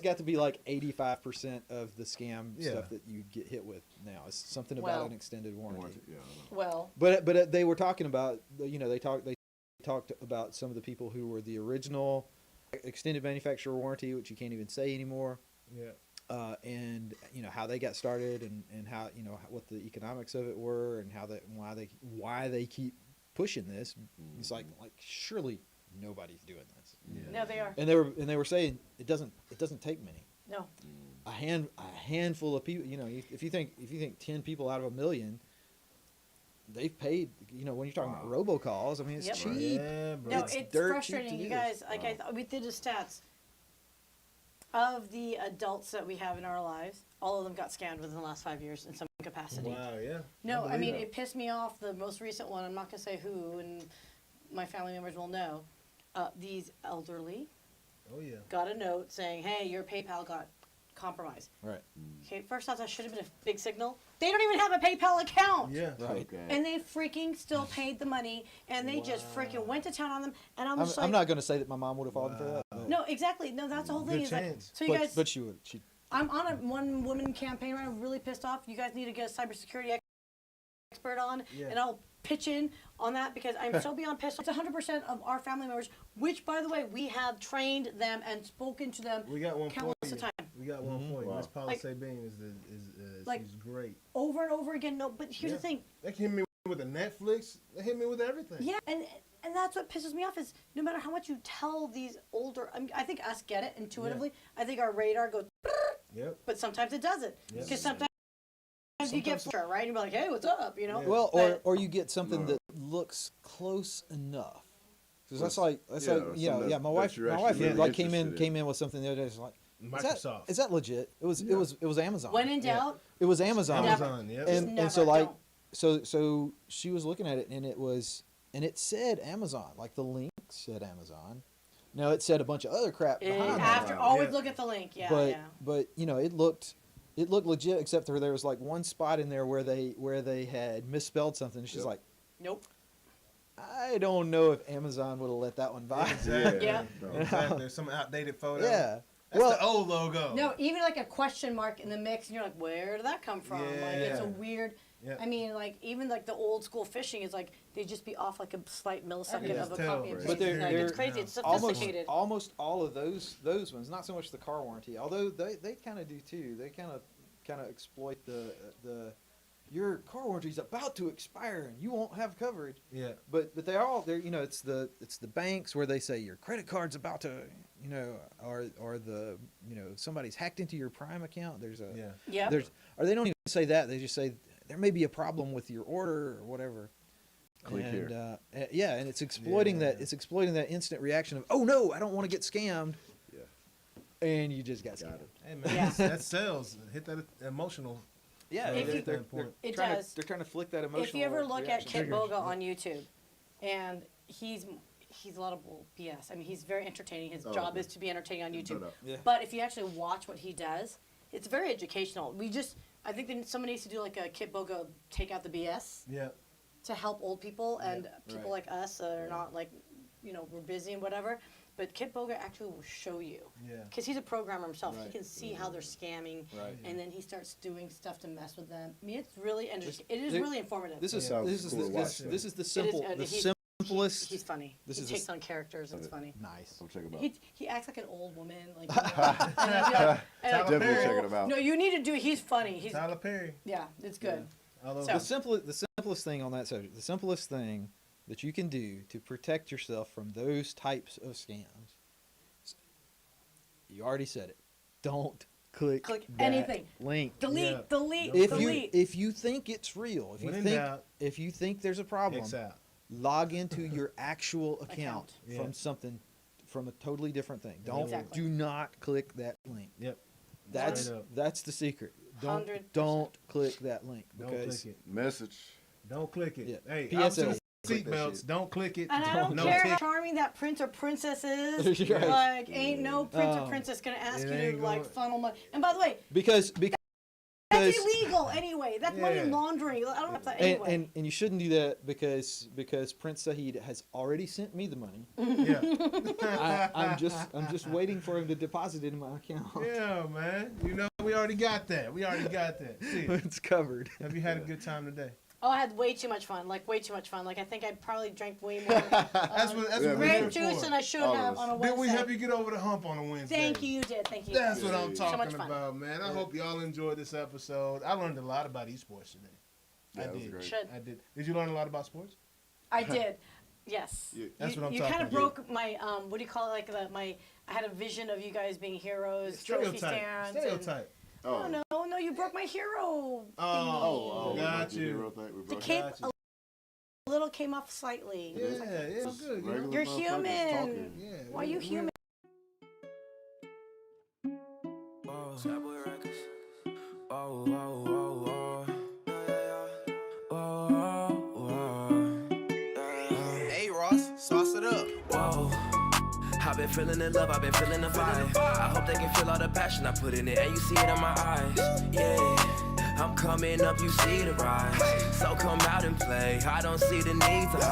got to be like 85% of the scam Yeah. stuff that you get hit with now. It's something about Well. an extended warranty. Yeah, I know. Well, But they were talking about, you know, they talked about some of the people who were the original extended manufacturer warranty, which you can't even say anymore. Yeah. And you know how they got started and how, you know, what the economics of it were and why they keep pushing this. It's like surely nobody's doing this. no, they are. And they were saying it doesn't take many. No. A handful of people, you know, if you think 10 people out of a million, they've paid, you know, when you're talking about robocalls, I mean, it's Yep. cheap. Yeah, bro. No, It's it's dirt cheap frustrating. to You do guys, this. like we did the stats. Of the adults that we have in our lives, all of them got scammed within the last 5 years in some capacity. Wow. Yeah. No, I mean, believe it pissed me off. The most recent one, I'm not going to say who, and my family members will know. These elderly Oh yeah. got a note saying, hey, your PayPal got compromised. Right. Okay, first off, that should have been a big signal. They don't even have a PayPal account. Yeah. Right. Okay. And they freaking still paid the money, and they just freaking went to town on them. And I'm I'm, just I'm like, not going to say that my mom would have fallen for that. But, no, exactly. No, that's the whole thing. Good Is like, chance. so you guys, but she would. I'm on a one-woman campaign right now. I'm really pissed off. You guys need to get a cybersecurity expert on, Yeah. and I'll pitch in on that because I'm so beyond pissed. It's 100% of our family members, which, by the way, we have trained them and spoken to them We got one for countless you. of time. We got one for you. Wow. Miss Paula Like- Sabine is like- she's great. Over and over again. No, but here's Yeah. the thing. They hit me with a Netflix. They hit me with everything. Yeah, and that's what pisses me off is no matter how much you tell these older, I think us get it intuitively. I think our radar goes, Yep. but sometimes it doesn't Yep. because sometimes you get frustrated, right? And you're like, hey, what's up? You know. Yeah. Well, But- or you get something that looks close enough. Because that's Yeah, like or yeah, something yeah. that- My that wife, you're my actually wife really like interested in. came in with something the other day. It's like, Microsoft. is that legit? It was Amazon. When in doubt, It was Amazon. Never. Amazon. Yep. Just And never, so like don't. so she was looking at it and it said Amazon, like the link said Amazon. Now it said a bunch of other crap behind After that. always Yeah. look at the link. Yeah, but yeah. but you know it looked legit except for there was like one spot in there where they had misspelled something. She's Yep. like, Nope. I don't know if Amazon would have let that one by. Exactly. Yeah. No. Exactly. There's some outdated photo. Yeah. That's Well, the old logo. No, even like a question mark in the mix, and you're like, where did that come from? Like, it's a Yeah. weird. Yeah. I mean, like even like the old school phishing is like they just be off like a slight millisecond can of a just tell, copy and right? paste. But they're- Like, it's they're crazy. It's almost sophisticated. almost all of those ones, not so much the car warranty, although they kind of do too. They kind of exploit the your car warranty is about to expire and you won't have coverage. Yeah. But they're you know it's the banks where they say your credit card's about to, you know, or the, you know, somebody's hacked into your Prime account. There's a Yeah. Yeah. or they don't even say that. They just say there may be a problem with your order or whatever. Click and here. yeah, and it's exploiting that. Yeah. It's exploiting that instant reaction of, oh no, I don't want to get scammed, Yeah. and you just got scammed. Got it. Hey man, Yeah. that sells. Hit that emotional. Yeah, If you- they're It trying does. they're trying to flick that emotional. If you ever look at reaction. Kit Boga on YouTube, and he's he's a lot of BS. I mean, he's very entertaining. His Oh, job okay. is to be entertaining on YouTube. doubt. Yeah. But if you actually watch what he does, it's very educational. I think that somebody needs to do like a Kit Boga take out the BS Yeah. to help old people and people right. like us that are not like, we're busy and whatever. But Kit Boga actually will show you. Yeah. Because he's a programmer himself. He Right. can see how they're scamming. Right. And then he starts doing stuff to mess with them. I mean, it's really interesting. It is there- really informative. This is Yeah. this is Sounds cool to watch, this is the It is, simple and the he's- simplest. He's funny. This He is takes on characters and it's funny. Nice. I'll check him out. He acts like an old woman. Like, and I'd be like, Definitely Perry. checking him out. No, you need to do it. He's funny. He's Tyler Perry. yeah, it's good. All over. So- The simplest thing on that subject, the simplest thing that you can do to protect yourself from those types of scams. You already said it. Don't click that anything. link. Delete, Yeah. delete, If delete. you if you think it's real, When in doubt, if you think there's a problem, X out. log into your actual account Yeah. from a totally different thing. Don't Exactly. do not click that link. Yep. That's Straight up. that's the secret. Don't 100%. don't click that link Don't because click it. Message. Don't click it. Yeah. Hey, PSA. officers, Click that seatbelts. shit. Don't click it. And I don't no care tick- how charming that prince or princess is. Right. Like, ain't no prince or Oh. princess gonna ask It you ain't to like going- funnel money. And by the way, because that's illegal anyway. That's money Yeah. laundering. I don't have to and, anyway. and you shouldn't do that because Prince Saeed has already sent me the money. Yeah. I'm just waiting for him to deposit it in my account. Yeah, man. We already got that. See, It's covered. have you had a good time today? Oh, I had way too much fun. Like way too much fun. Like I think I probably drank way more That's what Yeah, we're grape here juice for. than I should All of have us. on a Did Wednesday. we help you get over the hump on a Wednesday? Thank you, you did. Thank you. That's what I'm So much talking fun. about, man. I hope y'all enjoyed this episode. I learned a lot about esports today. Yeah, I that was did. great. Should. I did. Did you learn a lot about sports? I did. Yes. Yeah, that's what I'm You talking kind of about. broke my what do you call it? Like I had a vision of you guys being heroes, trophy stands. Stereotype. Oh. And, no, you broke my hero. Oh, Got we you. broke your hero thing. We The broke cape it. a little came off slightly. Yeah, it's Just good. regular You're motherfuckers human. talking. Yeah. Why you human? Cowboy Records. Oh, oh, oh, oh. Yeah, oh, oh, oh. Hey, Ross, sauce it up. Whoa. I've been feeling the love, I've been feeling the vibe. I hope they can feel all the passion I put in it, and you see it in my eyes. Yeah, I'm coming up, you see the rise. So come out and play. I don't see the need to